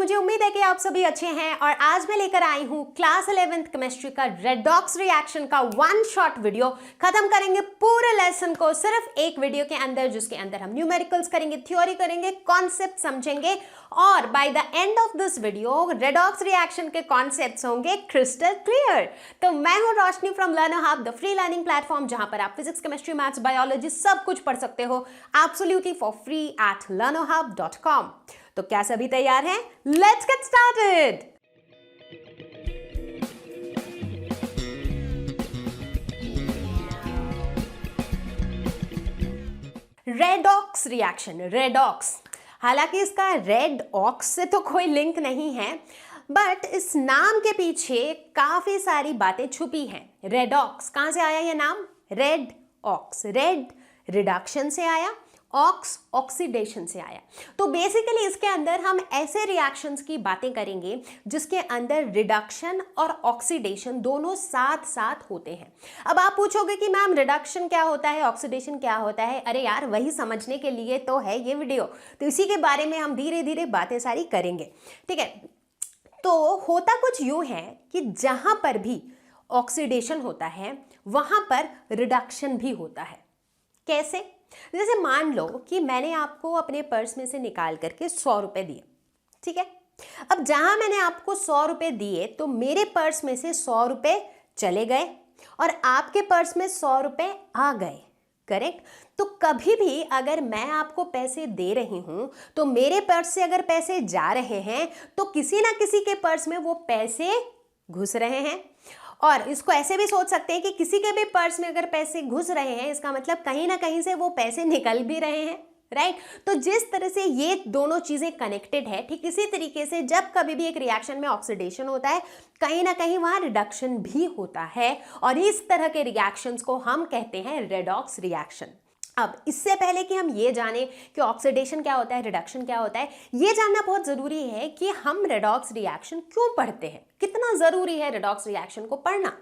मुझे उम्मीद है कि आप सभी अच्छे हैं और आज मैं लेकर आई हूं क्लास 11th केमिस्ट्री का रेडॉक्स रिएक्शन का वन शॉट वीडियो। खत्म करेंगे पूरे लेसन को सिर्फ एक वीडियो के अंदर, जिसके अंदर हम न्यूमेरिकल्स करेंगे, थ्योरी करेंगे, कॉन्सेप्ट समझेंगे और by the end of this video redox reaction के कॉन्सेप्ट्स होंगे क्रिस्टल क्लियर। तो मैं हूं Roshni from Learner Hub, the free learning platform, जहां पर आप फिजिक्स, केमिस्ट्री, मैथ्स, बायोलॉजी सब कुछ पढ़ सकते हो absolutely for free at learnerhub.com। तो क्या सभी तैयार हैं? Let's get started. Redox reaction, redox, हालांकि इसका रेड ऑक्स से तो कोई लिंक नहीं है, बट इस नाम के पीछे काफी सारी बातें छुपी हैं। रेडॉक्स कहां से आया ये नाम? रेड ऑक्स, रेड रिडक्शन से आया, ऑक्स ऑक्सीडेशन से आया। तो बेसिकली इसके अंदर हम ऐसे रिएक्शंस की बातें करेंगे जिसके अंदर रिडक्शन और ऑक्सीडेशन दोनों साथ साथ होते हैं। अब आप पूछोगे कि मैम रिडक्शन क्या होता है, ऑक्सीडेशन क्या होता है? अरे यार, वही समझने के लिए तो है ये वीडियो, तो इसी के बारे में हम धीरे धीरे बातें सारी करेंगे, ठीक है। तो होता कुछ यूं है कि जहां पर भी ऑक्सीडेशन होता है वहां पर रिडक्शन भी होता है। कैसे? जैसे मान लो कि मैंने आपको अपने पर्स में से निकाल करके 100 रुपए दिए, ठीक है। अब जहां मैंने आपको 100 रुपए दिए तो मेरे पर्स में से 100 रुपए चले गए और आपके पर्स में 100 रुपए आ गए, करेक्ट। तो कभी भी अगर मैं आपको पैसे दे रही हूं तो मेरे पर्स से अगर पैसे जा रहे हैं तो किसी ना किसी के पर्स में वो पैसे घुस रहे हैं। और इसको ऐसे भी सोच सकते हैं कि किसी के भी पर्स में अगर पैसे घुस रहे हैं, इसका मतलब कहीं ना कहीं से वो पैसे निकल भी रहे हैं, राइट। तो जिस तरह से ये दोनों चीजें कनेक्टेड है, ठीक इसी तरीके से जब कभी भी एक रिएक्शन में ऑक्सीडेशन होता है, कहीं ना कहीं वहां रिडक्शन भी होता है और इस तरह के रिएक्शंस को हम कहते हैं रेडॉक्स रिएक्शन। अब इससे पहले कि हम ये जाने कि ऑक्सीडेशन क्या होता है, रिडक्शन क्या होता है, ये जानना बहुत जरूरी है कि हम रेडॉक्स रिएक्शन क्यों पढ़ते हैं। कितना जरूरी है रेडॉक्स रिएक्शन को पढ़ना?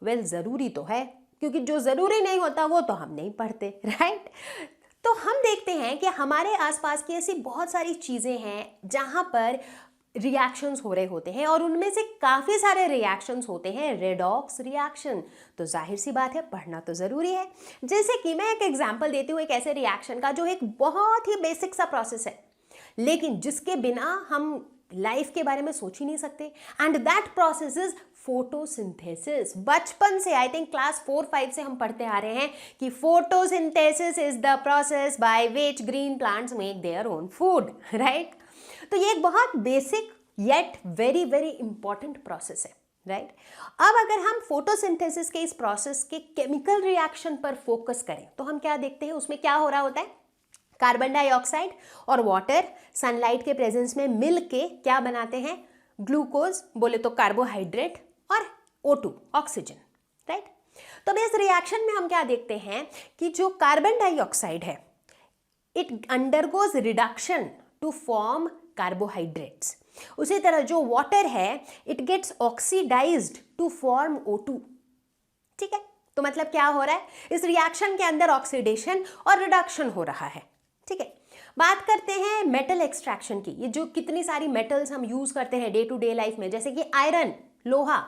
वेल, जरूरी तो है, क्योंकि जो जरूरी नहीं होता वो तो हम नहीं पढ़ते, राइट। तो हम देखते हैं कि हमारे आसपास की ऐसी बहुत सारी चीजें हैं जहां पर रिएक्शंस हो रहे होते हैं और उनमें से काफी सारे रिएक्शंस होते हैं रेडॉक्स रिएक्शन। तो जाहिर सी बात है, पढ़ना तो जरूरी है। जैसे कि मैं एक एग्जांपल देती हूँ एक ऐसे रिएक्शन का जो एक बहुत ही बेसिक सा प्रोसेस है, लेकिन जिसके बिना हम लाइफ के बारे में सोच ही नहीं सकते। And that process is photosynthesis. बचपन से, आई थिंक क्लास 4-5 से हम पढ़ते आ रहे हैं कि photosynthesis is the process by which green plants make their own food, right. तो ये एक बहुत basic yet very very important process है, राइट। अब अगर हम फोटोसिंथेसिस के इस प्रोसेस के केमिकल रिएक्शन पर फोकस करें तो हम क्या देखते हैं? उसमें क्या हो रहा होता है? कार्बन डाइऑक्साइड और वाटर सनलाइट के प्रेजेंस में मिल के क्या बनाते हैं? ग्लूकोज, बोले तो कार्बोहाइड्रेट, और O2 ऑक्सीजन, राइट। तो इस रिएक्शन में हम क्या देखते हैं कि जो कार्बन डाइऑक्साइड है it undergoes reduction to form carbohydrates. उसी तरह जो वाटर है it gets oxidised to form O2, ठीक है। तो मतलब क्या हो रहा है? इस रिएक्शन के अंदर ऑक्सीडेशन और रिडक्शन हो रहा है, ठीक है। बात करते हैं मेटल एक्सट्रैक्शन की। ये जो कितनी सारी मेटल्स हम यूज करते हैं डे टू डे लाइफ में, जैसे कि आयरन, लोहा,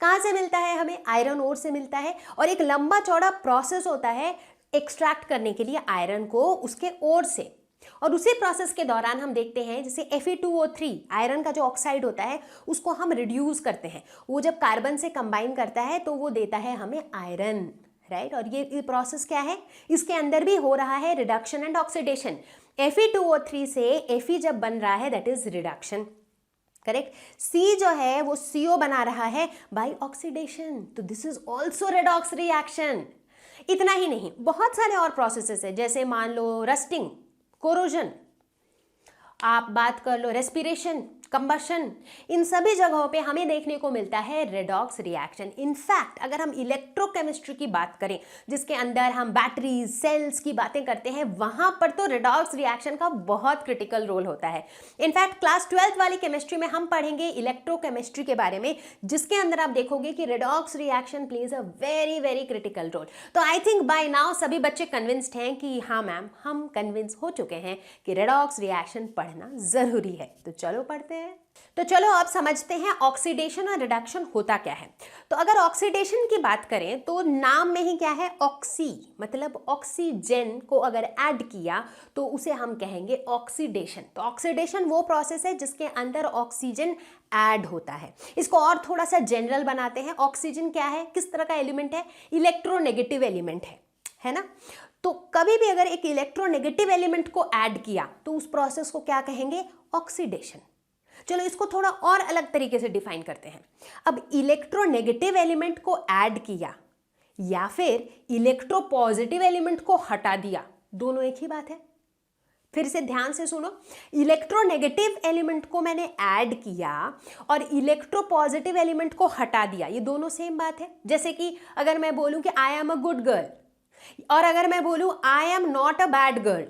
कहां से मिलता है हमें? आयरन ओर से मिलता है और एक लंबा चौड़ा प्रोसेस होता है एक्सट्रैक्ट करने के लिए आयरन को उसके ओर से। और उसी प्रोसेस के दौरान हम देखते हैं जैसे Fe2O3 आयरन का जो ऑक्साइड होता है उसको हम रिड्यूस करते हैं। वो जब कार्बन से कंबाइन करता है तो वो देता है हमें आयरन, राइट। और ये प्रोसेस क्या है? इसके अंदर भी हो रहा है रिडक्शन एंड ऑक्सीडेशन। Fe2O3 से Fe जब बन रहा है that is reduction, correct. C जो है वो CO बना रहा है बाय ऑक्सीडेशन। तो this is also redox reaction. इतना ही नहीं, बहुत सारे और प्रोसेसेस है, जैसे मान लो रस्टिंग, कोरोजन, आप बात कर लो रेस्पिरेशन, कंबशन, इन सभी जगहों पे हमें देखने को मिलता है रेडॉक्स रिएक्शन। इनफैक्ट अगर हम इलेक्ट्रोकेमिस्ट्री की बात करें, जिसके अंदर हम बैटरीज, सेल्स की बातें करते हैं, वहां पर तो रेडॉक्स रिएक्शन का बहुत क्रिटिकल रोल होता है। इनफैक्ट क्लास 12th वाली केमिस्ट्री में हम पढ़ेंगे इलेक्ट्रोकेमिस्ट्री के बारे में, जिसके अंदर आप देखोगे कि redox reaction plays a very very critical role. तो आई थिंक बाय नाउ सभी बच्चे कन्विंस्ड हैं कि हाँ मैम, हम कन्विंस हो चुके हैं कि रेडॉक्स रिएक्शन पढ़ना जरूरी है। तो चलो पढ़ते हैं। तो चलो अब समझते हैं ऑक्सीडेशन और रिडक्शन होता क्या है। तो अगर ऑक्सीडेशन की बात करें तो नाम में ही क्या है, ऑक्सी, मतलब ऑक्सीजन को अगर ऐड किया तो उसे हम कहेंगे ऑक्सीडेशन। तो ऑक्सीडेशन वो प्रोसेस है जिसके अंदर ऑक्सीजन ऐड होता है। इसको और थोड़ा सा जनरल बनाते हैं। ऑक्सीजन क्या है, किस तरह का एलिमेंट है, इलेक्ट्रोनेगेटिव एलिमेंट है ना। तो कभी भी अगर एक इलेक्ट्रोनेगेटिव एलिमेंट को ऐड किया तो उस प्रोसेस को क्या कहेंगे, ऑक्सीडेशन। चलो इसको थोड़ा और अलग तरीके से डिफाइन करते हैं। अब इलेक्ट्रोनेगेटिव एलिमेंट को ऐड किया या फिर इलेक्ट्रोपॉजिटिव एलिमेंट को हटा दिया, दोनों एक ही बात है। फिर से ध्यान से सुनो, इलेक्ट्रोनेगेटिव एलिमेंट को मैंने ऐड किया और इलेक्ट्रोपॉजिटिव एलिमेंट को हटा दिया, ये दोनों सेम बात है। जैसे कि अगर मैं बोलूं कि I am a good girl और अगर मैं बोलूं I am not a bad girl,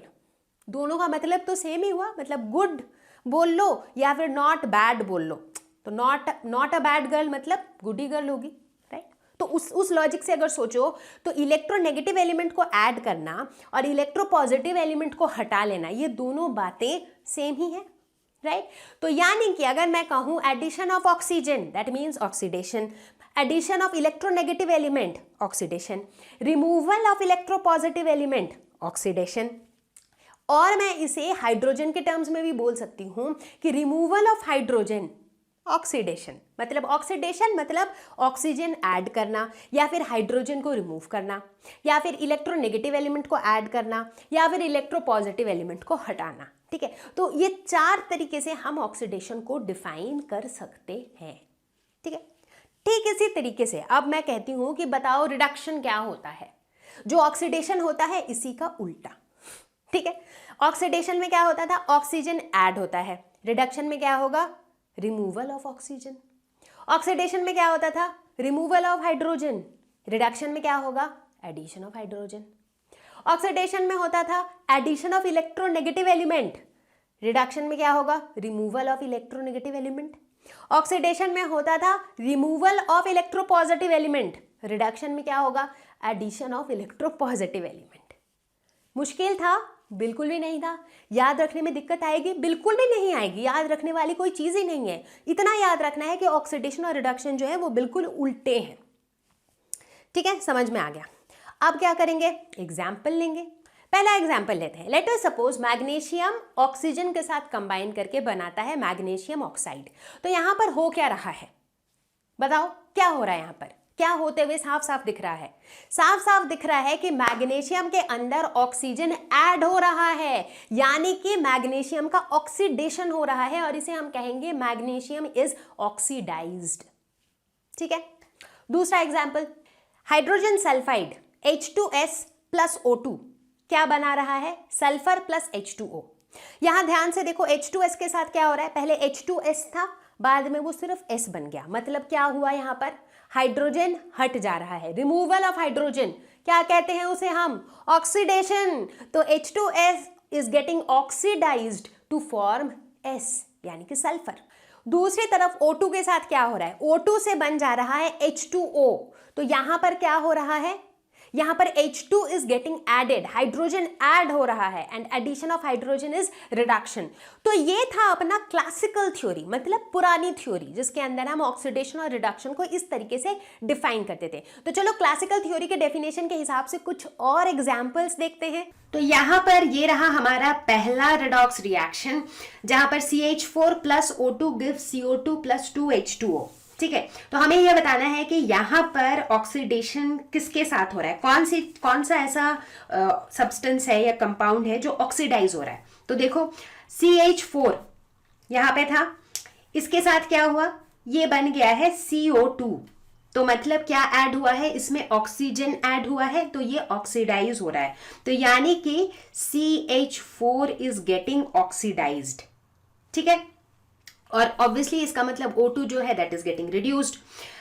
दोनों का मतलब तो सेम ही हुआ। मतलब गुड बोल लो या फिर नॉट बैड बोल लो, तो नॉट अ बैड गर्ल मतलब गुड ही गर्ल होगी, राइट। तो उस लॉजिक से अगर सोचो तो इलेक्ट्रोनेगेटिव एलिमेंट को ऐड करना और इलेक्ट्रोपॉजिटिव एलिमेंट को हटा लेना, ये दोनों बातें सेम ही है, राइट। तो यानी कि अगर मैं कहूं addition of oxygen, that means oxidation, addition of electronegative element, oxidation, removal of electropositive element, oxidation. और मैं इसे हाइड्रोजन के टर्म्स में भी बोल सकती हूं कि रिमूवल ऑफ हाइड्रोजन, ऑक्सीडेशन। मतलब ऑक्सीडेशन मतलब ऑक्सीजन ऐड करना या फिर हाइड्रोजन को रिमूव करना या फिर इलेक्ट्रोनेगेटिव एलिमेंट को ऐड करना या फिर इलेक्ट्रोपॉजिटिव एलिमेंट को हटाना, ठीक है। तो ये 4 तरीके से हम ऑक्सीडेशन को डिफाइन कर सकते हैं, ठीक है। ठीक इसी तरीके से अब मैं कहती हूं कि बताओ रिडक्शन क्या होता है। जो ऑक्सीडेशन होता है इसी का उल्टा, ठीक है। ऑक्सीडेशन में क्या होता था, ऑक्सीजन ऐड होता है। रिडक्शन में क्या होगा, रिमूवल ऑफ ऑक्सीजन। ऑक्सीडेशन में क्या होता था, रिमूवल ऑफ हाइड्रोजन। रिडक्शन में क्या होगा, एडिशन ऑफ हाइड्रोजन। ऑक्सीडेशन में होता था addition of electronegative element. Reduction में क्या होगा, removal of electronegative element. Oxidation में होता था removal of electropositive element. Reduction में क्या होगा, एडिशन ऑफ इलेक्ट्रोपॉजिटिव एलिमेंट। मुश्किल था, बिल्कुल भी नहीं था। याद रखने में दिक्कत आएगी, बिल्कुल भी नहीं आएगी। याद रखने वाली कोई चीज ही नहीं है। इतना याद रखना है कि ऑक्सीडेशन और रिडक्शन जो है वो बिल्कुल उल्टे हैं, ठीक है। समझ में आ गया। अब क्या करेंगे, एग्जाम्पल लेंगे। पहला एग्जाम्पल लेते हैं। Let us suppose magnesium oxygen के साथ कंबाइन करके बनाता है मैग्नीशियम ऑक्साइड। तो यहां पर हो क्या रहा है, बताओ क्या हो रहा है। यहां पर क्या होते हुए साफ साफ दिख रहा है, साफ साफ दिख रहा है कि मैग्नीशियम के अंदर ऑक्सीजन ऐड हो रहा है, यानी कि मैग्नीशियम का ऑक्सीडेशन हो रहा है और इसे हम कहेंगे मैग्नीशियम इज ऑक्सीडाइज्ड, ठीक है। दूसरा example, hydrogen sulphide H2S plus O2 क्या बना रहा है, सल्फर प्लस H2O। यहां ध्यान से देखो, H2S के साथ क्या हो रहा है, पहले H2S था, बाद में वो सिर्फ S बन गया। मतलब क्या हुआ, यहां पर हाइड्रोजन हट जा रहा है, रिमूवल ऑफ हाइड्रोजन। क्या कहते हैं उसे हम, ऑक्सीडेशन। तो H2S is getting oxidised to form S, यानी कि सल्फर। दूसरी तरफ O2 के साथ क्या हो रहा है, O2 से बन जा रहा है H2O। तो यहां पर क्या हो रहा है, यहां पर H2 is getting added, hydrogen add हो रहा है and addition of hydrogen is reduction. तो ये था अपना क्लासिकल थ्योरी, मतलब पुरानी थ्योरी, जिसके अंदर हम ऑक्सीडेशन और रिडक्शन को इस तरीके से डिफाइन करते थे। तो चलो क्लासिकल थ्योरी के डेफिनेशन के हिसाब से कुछ और एग्जाम्पल्स देखते हैं। तो यहां पर ये रहा हमारा पहला रेडॉक्स रिएक्शन, जहां पर CH4 plus O2 gives CO2 plus 2H2O, ठीक है। तो हमें यह बताना है कि यहाँ पर ऑक्सीडेशन किसके साथ हो रहा है, कौन सा ऐसा सब्सटेंस है या कंपाउंड है जो ऑक्सीडाइज हो रहा है। तो देखो CH4 यहाँ पे था, इसके साथ क्या हुआ, ये बन गया है CO2। तो मतलब क्या ऐड हुआ है, इसमें ऑक्सीजन ऐड हुआ है, तो ये ऑक्सीडाइज हो रहा है। तो यानी कि CH4 इज गेटिंग ऑक्सीडाइज्ड, ठीक है। और ऑब्वियसली इसका मतलब O2 जो है दैट इज गेटिंग रिड्यूस्ड।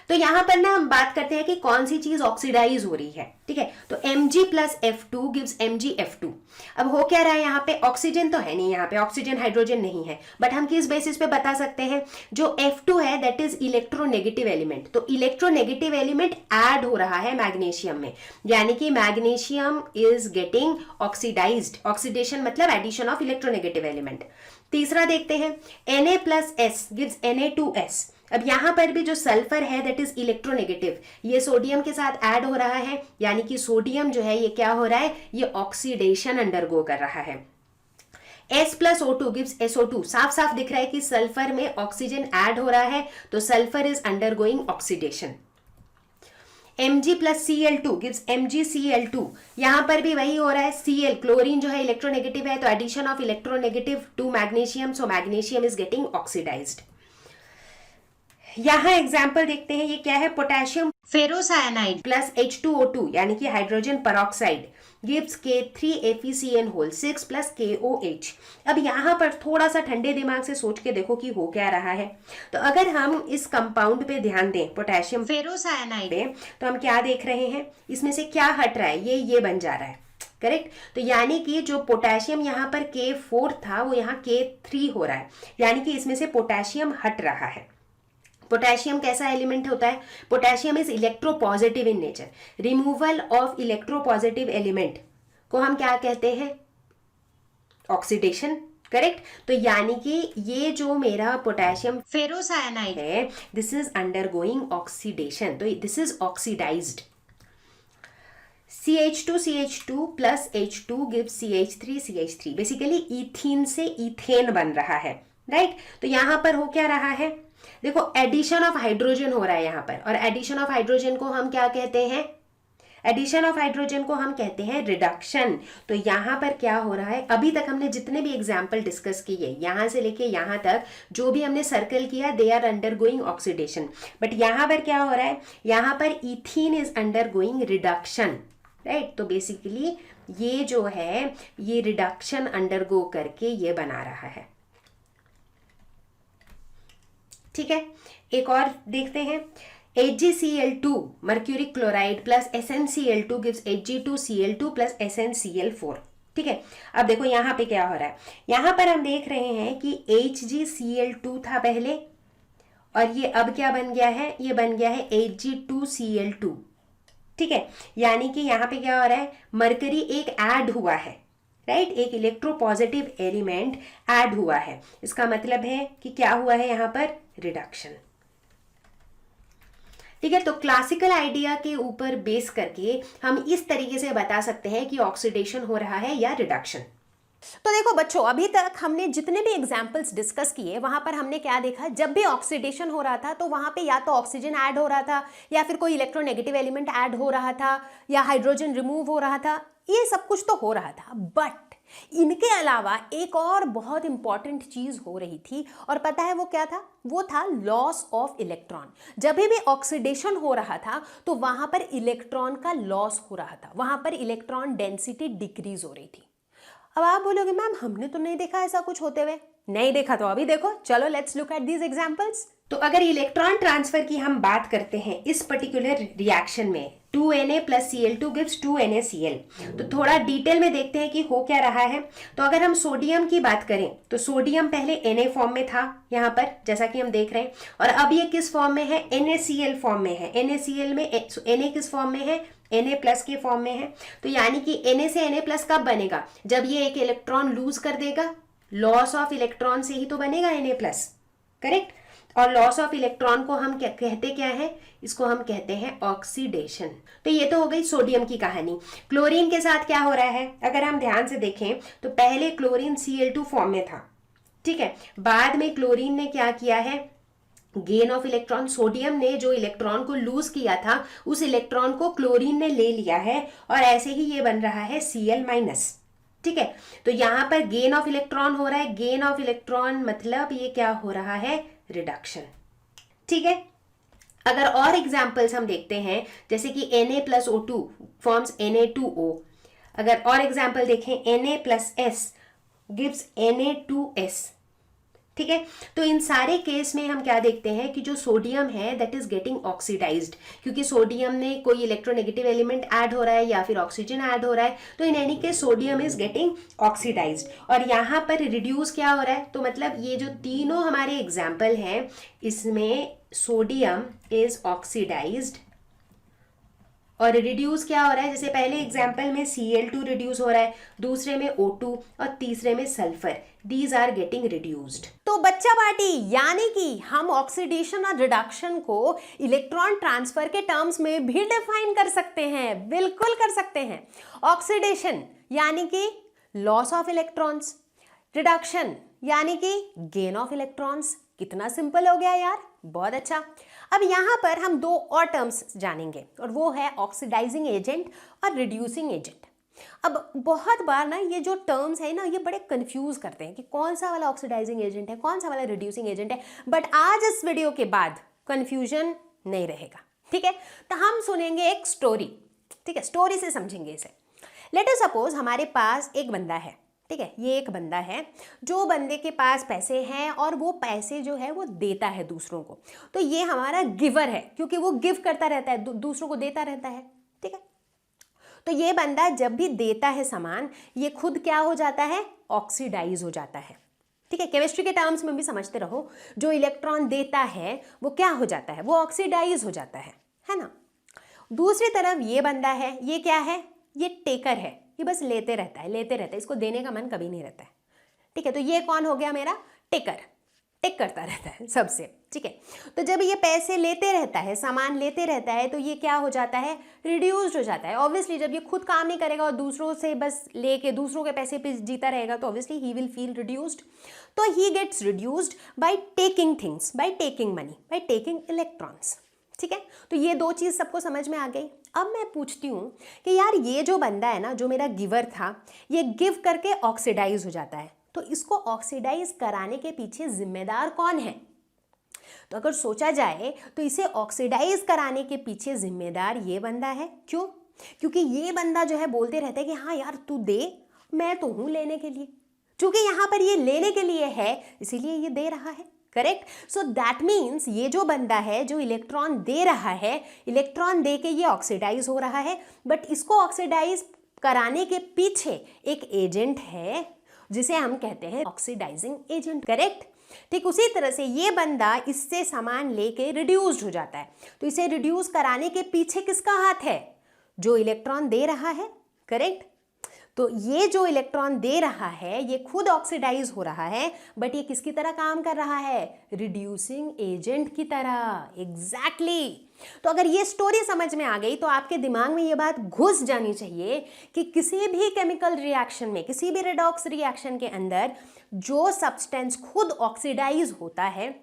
तो यहां पर ना हम बात करते हैं कि कौन सी चीज ऑक्सीडाइज हो रही है, ठीक है। तो Mg plus F2 gives MgF2। अब हो क्या रहा है यहाँ पे, ऑक्सीजन तो है नहीं, यहाँ पे ऑक्सीजन हाइड्रोजन नहीं है, बट हम किस बेसिस पे बता सकते हैं, जो F2 है दैट इज इलेक्ट्रोनेगेटिव एलिमेंट। तो इलेक्ट्रोनेगेटिव एलिमेंट ऐड हो रहा है मैग्नीशियम में, यानी कि magnesium is getting oxidised. Oxidation मतलब एडिशन ऑफ इलेक्ट्रोनेगेटिव एलिमेंट। तीसरा देखते हैं, Na plus S gives Na2S। अब यहां पर भी जो सल्फर है दैट इज इलेक्ट्रोनेगेटिव, ये सोडियम के साथ ऐड हो रहा है, यानी कि सोडियम जो है ये क्या हो रहा है, ये ऑक्सीडेशन अंडरगो कर रहा है। S plus O2 gives SO2। साफ साफ दिख रहा है कि सल्फर में ऑक्सीजन ऐड हो रहा है, तो sulphur is undergoing oxidation. Mg plus Cl2 gives MgCl2। यहां पर भी वही हो रहा है, Cl क्लोरीन जो है इलेक्ट्रोनेगेटिव है, तो addition of electronegative to magnesium, so magnesium is getting oxidised. यहां एग्जाम्पल देखते हैं, ये क्या है, पोटेशियम फेरोसाइनाइड प्लस H2O2 यानी कि hydrogen peroxide gives K3FeCN whole 6 plus KOH। अब यहां पर थोड़ा सा ठंडे दिमाग से सोच के देखो कि हो क्या रहा है। तो अगर हम इस कंपाउंड पे ध्यान दें, पोटेशियम फेरोसाइनाइड पे, तो हम क्या देख रहे हैं, इसमें से क्या हट रहा है, ये बन जा रहा है, करेक्ट। तो यानी कि जो पोटेशियम यहाँ पर K4 था वो यहाँ K3 हो रहा है, यानी कि इसमें से पोटेशियम हट रहा है। पोटेशियम कैसा एलिमेंट होता है, potassium is electropositive in nature. Removal of electropositive element को हम क्या कहते हैं, ऑक्सीडेशन, करेक्ट। तो यानी कि ये जो मेरा पोटेशियम फेरोसाइनाइड है दिस इज अंडरगोइंग ऑक्सीडेशन, तो this is oxidised. CH2 plus H2 gives CH3। Basically ethene से इथेन बन रहा है, राइट। तो यहां पर हो क्या रहा है, देखो एडिशन ऑफ हाइड्रोजन हो रहा है यहाँ पर, और एडिशन ऑफ हाइड्रोजन को हम क्या कहते हैं, एडिशन ऑफ हाइड्रोजन को हम कहते हैं रिडक्शन। तो यहाँ पर क्या हो रहा है, अभी तक हमने जितने भी एग्जाम्पल डिस्कस किए यहाँ से लेके यहाँ तक जो भी हमने सर्कल किया they are undergoing oxidation, but यहाँ पर क्या हो रहा है, यहाँ पर ethene is undergoing reduction, right. तो बेसिकली ये जो है ये रिडक्शन अंडरगो करके ये बना रहा है, ठीक है। एक और देखते हैं, HgCl2 mercuric chloride plus SnCl2 gives Hg2Cl2 plus SnCl4, ठीक है। अब देखो यहाँ पे क्या हो रहा है, यहाँ पर हम देख रहे हैं कि HgCl2 था पहले, और ये अब क्या बन गया है, ये बन गया है Hg2Cl2, ठीक है। यानी कि यहाँ पे क्या हो रहा है, मरकरी एक ऐड हुआ है, राइट, एक इलेक्ट्रोपॉजिटिव एलिमेंट ऐड हुआ है। इसका मतलब है कि क्या हुआ है यहाँ पर, रिडक्शन, ठीक है। तो क्लासिकल आइडिया के ऊपर बेस करके हम इस तरीके से बता सकते हैं कि ऑक्सीडेशन हो रहा है या रिडक्शन। तो देखो बच्चों, अभी तक हमने जितने भी एग्जाम्पल्स डिस्कस किए वहां पर हमने क्या देखा, जब भी ऑक्सीडेशन हो रहा था तो वहां पे या तो ऑक्सीजन ऐड हो रहा था, या फिर कोई इलेक्ट्रोनेगेटिव एलिमेंट ऐड हो रहा था, या हाइड्रोजन रिमूव हो रहा था, ये सब कुछ तो हो रहा था। बट इनके अलावा एक और बहुत इंपॉर्टेंट चीज हो रही थी, और पता है वो क्या था, वो था लॉस ऑफ इलेक्ट्रॉन। जब भी ऑक्सीडेशन हो रहा था तो वहां पर इलेक्ट्रॉन का लॉस हो रहा था, वहां पर इलेक्ट्रॉन डेंसिटी डिक्रीज हो रही थी। अब आप बोलोगे मैम हमने तो नहीं देखा ऐसा कुछ होते हुए। नहीं देखा तो अभी देखो, चलो let's look at these examples. तो अगर इलेक्ट्रॉन ट्रांसफर की हम बात करते हैं इस पर्टिकुलर रिएक्शन में, 2Na plus Cl2 gives 2NaCl, तो थोड़ा डिटेल में देखते हैं कि हो क्या रहा है। तो अगर हम सोडियम की बात करें तो सोडियम पहले Na फॉर्म में था यहाँ पर, जैसा कि हम देख रहे हैं, और अब ये किस फॉर्म में है, NaCl फॉर्म में है। NaCl में Na किस फॉर्म में है, Na प्लस के फॉर्म में है। तो यानी कि Na से Na प्लस कब बनेगा, जब ये एक इलेक्ट्रॉन लूज कर देगा, लॉस ऑफ इलेक्ट्रॉन से ही तो बनेगा Na प्लस, करेक्ट। और लॉस ऑफ इलेक्ट्रॉन को हम कहते क्या है, इसको हम कहते हैं ऑक्सीडेशन। तो ये तो हो गई सोडियम की कहानी। क्लोरीन के साथ क्या हो रहा है, अगर हम ध्यान से देखें तो पहले क्लोरीन Cl2 फॉर्म में था, ठीक है। बाद में क्लोरीन ने क्या किया है, गेन ऑफ इलेक्ट्रॉन, सोडियम ने जो इलेक्ट्रॉन को लूज किया था उस इलेक्ट्रॉन को क्लोरीन ने ले लिया है, और ऐसे ही ये बन रहा है Cl-, ठीक है। तो यहां पर गेन ऑफ इलेक्ट्रॉन हो रहा है, गेन ऑफ इलेक्ट्रॉन मतलब ये क्या हो रहा है, रिडक्शन, ठीक है। अगर और एग्जाम्पल्स हम देखते हैं, जैसे कि Na plus O2 forms Na2O। अगर और एग्जाम्पल देखें, Na plus S gives Na2S, ठीक है। तो इन सारे केस में हम क्या देखते हैं कि जो सोडियम है दैट इज गेटिंग ऑक्सीडाइज्ड, क्योंकि सोडियम में कोई इलेक्ट्रोनेगेटिव एलिमेंट ऐड हो रहा है या फिर ऑक्सीजन ऐड हो रहा है, तो in any case sodium is getting oxidised. और यहाँ पर रिड्यूस क्या हो रहा है, तो मतलब ये जो तीनों हमारे एग्जाम्पल हैं इसमें सोडियम इज ऑक्सीडाइज्ड और रिड्यूस क्या हो रहा है, जैसे पहले एग्जाम्पल में Cl2 रिड्यूस हो रहा है, दूसरे में O2 और तीसरे में sulphur, these are getting reduced. तो बच्चा पार्टी यानी कि हम ऑक्सीडेशन और रिडक्शन को इलेक्ट्रॉन ट्रांसफर के टर्म्स में भी डिफाइन कर सकते हैं, बिल्कुल कर सकते हैं। ऑक्सीडेशन यानी कि लॉस ऑफ इलेक्ट्रॉन्स, रिडक्शन यानी कि गेन ऑफ इलेक्ट्रॉन्स। कितना सिंपल हो गया यार, बहुत अच्छा। अब यहाँ पर हम दो और टर्म्स जानेंगे और वो है ऑक्सीडाइजिंग एजेंट और रिड्यूसिंग एजेंट। अब बहुत बार ना ये जो टर्म्स है ना ये बड़े कंफ्यूज करते हैं कि कौन सा वाला ऑक्सीडाइजिंग एजेंट है, कौन सा वाला रिड्यूसिंग एजेंट है, बट आज इस वीडियो के बाद कंफ्यूजन नहीं रहेगा, ठीक है। तो हम सुनेंगे एक स्टोरी, ठीक है, स्टोरी से समझेंगे इसे। लेट अस सपोज हमारे पास एक बंदा है, ठीक है, ये एक बंदा है जो बंदे के पास पैसे हैं और वो पैसे जो है वो देता है दूसरों को, तो ये हमारा गिवर है क्योंकि वो गिव करता रहता है, दूसरों को देता रहता है, ठीक है। तो ये बंदा जब भी देता है सामान ये खुद क्या हो जाता है, ऑक्सीडाइज हो जाता है, ठीक है। केमिस्ट्री के टर्म्स में भी समझते रहो, जो इलेक्ट्रॉन देता है वो क्या हो जाता है, वो ऑक्सीडाइज हो जाता है ना। दूसरी तरफ ये बंदा है, ये क्या है, ये टेकर है, ये बस लेते रहता है लेते रहता है, इसको देने का मन कभी नहीं रहता है, ठीक है। तो ये कौन हो गया, मेरा टेकर, टेक करता रहता है सबसे, ठीक है। तो जब ये पैसे लेते रहता है, सामान लेते रहता है, तो ये क्या हो जाता है, रिड्यूस्ड हो जाता है। ऑब्वियसली जब ये खुद काम नहीं करेगा और दूसरों से बस लेके दूसरों के पैसे पे जीता रहेगा तो obviously he will feel reduced. तो he gets reduced by taking things, by taking money, by taking electrons, ठीक है। तो ये दो चीज सबको समझ में आ गई। अब मैं पूछती हूँ कि यार ये जो बंदा है ना, जो मेरा गिवर था, ये गिव करके ऑक्सीडाइज हो जाता है, तो इसको ऑक्सीडाइज कराने के पीछे जिम्मेदार कौन है। तो अगर सोचा जाए तो इसे ऑक्सीडाइज कराने के पीछे जिम्मेदार ये बंदा है। क्यों, क्योंकि ये बंदा जो है बोलते रहता है कि हाँ यार तू दे, मैं तो हूं लेने के लिए, क्योंकि यहाँ पर ये लेने के लिए है इसीलिए ये दे रहा है, करेक्ट। सो दैट मीन्स ये जो बंदा है जो इलेक्ट्रॉन दे रहा है, इलेक्ट्रॉन दे के ये ऑक्सीडाइज हो रहा है, बट इसको ऑक्सीडाइज कराने के पीछे एक एजेंट है जिसे हम कहते हैं ऑक्सीडाइजिंग एजेंट, करेक्ट। ठीक उसी तरह से ये बंदा इससे सामान लेके रिड्यूस्ड हो जाता है, तो इसे रिड्यूस कराने के पीछे किसका हाथ है, जो इलेक्ट्रॉन दे रहा है, करेक्ट। तो ये जो इलेक्ट्रॉन दे रहा है ये खुद ऑक्सीडाइज हो रहा है, बट ये किसकी तरह काम कर रहा है, रिड्यूसिंग एजेंट की तरह, एग्जैक्टली। तो अगर ये स्टोरी समझ में आ गई तो आपके दिमाग में ये बात घुस जानी चाहिए कि किसी भी केमिकल रिएक्शन में, किसी भी रेडॉक्स रिएक्शन के अंदर जो सब्सटेंस खुद ऑक्सीडाइज होता है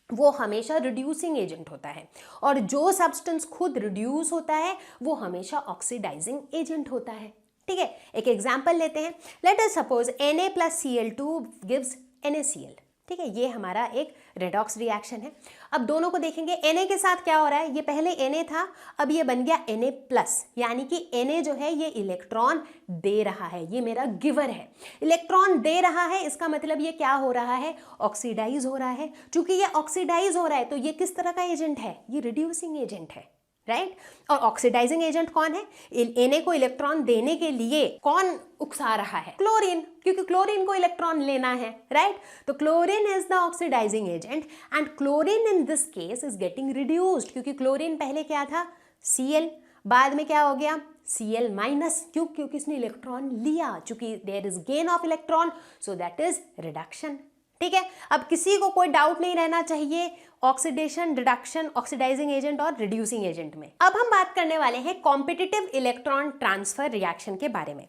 वो हमेशा रिड्यूसिंग एजेंट होता है, और जो सब्सटेंस खुद रिड्यूस होता है वो हमेशा ऑक्सीडाइजिंग एजेंट होता है, ठीक है। एक एग्जाम्पल लेते हैं, let us suppose Na plus Cl2 gives NaCl, ठीक है, ये हमारा एक रेडॉक्स रिएक्शन है। अब दोनों को देखेंगे, Na के साथ क्या हो रहा है, ये पहले Na था, अब ये बन गया Na प्लस, यानी कि Na जो है ये इलेक्ट्रॉन दे रहा है, ये मेरा गिवर है, इलेक्ट्रॉन दे रहा है, इसका मतलब ये क्या हो रहा है, ऑक्सीडाइज हो रहा है। चूंकि ये ऑक्सीडाइज हो रहा है तो ये किस तरह का एजेंट है, ये रिड्यूसिंग एजेंट है, राइट। और ऑक्सीडाइजिंग एजेंट कौन है, Na को इलेक्ट्रॉन देने के लिए कौन उकसा रहा है, क्लोरीन, क्योंकि क्लोरीन को इलेक्ट्रॉन लेना है, राइट। तो chlorine is the oxidising agent and chlorine in this case is getting reduced, क्योंकि क्लोरीन पहले क्या था, Cl, बाद में क्या हो गया, Cl माइनस, क्योंकि इसने इलेक्ट्रॉन लिया, चूंकि there is gain of electron, so that is reduction, ठीक है। अब किसी को कोई डाउट नहीं रहना चाहिए ऑक्सीडेशन, रिडक्शन, ऑक्सीडाइजिंग एजेंट और रिड्यूसिंग एजेंट में। अब हम बात करने वाले हैं कॉम्पिटिटिव इलेक्ट्रॉन ट्रांसफर रिएक्शन के बारे में।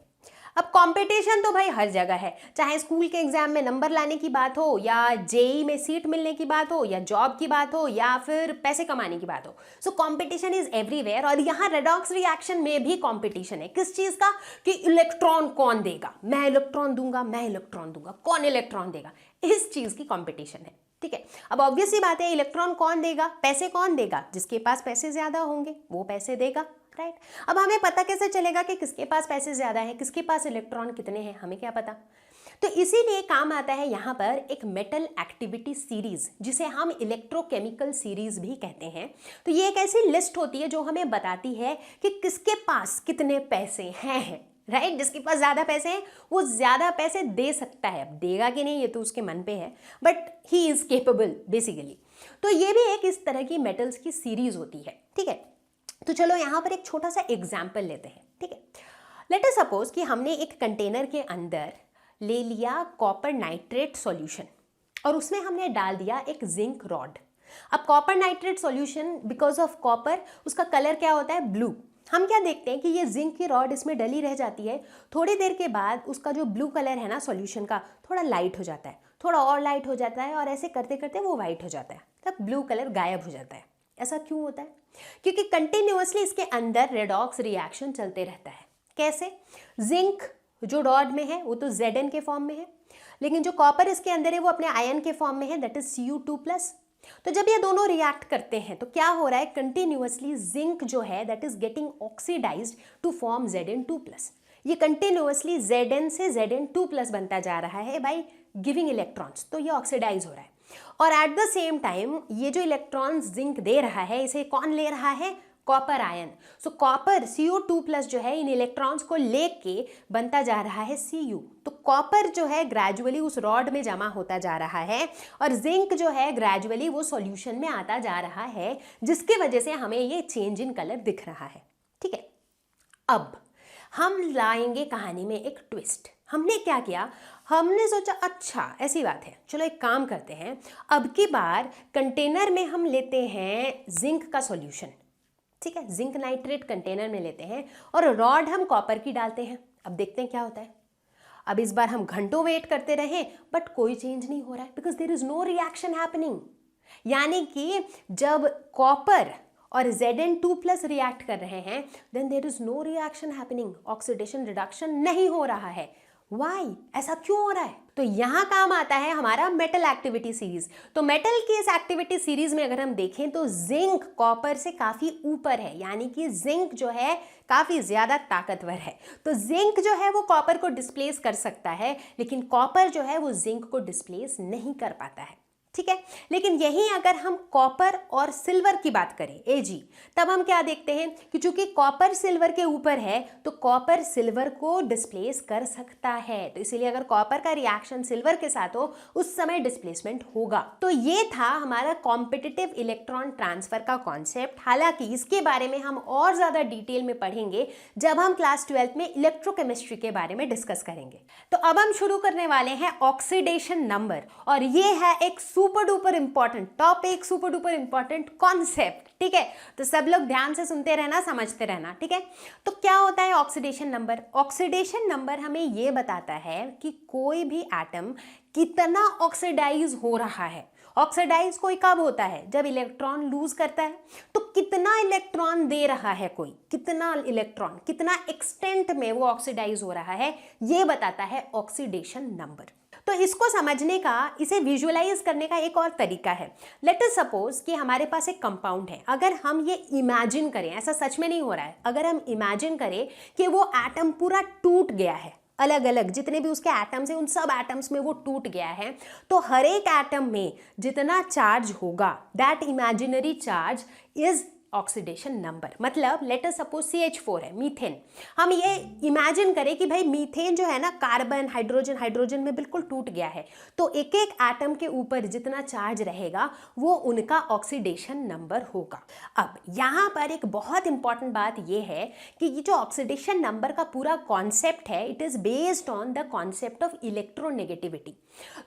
अब कंपटीशन तो भाई हर जगह है, चाहे स्कूल के एग्जाम में नंबर लाने की बात हो, या जेई में सीट मिलने की बात हो, या जॉब की बात हो, या फिर पैसे कमाने की बात हो। सो कंपटीशन इज एवरीवेयर, और यहाँ रेडॉक्स रिएक्शन में भी कंपटीशन है। किस चीज का, कि इलेक्ट्रॉन कौन देगा, मैं इलेक्ट्रॉन दूंगा, मैं इलेक्ट्रॉन दूंगा, कौन इलेक्ट्रॉन देगा, इस चीज की कंपटीशन है, ठीक है। अब ऑब्वियस सी बात है, इलेक्ट्रॉन कौन देगा, पैसे कौन देगा, जिसके पास पैसे ज्यादा होंगे वो पैसे देगा, राइट। अब हमें पता कैसे चलेगा कि किसके पास पैसे ज्यादा है, किसके पास इलेक्ट्रॉन कितने हैं, हमें क्या पता। तो इसीलिए काम आता है यहाँ पर एक मेटल एक्टिविटी सीरीज, जिसे हम इलेक्ट्रोकेमिकल सीरीज भी कहते हैं। तो ये एक ऐसी लिस्ट होती है जो हमें बताती है कि किसके पास कितने पैसे हैं, राइट। जिसके पास ज़्यादा पैसे हैं वो ज़्यादा पैसे दे सकता है। अब देगा कि नहीं ये तो उसके मन पे है, but he is capable basically. तो ये भी एक इस तरह की मेटल्स की सीरीज होती है, ठीक है। तो चलो यहाँ पर एक छोटा सा एग्जाम्पल लेते हैं, ठीक है। लेट अस सपोज कि हमने एक कंटेनर के अंदर ले लिया कॉपर नाइट्रेट सॉल्यूशन और उसमें हमने डाल दिया एक जिंक रॉड। अब copper nitrate solution because of copper उसका कलर क्या होता है, ब्लू। हम क्या देखते हैं कि ये जिंक की रॉड इसमें डली रह जाती है, थोड़ी देर के बाद उसका जो ब्लू कलर है ना सॉल्यूशन का, थोड़ा लाइट हो जाता है, थोड़ा और लाइट हो जाता है, और ऐसे करते करते वो वाइट हो जाता है, तब ब्लू कलर गायब हो जाता है। ऐसा क्यों होता है? क्योंकि कंटिन्यूअसली इसके अंदर रेडॉक्स रिएक्शन चलते रहता है। कैसे? जिंक जो रॉड में है वो तो Zn के फॉर्म में है, लेकिन जो कॉपर इसके अंदर है वो अपने आयन के फॉर्म में है, दैट इज Cu2+। तो जब ये दोनों रिएक्ट करते हैं तो क्या हो रहा है, कंटिन्यूअसली जिंक जो है that is getting oxidised to form Zn2+। ये कंटिन्यूअसली Zn से Zn2+ बनता जा रहा है बाय गिविंग इलेक्ट्रॉन्स, तो ये ऑक्सीडाइज हो रहा है। और एट द सेम टाइम ये जो इलेक्ट्रॉन्स जिंक दे रहा है इसे कौन ले रहा है, कॉपर आयन। सो कॉपर Cu2+ जो है इन इलेक्ट्रॉन्स को लेके बनता जा रहा है Cu। तो कॉपर जो है ग्रेजुअली उस रॉड में जमा होता जा रहा है और जिंक जो है ग्रेजुअली वो सॉल्यूशन में आता जा रहा है, जिसकी वजह से हमें ये चेंज इन कलर दिख रहा है, ठीक है। अब हम लाएंगे कहानी में एक ट्विस्ट। हमने क्या किया, हमने सोचा अच्छा ऐसी बात है, चलो एक काम करते हैं, अब की बार कंटेनर में हम लेते हैं जिंक का सॉल्यूशन, ठीक है। जिंक नाइट्रेट कंटेनर में लेते हैं और रॉड हम कॉपर की डालते हैं। अब देखते हैं क्या होता है। अब इस बार हम घंटों वेट करते रहे बट कोई चेंज नहीं हो रहा है, because there is no reaction happening. यानी कि जब कॉपर और Zn2+ रिएक्ट कर रहे हैं then there is no reaction happening, oxidation reduction नहीं हो रहा है। वाई, ऐसा क्यों हो रहा है? तो यहां काम आता है हमारा मेटल एक्टिविटी सीरीज। तो मेटल की इस एक्टिविटी सीरीज में अगर हम देखें तो जिंक कॉपर से काफी ऊपर है, यानी कि जिंक जो है काफी ज्यादा ताकतवर है। तो जिंक जो है वो कॉपर को डिस्प्लेस कर सकता है, लेकिन कॉपर जो है वो जिंक को डिस्प्लेस नहीं कर पाता है, ठीक है। लेकिन यहीं अगर हम कॉपर और सिल्वर की बात करें Ag, तब हम क्या देखते हैं कि चूंकि कॉपर सिल्वर के ऊपर है तो कॉपर सिल्वर को डिस्प्लेस कर सकता है। तो इसीलिए अगर कॉपर का रिएक्शन सिल्वर के साथ हो उस समय डिस्प्लेसमेंट होगा। तो ये था हमारा कॉम्पिटिटिव इलेक्ट्रॉन ट्रांसफर का कॉन्सेप्ट। हालांकि इसके बारे में हम और ज्यादा डिटेल में पढ़ेंगे जब हम क्लास 12th में इलेक्ट्रोकेमिस्ट्री के बारे में डिस्कस करेंगे। तो अब हम शुरू करने वाले हैं ऑक्सीडेशन नंबर, और ये है एक super duper important topic, super duper important concept, ठीक है। तो सब लोग ध्यान से सुनते रहना, समझते रहना, ठीक है। तो क्या होता है ऑक्सीडेशन नंबर? ऑक्सीडेशन नंबर हमें ये बताता है कि कोई भी एटम कितना ऑक्सीडाइज हो रहा है। ऑक्सीडाइज कोई कब होता है? जब इलेक्ट्रॉन लूज करता है। तो कितना इलेक्ट्रॉन दे रहा है कोई, कितना इलेक्ट्रॉन, कितना एक्सटेंट में वो ऑक्सीडाइज हो रहा है, ये बताता है ऑक्सीडेशन नंबर। तो इसको समझने का, इसे विजुअलाइज करने का एक और तरीका है। लेट अस सपोज कि हमारे पास एक कंपाउंड है। अगर हम ये इमेजिन करें, ऐसा सच में नहीं हो रहा है, अगर हम इमेजिन करें कि वो एटम पूरा टूट गया है, अलग अलग जितने भी उसके एटम्स हैं उन सब एटम्स में वो टूट गया है, तो हर एक एटम में जितना चार्ज होगा that imaginary charge is oxidation number. मतलब लेट अस सपोज CH4 है, मीथेन। हम ये इमेजिन करें कि भाई मीथेन जो है ना कार्बन हाइड्रोजन हाइड्रोजन में बिल्कुल टूट गया है, तो एक एक एटम के ऊपर जितना चार्ज रहेगा वो उनका ऑक्सीडेशन नंबर होगा। अब यहाँ पर एक बहुत इंपॉर्टेंट बात ये है कि ये जो ऑक्सीडेशन नंबर का पूरा कॉन्सेप्ट है it is based on the concept of electronegativity.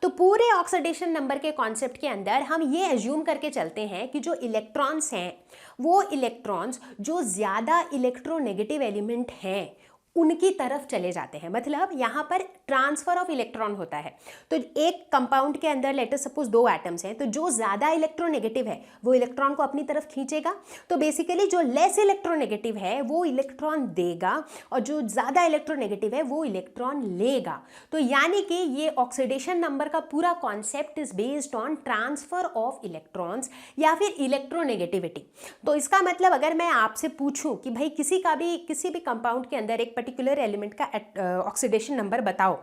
तो पूरे ऑक्सीडेशन नंबर के कॉन्सेप्ट के अंदर हम ये एज्यूम करके चलते हैं कि जो इलेक्ट्रॉन्स हैं वो इलेक्ट्रॉन्स जो ज्यादा इलेक्ट्रोनेगेटिव एलिमेंट हैं उनकी तरफ चले जाते हैं। मतलब यहाँ पर ट्रांसफर ऑफ इलेक्ट्रॉन होता है। तो एक कंपाउंड के अंदर लेट अस सपोज 2 एटम्स हैं, तो जो ज़्यादा इलेक्ट्रोनेगेटिव है वो इलेक्ट्रॉन को अपनी तरफ खींचेगा, तो बेसिकली जो लेस इलेक्ट्रोनेगेटिव है वो इलेक्ट्रॉन देगा और जो ज़्यादा इलेक्ट्रोनेगेटिव है वो इलेक्ट्रॉन लेगा। तो यानी कि ये ऑक्सीडेशन नंबर का पूरा concept is based on transfer of electrons या फिर इलेक्ट्रोनेगेटिविटी। तो इसका मतलब अगर मैं आपसे पूछूं कि भाई किसी भी कंपाउंड के अंदर एक पर्टिकुलर एलिमेंट का ऑक्सीडेशन नंबर बताओ,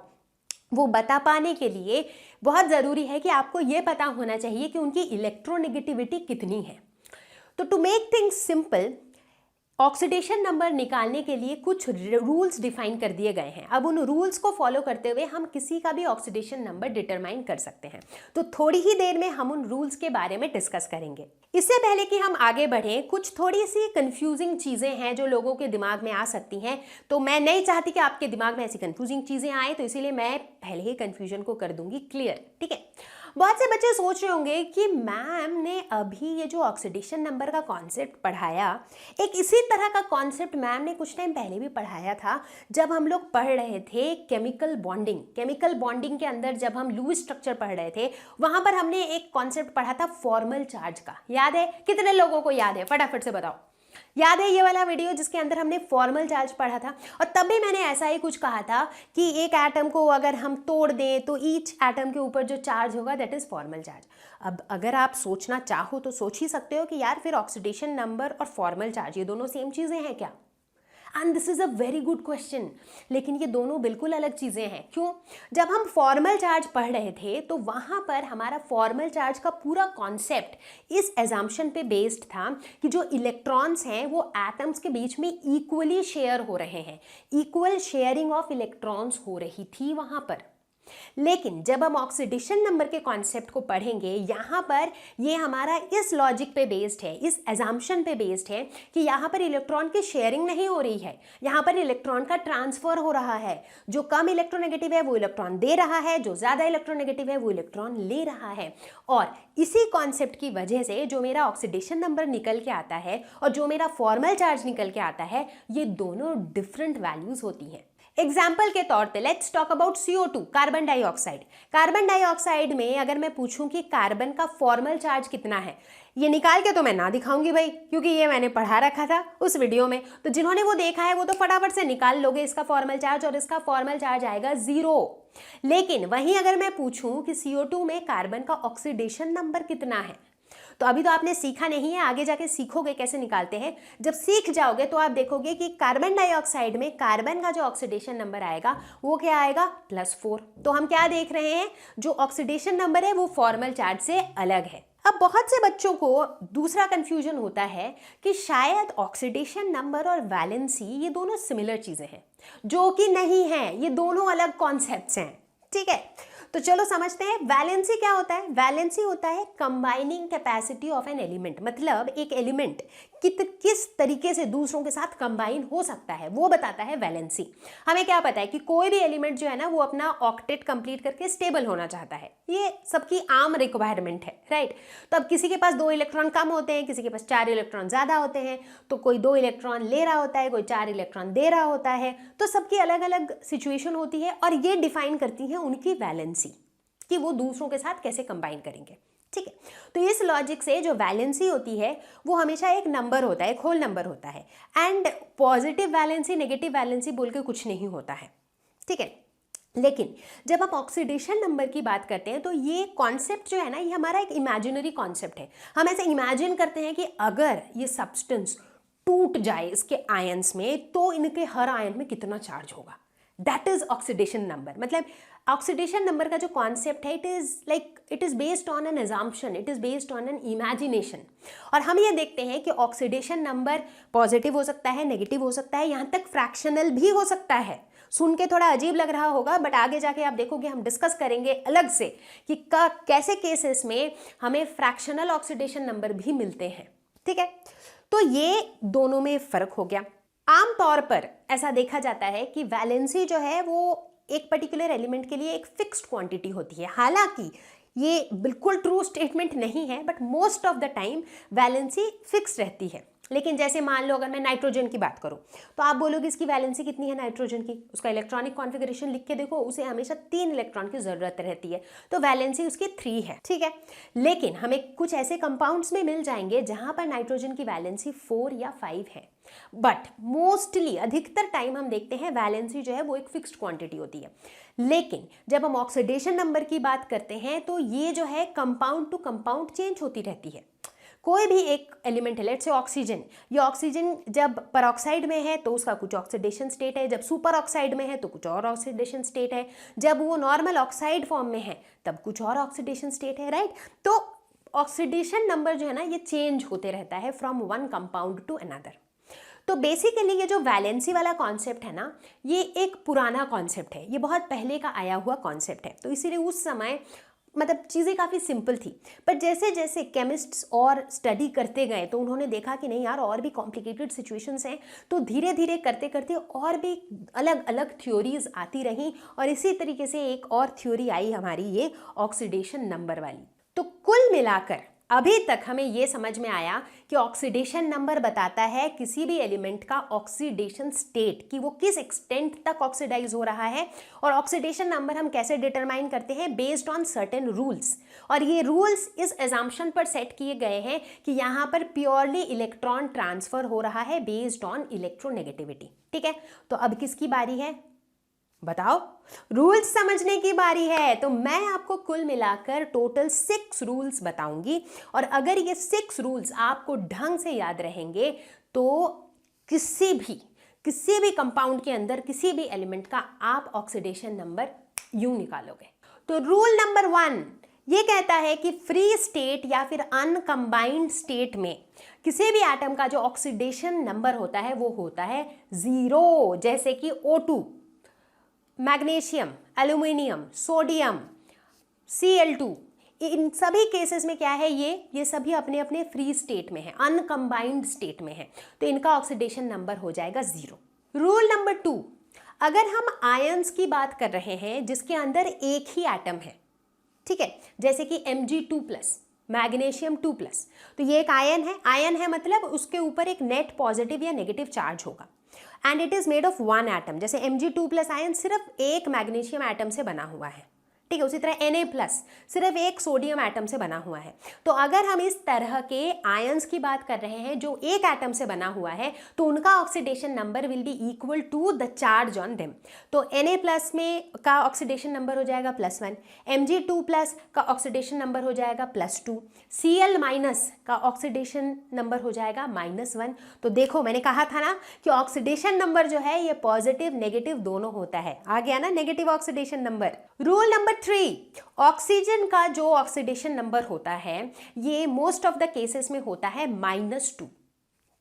वो बता पाने के लिए बहुत ज़रूरी है कि आपको ये पता होना चाहिए कि उनकी इलेक्ट्रोनेगेटिविटी कितनी है। तो to make things simple, oxidation number निकालने के लिए कुछ रूल्स डिफाइन कर दिए गए हैं। अब उन रूल्स को फॉलो करते हुए हम किसी का भी ऑक्सीडेशन नंबर डिटरमाइन कर सकते हैं। तो थोड़ी ही देर में हम उन रूल्स के बारे में डिस्कस करेंगे। इससे पहले कि हम आगे बढ़ें, कुछ थोड़ी सी कंफ्यूजिंग चीज़ें हैं जो लोगों के दिमाग में आ सकती हैं। तो मैं नहीं चाहती कि आपके दिमाग में ऐसी कंफ्यूजिंग चीज़ें आए, तो इसीलिए मैं पहले ही कंफ्यूजन को कर दूंगी क्लियर, ठीक है। बहुत से बच्चे सोच रहे होंगे कि मैम ने अभी ये जो ऑक्सीडेशन नंबर का कॉन्सेप्ट पढ़ाया, एक इसी तरह का कॉन्सेप्ट मैम ने कुछ टाइम पहले भी पढ़ाया था जब हम लोग पढ़ रहे थे केमिकल बॉन्डिंग। केमिकल बॉन्डिंग के अंदर जब हम लुईस स्ट्रक्चर पढ़ रहे थे, वहां पर हमने एक कॉन्सेप्ट पढ़ा था फॉर्मल चार्ज का। याद है? कितने लोगों को याद है? फटाफट से बताओ। याद है ये वाला वीडियो जिसके अंदर हमने फॉर्मल चार्ज पढ़ा था? और तब भी मैंने ऐसा ही कुछ कहा था कि एक एटम को अगर हम तोड़ दें तो ईच एटम के ऊपर जो चार्ज होगा दैट इज फॉर्मल चार्ज। अब अगर आप सोचना चाहो तो सोच ही सकते हो कि यार फिर ऑक्सीडेशन नंबर और फॉर्मल चार्ज ये दोनों सेम चीज़ें हैं क्या? And this is a very good question. लेकिन ये दोनों बिल्कुल अलग चीज़ें हैं। क्यों? जब हम फॉर्मल चार्ज पढ़ रहे थे तो वहाँ पर हमारा फॉर्मल चार्ज का पूरा कॉन्सेप्ट इस एजम्पशन पे बेस्ड था कि जो इलेक्ट्रॉन्स हैं वो एटम्स के बीच में इक्वली शेयर हो रहे हैं, इक्वल शेयरिंग ऑफ इलेक्ट्रॉन्स हो रही थी वहाँ पर। लेकिन जब हम ऑक्सीडेशन नंबर के कॉन्सेप्ट को पढ़ेंगे, यहाँ पर ये हमारा इस लॉजिक पे बेस्ड है, इस एजम्पशन पे बेस्ड है कि यहाँ पर इलेक्ट्रॉन की शेयरिंग नहीं हो रही है, यहाँ पर इलेक्ट्रॉन का ट्रांसफर हो रहा है। जो कम इलेक्ट्रोनेगेटिव है वो इलेक्ट्रॉन दे रहा है, जो ज़्यादा इलेक्ट्रोनेगेटिव है वो इलेक्ट्रॉन ले रहा है। और इसी कॉन्सेप्ट की वजह से जो मेरा ऑक्सीडेशन नंबर निकल के आता है और जो मेरा फॉर्मल चार्ज निकल के आता है, ये दोनों डिफरेंट वैल्यूज होती हैं। एग्जाम्पल के तौर पे let's talk about CO2, carbon dioxide. Carbon dioxide में अगर मैं पूछूं कि कार्बन का फॉर्मल चार्ज कितना है, ये निकाल के तो मैं ना दिखाऊंगी भाई, क्योंकि ये मैंने पढ़ा रखा था उस वीडियो में। तो जिन्होंने वो देखा है वो तो फटाफट से निकाल लोगे इसका फॉर्मल चार्ज, और इसका फॉर्मल चार्ज आएगा 0। लेकिन वहीं अगर मैं पूछूं कि CO2 में कार्बन का ऑक्सीडेशन नंबर कितना है, तो अभी तो आपने सीखा नहीं है, आगे जाके सीखोगे कैसे निकालते हैं। जब सीख जाओगे तो आप देखोगे कि कार्बन डाइऑक्साइड में कार्बन का जो ऑक्सीडेशन नंबर आएगा वो क्या आएगा? +4। तो हम क्या देख रहे हैं? जो ऑक्सीडेशन नंबर है वो फॉर्मल चार्ज से अलग है। अब बहुत से बच्चों को दूसरा कंफ्यूजन होता है कि शायद ऑक्सीडेशन नंबर और वैलेंसी ये दोनों सिमिलर चीजें हैं, जो कि नहीं है, ये दोनों अलग कॉन्सेप्ट्स हैं, ठीक है। तो चलो समझते हैं वैलेंसी क्या होता है। वैलेंसी होता है combining capacity of an element, मतलब एक एलिमेंट किस तरीके से दूसरों के साथ कंबाइन हो सकता है वो बताता है वैलेंसी। हमें क्या पता है कि कोई भी एलिमेंट जो है ना वो अपना ऑक्टेट कंप्लीट करके स्टेबल होना चाहता है, ये सबकी आम रिक्वायरमेंट है, राइट। तो अब किसी के पास 2 इलेक्ट्रॉन कम होते हैं, किसी के पास 4 इलेक्ट्रॉन ज़्यादा होते हैं, तो कोई 2 इलेक्ट्रॉन ले रहा होता है, कोई 4 इलेक्ट्रॉन दे रहा होता है। तो सबकी अलग अलग सिचुएशन होती है और ये डिफाइन करती है उनकी वैलेंसी कि वो दूसरों के साथ कैसे कंबाइन करेंगे, ठीक है। तो इस लॉजिक से जो वैलेंसी होती है वो हमेशा एक नंबर होता है, एक होल नंबर होता है। And positive valency negative valency बोल के कुछ नहीं होता है, ठीक है। लेकिन जब आप ऑक्सीडेशन नंबर की बात करते हैं तो ये कॉन्सेप्ट जो है ना ये हमारा एक इमेजिनरी कॉन्सेप्ट है। हम ऐसे इमेजिन करते हैं कि अगर ये सब्सटेंस टूट जाए इसके आयंस में तो इनके हर आयन में कितना चार्ज होगा, दैट इज ऑक्सीडेशन नंबर। मतलब ऑक्सीडेशन नंबर का जो कॉन्सेप्ट है it is based on an assumption, it is based on an imagination. और हम ये देखते हैं कि ऑक्सीडेशन नंबर पॉजिटिव हो सकता है, नेगेटिव हो सकता है, यहाँ तक फ्रैक्शनल भी हो सकता है। सुन के थोड़ा अजीब लग रहा होगा बट आगे जाके आप देखोगे, हम डिस्कस करेंगे अलग से कि कैसे केसेस में हमें फ्रैक्शनल ऑक्सीडेशन नंबर भी मिलते हैं, ठीक है। तो ये दोनों में फर्क हो गया। आमतौर पर ऐसा देखा जाता है कि वैलेंसी जो है वो एक पर्टिकुलर एलिमेंट के लिए एक फिक्स्ड क्वांटिटी होती है। हालांकि ये बिल्कुल ट्रू स्टेटमेंट नहीं है but most of the time valency fix रहती है। लेकिन जैसे मान लो अगर मैं नाइट्रोजन की बात करूं तो आप बोलोगे इसकी वैलेंसी कितनी है नाइट्रोजन की, उसका इलेक्ट्रॉनिक कॉन्फ़िगरेशन लिख के देखो, उसे हमेशा 3 इलेक्ट्रॉन की जरूरत रहती है, तो वैलेंसी उसकी 3 है, ठीक है। लेकिन हमें कुछ ऐसे कंपाउंड्स में मिल जाएंगे जहां पर नाइट्रोजन की वैलेंसी 4 या 5 है, बट मोस्टली अधिकतर टाइम हम देखते हैं वैलेंसी जो है वो एक फिक्स्ड क्वांटिटी होती है। लेकिन जब हम ऑक्सीडेशन नंबर की बात करते हैं तो ये जो है कंपाउंड टू कंपाउंड चेंज होती रहती है। कोई भी एक एलिमेंट है, लेट्स से ऑक्सीजन, ये ऑक्सीजन जब परऑक्साइड में है तो उसका कुछ ऑक्सीडेशन स्टेट है, जब सुपर ऑक्साइड में है तो कुछ और ऑक्सीडेशन स्टेट है, जब वो नॉर्मल ऑक्साइड फॉर्म में है तब कुछ और ऑक्सीडेशन स्टेट है, राइट। तो ऑक्सीडेशन नंबर जो है ना ये चेंज होते रहता है from one compound to another. तो बेसिकली ये जो वैलेंसी वाला कॉन्सेप्ट है ना, ये एक पुराना कॉन्सेप्ट है, ये बहुत पहले का आया हुआ कॉन्सेप्ट है। तो इसीलिए उस समय मतलब चीज़ें काफ़ी सिंपल थी, पर जैसे जैसे केमिस्ट्स और स्टडी करते गए तो उन्होंने देखा कि नहीं यार, और भी कॉम्प्लिकेटेड सिचुएशंस हैं। तो धीरे धीरे करते करते और भी अलग अलग थ्योरीज आती रहीं, और इसी तरीके से एक और थ्योरी आई हमारी, ये ऑक्सीडेशन नंबर वाली। तो कुल मिलाकर अभी तक हमें ये समझ में आया कि ऑक्सीडेशन नंबर बताता है किसी भी एलिमेंट का ऑक्सीडेशन स्टेट, कि वो किस एक्सटेंट तक ऑक्सीडाइज हो रहा है। और ऑक्सीडेशन नंबर हम कैसे डिटरमाइन करते हैं, बेस्ड ऑन सर्टेन रूल्स। और ये रूल्स इस एजम्पशन पर सेट किए गए हैं कि यहाँ पर प्योरली इलेक्ट्रॉन ट्रांसफर हो रहा है बेस्ड ऑन इलेक्ट्रोनेगेटिविटी। ठीक है, तो अब किसकी बारी है बताओ, रूल्स समझने की बारी है। तो मैं आपको कुल मिलाकर टोटल 6 रूल्स बताऊंगी, और अगर ये 6 रूल्स आपको ढंग से याद रहेंगे तो किसी भी कंपाउंड के अंदर किसी भी एलिमेंट का आप ऑक्सीडेशन नंबर यूं निकालोगे। तो रूल नंबर 1 ये कहता है कि फ्री स्टेट या फिर अनकंबाइंड स्टेट में किसी भी एटम का जो ऑक्सीडेशन नंबर होता है वो होता है 0। जैसे कि O2, magnesium, aluminium, sodium, Cl2, इन सभी केसेस में क्या है, ये सभी अपने अपने फ्री स्टेट में है, अनकंबाइंड स्टेट में है, तो इनका ऑक्सीडेशन नंबर हो जाएगा 0। रूल नंबर 2, अगर हम आयंस की बात कर रहे हैं जिसके अंदर एक ही एटम है, ठीक है, जैसे कि Mg2+, मैग्नीशियम 2+, तो ये एक आयन है मतलब उसके ऊपर एक नेट पॉजिटिव या नेगेटिव चार्ज होगा, and it is made of 1 atom. जैसे Mg2+ आयन सिर्फ एक मैग्नीशियम एटम से बना हुआ है, ठीक है। उसी तरह Na+ सिर्फ एक सोडियम एटम से बना हुआ है। तो अगर हम इस तरह के आयंस की बात कर रहे हैं जो एक एटम से बना हुआ है, तो उनका oxidation number will be equal to the charge on them. तो Na+ में का ऑक्सीडेशन नंबर हो जाएगा +1, Mg2+ का ऑक्सीडेशन नंबर हो जाएगा +2, Cl- का ऑक्सीडेशन नंबर हो जाएगा -1। तो देखो मैंने कहा था ना कि ऑक्सीडेशन नंबर जो है ये पॉजिटिव नेगेटिव दोनों होता है, आ गया ना negative oxidation number. Rule number 3, oxygen का जो ऑक्सीडेशन नंबर होता है ये मोस्ट ऑफ द केसेस में होता है -2।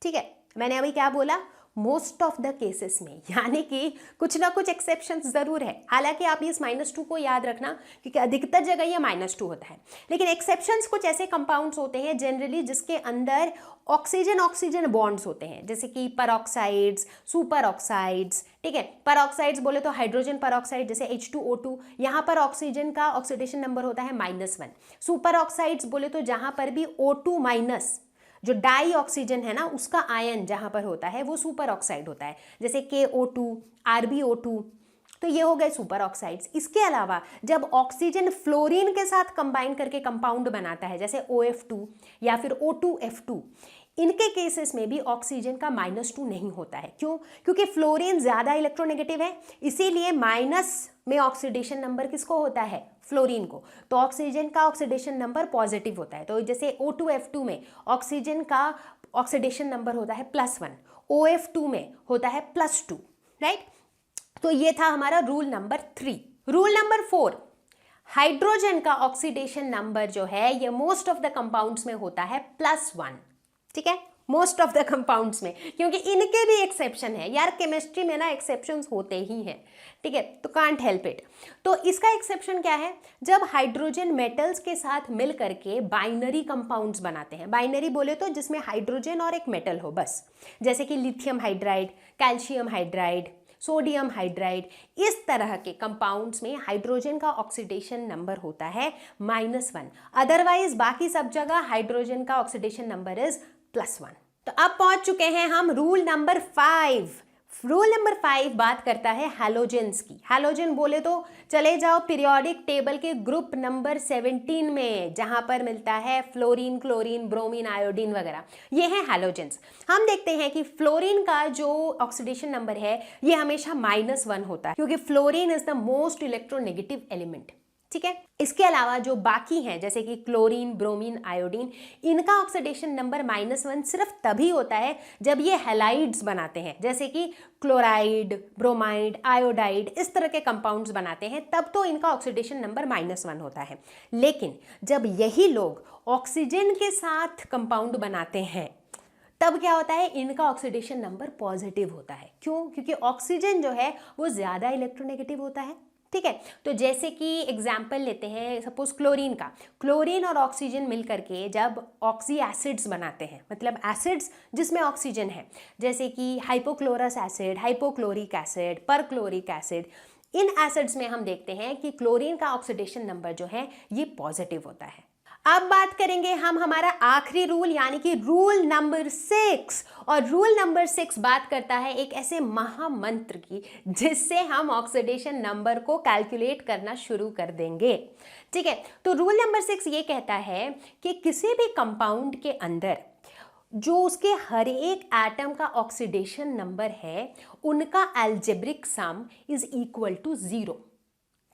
ठीक है, मैंने अभी क्या बोला, मोस्ट ऑफ द केसेस में, यानी कि कुछ ना कुछ एक्सेप्शंस जरूर है। हालांकि आप इस -2 को याद रखना क्योंकि अधिकतर जगह ये -2 होता है, लेकिन एक्सेप्शंस कुछ ऐसे कंपाउंड्स होते हैं जनरली जिसके अंदर ऑक्सीजन ऑक्सीजन बॉन्ड्स होते हैं, जैसे कि परऑक्साइड्स, सुपर ऑक्साइड्स। ठीक है, परऑक्साइड्स बोले तो हाइड्रोजन परऑक्साइड जैसे H2O2, यहाँ पर ऑक्सीजन का ऑक्सीडेशन नंबर होता है -1। सुपर ऑक्साइड्स बोले तो जहाँ पर भी O2- जो डाई ऑक्सीजन है ना उसका आयन जहां पर होता है वो सुपर ऑक्साइड होता है, जैसे KO2, RbO2, तो ये हो गए सुपर ऑक्साइड्स। इसके अलावा जब ऑक्सीजन फ्लोरीन के साथ कंबाइन करके कंपाउंड बनाता है जैसे OF2 या फिर O2F2, इनके केसेस में भी ऑक्सीजन का -2 नहीं होता है। क्यों? क्योंकि फ्लोरीन ज्यादा इलेक्ट्रोनेगेटिव है, इसीलिए माइनस में ऑक्सीडेशन नंबर किसको होता है, फ्लोरीन को। तो ऑक्सीजन का ऑक्सीडेशन नंबर पॉजिटिव होता है। तो जैसे O2F2 में ऑक्सीजन का ऑक्सीडेशन नंबर होता है +1, OF2 में होता है +2, राइट। तो ये था हमारा rule number 3। Rule number 4, hydrogen का ऑक्सीडेशन नंबर जो है ये मोस्ट ऑफ द कंपाउंड्स में होता है +1। ठीक है, मोस्ट ऑफ द कंपाउंड्स में, क्योंकि इनके भी एक्सेप्शन है यार, केमिस्ट्री में ना एक्सेप्शंस होते ही हैं। ठीक है, तो कांट हेल्प इट। तो इसका एक्सेप्शन क्या है, जब हाइड्रोजन मेटल्स के साथ मिल करके बाइनरी कंपाउंड्स बनाते हैं। बाइनरी बोले तो जिसमें हाइड्रोजन और एक मेटल हो बस, जैसे कि lithium hydride, calcium hydride, sodium hydride, इस तरह के कंपाउंड्स में हाइड्रोजन का ऑक्सीडेशन नंबर होता है -1। अदरवाइज बाकी सब जगह हाइड्रोजन का ऑक्सीडेशन नंबर इज +1। तो अब पहुंच चुके हैं हम रूल नंबर 5। रूल नंबर 5 बात करता है हैलोजेंस की। हैलोजन बोले तो चले जाओ पीरियोडिक टेबल के ग्रुप नंबर 17 में, जहां पर मिलता है फ्लोरीन, क्लोरीन, ब्रोमीन, आयोडीन वगैरह, ये हैं हैलोजेंस। हम देखते हैं कि फ्लोरीन का जो ऑक्सीडेशन नंबर है ये हमेशा -1 होता है, क्योंकि fluorine is the most electronegative element. ठीक है। इसके अलावा जो बाकी हैं जैसे कि क्लोरीन, ब्रोमीन, आयोडीन, इनका ऑक्सीडेशन नंबर -1 सिर्फ तभी होता है जब ये हैलाइड्स बनाते हैं, जैसे कि क्लोराइड, ब्रोमाइड, आयोडाइड, इस तरह के कंपाउंड्स बनाते हैं, तब तो इनका ऑक्सीडेशन नंबर -1 होता है। लेकिन जब यही लोग ऑक्सीजन के साथ कंपाउंड बनाते हैं तब क्या होता है, इनका ऑक्सीडेशन नंबर पॉजिटिव होता है। क्यों? क्योंकि ऑक्सीजन जो है वो ज़्यादा इलेक्ट्रोनेगेटिव होता है। ठीक है, तो जैसे कि एग्जाम्पल लेते हैं सपोज क्लोरीन का। क्लोरीन और ऑक्सीजन मिल करके जब ऑक्सी एसिड्स बनाते हैं, मतलब एसिड्स जिसमें ऑक्सीजन है, जैसे कि hypochlorous acid, hypochloric acid, perchloric acid, इन एसिड्स में हम देखते हैं कि क्लोरीन का ऑक्सीडेशन नंबर जो है ये पॉजिटिव होता है। अब बात करेंगे हम हमारा आखिरी रूल यानी कि रूल नंबर 6। और रूल नंबर 6 बात करता है एक ऐसे महामंत्र की जिससे हम ऑक्सीडेशन नंबर को कैलकुलेट करना शुरू कर देंगे। ठीक है, तो रूल नंबर 6 ये कहता है कि किसी भी कंपाउंड के अंदर जो उसके हर एक एटम का ऑक्सीडेशन नंबर है उनका algebraic sum is equal to 0।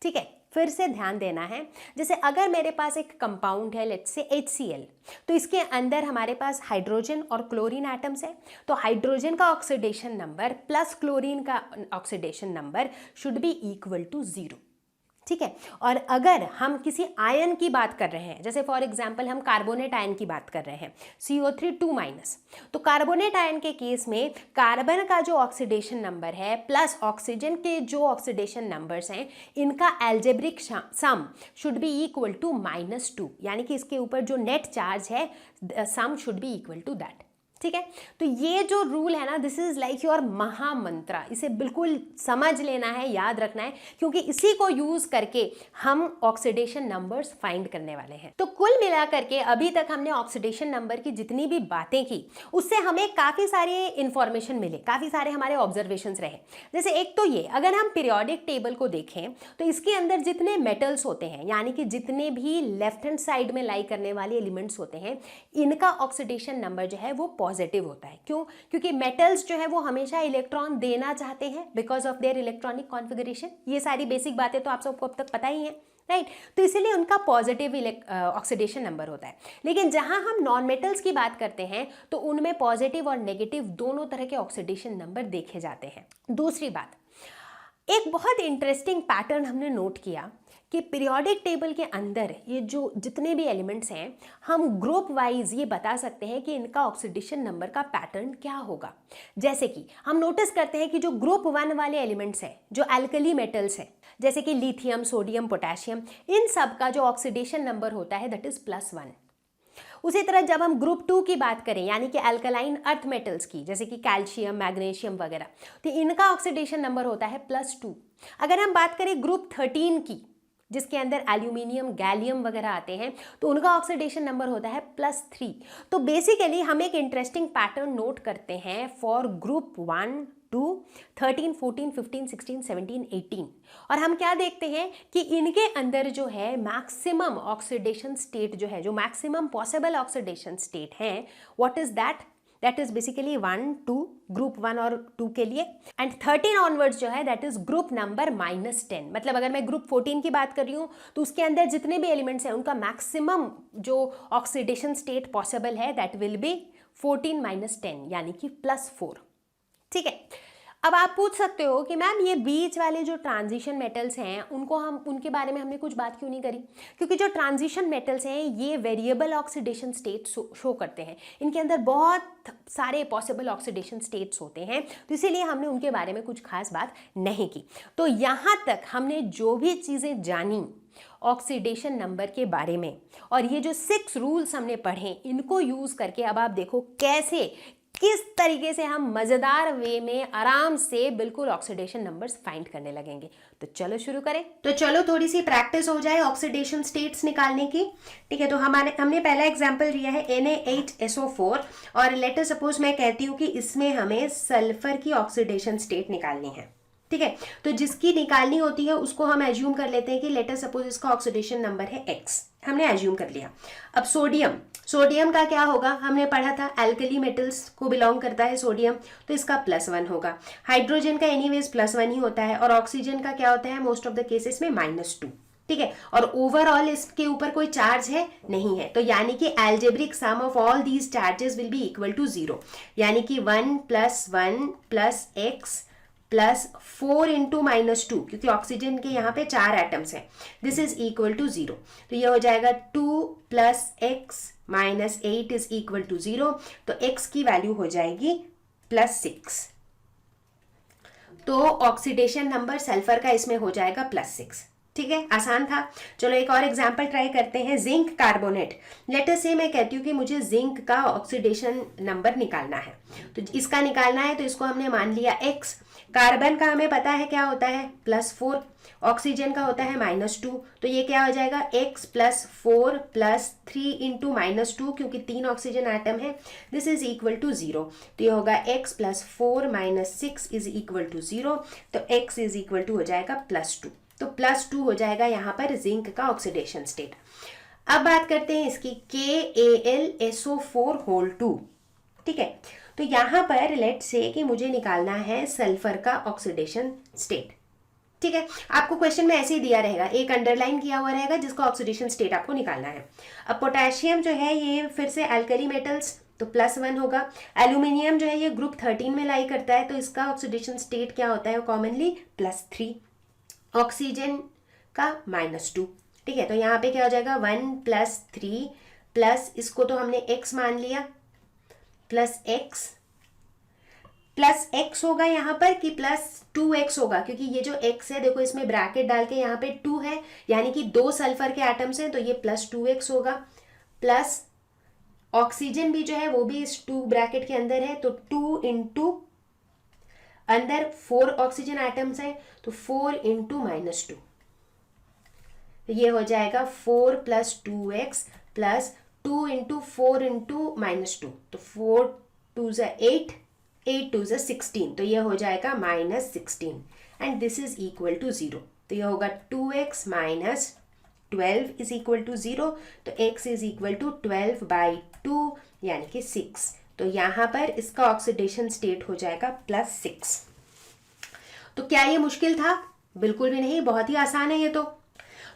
ठीक है, फिर से ध्यान देना है, जैसे अगर मेरे पास एक कंपाउंड है लेट्स से HCl, तो इसके अंदर हमारे पास हाइड्रोजन और क्लोरीन एटम्स है, तो हाइड्रोजन का ऑक्सीडेशन नंबर प्लस क्लोरीन का oxidation number should be equal to 0। ठीक है, और अगर हम किसी आयन की बात कर रहे हैं, जैसे फॉर एग्जांपल हम कार्बोनेट आयन की बात कर रहे हैं CO3 2-, तो कार्बोनेट आयन के केस में कार्बन का जो ऑक्सीडेशन नंबर है प्लस ऑक्सीजन के जो ऑक्सीडेशन नंबर्स हैं, इनका algebraic sum should be equal to -2, यानी कि इसके ऊपर जो नेट चार्ज है sum should be equal to that. ठीक है, तो ये जो रूल है ना, दिस इज लाइक योर महामंत्रा, इसे बिल्कुल समझ लेना है, याद रखना है, क्योंकि इसी को यूज करके हम ऑक्सीडेशन नंबर्स फाइंड करने वाले हैं। तो कुल मिलाकर के अभी तक हमने ऑक्सीडेशन नंबर की जितनी भी बातें की उससे हमें काफी सारे इंफॉर्मेशन मिले, काफी सारे हमारे ऑब्जर्वेशंस रहे। जैसे एक तो ये, अगर हम पीरियोडिक टेबल को देखें तो इसके अंदर जितने मेटल्स होते हैं, यानी कि जितने भी लेफ्ट हैंड साइड में लाई करने वाले एलिमेंट्स होते हैं, इनका ऑक्सीडेशन नंबर जो है वो पॉजिटिव होता है। क्यों? क्योंकि मेटल्स जो है वो हमेशा इलेक्ट्रॉन देना चाहते हैं because of their electronic configuration. ये सारी बेसिक बातें तो आप सबको अब तक पता ही है, राइट? तो इसीलिए उनका पॉजिटिव ऑक्सीडेशन नंबर होता है। लेकिन जहां हम नॉन मेटल्स की बात करते हैं तो उनमें पॉजिटिव और नेगेटिव दोनों तरह के ऑक्सीडेशन नंबर देखे जाते हैं। दूसरी बात, एक बहुत इंटरेस्टिंग पैटर्न हमने नोट किया कि पीरियोडिक टेबल के अंदर ये जो जितने भी एलिमेंट्स हैं, हम ग्रुप वाइज ये बता सकते हैं कि इनका ऑक्सीडेशन नंबर का पैटर्न क्या होगा। जैसे कि हम नोटिस करते हैं कि जो ग्रुप 1 वाले एलिमेंट्स हैं, जो अल्कली मेटल्स हैं, जैसे कि लिथियम, सोडियम, पोटेशियम, इन सब का जो ऑक्सीडेशन नंबर होता है दैट इज +1। उसी तरह जब हम ग्रुप 2 की बात करें, यानी कि अल्कलाइन अर्थ मेटल्स की, जैसे कि कैल्शियम, मैग्नीशियम वगैरह, तो इनका ऑक्सीडेशन नंबर होता है +2। अगर हम बात करें ग्रुप 13 की, जिसके अंदर एल्यूमिनियम, गैलियम वगैरह आते हैं, तो उनका ऑक्सीडेशन नंबर होता है +3। तो बेसिकली हम एक इंटरेस्टिंग पैटर्न नोट करते हैं फॉर ग्रुप 1, 2, 13, 14, 15, 16, 17, 18, और हम क्या देखते हैं कि इनके अंदर जो है मैक्सिमम ऑक्सीडेशन स्टेट जो है, जो मैक्सिमम पॉसिबल ऑक्सीडेशन स्टेट है, what is that? That is basically 1, 2, group 1 और 2 के लिए, एंड 13 ऑनवर्ड्स जो है दैट इज ग्रुप नंबर -10। मतलब अगर मैं ग्रुप 14 की बात कर रही हूँ तो उसके अंदर जितने भी एलिमेंट्स हैं उनका मैक्सिमम जो ऑक्सीडेशन स्टेट पॉसिबल है दैट विल बी 14 - 10, यानी कि +4। ठीक है, अब आप पूछ सकते हो कि मैम ये बीच वाले जो ट्रांजिशन मेटल्स हैं उनके बारे में हमने कुछ बात क्यों नहीं करी? क्योंकि जो ट्रांजिशन मेटल्स हैं ये वेरिएबल ऑक्सीडेशन स्टेट शो करते हैं, इनके अंदर बहुत सारे पॉसिबल ऑक्सीडेशन स्टेट्स होते हैं, तो इसीलिए हमने उनके बारे में कुछ खास बात नहीं की। तो यहाँ तक हमने जो भी चीज़ें जानी ऑक्सीडेशन नंबर के बारे में, और ये जो 6 रूल्स हमने पढ़े, इनको यूज़ करके अब आप देखो कैसे, किस तरीके से हम मज़ेदार वे में आराम से बिल्कुल ऑक्सीडेशन नंबर्स फाइंड करने लगेंगे। तो चलो शुरू करें। तो चलो थोड़ी सी प्रैक्टिस हो जाए ऑक्सीडेशन स्टेट्स निकालने की। ठीक है, तो हमने पहला एग्जांपल लिया है Na8SO4, और लेटर सपोज मैं कहती हूँ कि इसमें हमें सल्फर की ऑक्सीडेशन स्टेट निकालनी है। ठीक है, तो जिसकी निकालनी होती है उसको हम एज्यूम कर लेते हैं कि लेटर सपोज इसका ऑक्सीडेशन नंबर है X, हमने एज्यूम कर लिया। अब सोडियम का क्या होगा? हमने पढ़ा था एल्कली मेटल्स को बिलोंग करता है सोडियम, तो इसका +1 होगा। हाइड्रोजन का एनीवेज +1 ही होता है, और ऑक्सीजन का क्या होता है मोस्ट ऑफ द केसेस में -2। ठीक है, और ओवरऑल इसके ऊपर कोई चार्ज है नहीं है, तो यानी कि algebraic sum of all these charges will be equal to 0, यानी कि 1 + 1 + x प्लस 4 इंटू -2, क्योंकि ऑक्सीजन के यहाँ पे 4 एटम्स हैं, दिस इज इक्वल टू 0। तो ये हो जाएगा 2 + x - 8 इज इक्वल टू 0, तो x की वैल्यू हो जाएगी +6। तो ऑक्सीडेशन नंबर सल्फर का इसमें हो जाएगा +6। ठीक है, आसान था। चलो एक और एग्जांपल ट्राई करते हैं, जिंक कार्बोनेट। लेट अस से मैं कहती हूँ कि मुझे जिंक का ऑक्सीडेशन नंबर निकालना है, तो इसका निकालना है, तो इसको हमने मान लिया x। कार्बन का हमें पता है क्या होता है, +4, ऑक्सीजन का होता है -2, तो ये क्या हो जाएगा, x + 4 + 3 इंटू -2, क्योंकि 3 ऑक्सीजन एटम है, दिस इज इक्वल टू 0। तो ये होगा x + 4 - 6 इज इक्वल टू 0, तो x इज इक्वल टू हो जाएगा +2। तो +2 हो जाएगा यहाँ पर जिंक का ऑक्सीडेशन स्टेट। अब बात करते हैं इसकी KAlSO4 ठीक है, तो यहाँ पर लेट से कि मुझे निकालना है सल्फर का ऑक्सीडेशन स्टेट। ठीक है, आपको क्वेश्चन में ऐसे ही दिया रहेगा, एक अंडरलाइन किया हुआ रहेगा जिसका ऑक्सीडेशन स्टेट आपको निकालना है। अब पोटेशियम जो है ये फिर से अल्कली मेटल्स, तो +1 होगा। एल्यूमिनियम जो है ये ग्रुप 13 में लाई करता है, तो इसका ऑक्सीडेशन स्टेट क्या होता है, कॉमनली +3। ऑक्सीजन का -2। ठीक है, तो यहाँ पे क्या हो जाएगा, 1 + 3 प्लस इसको तो हमने x मान लिया, +x होगा यहाँ पर कि +2x होगा, क्योंकि ये जो x है देखो इसमें ब्रैकेट डाल के यहाँ पे 2 है, यानी कि 2 सल्फर के एटम्स हैं, तो ये +2x होगा। प्लस ऑक्सीजन भी जो है वो भी इस 2 ब्रैकेट के अंदर है, तो 2 इंटू अंदर 4 ऑक्सीजन एटम्स हैं, तो 4 इंटू -2, तो ये हो जाएगा 4 + 2x प्लस 2 इंटू 4 इंटू -2, तो 4 2 = 8, 8 2 = 16, तो ये हो जाएगा -16 and this is equal to 0। तो ये होगा 2x - 12 इज इक्वल टू 0, तो x इज इक्वल टू 12/2 यानी कि 6। तो यहाँ पर इसका ऑक्सीडेशन स्टेट हो जाएगा +6। तो क्या ये मुश्किल था? बिल्कुल भी नहीं, बहुत ही आसान है ये तो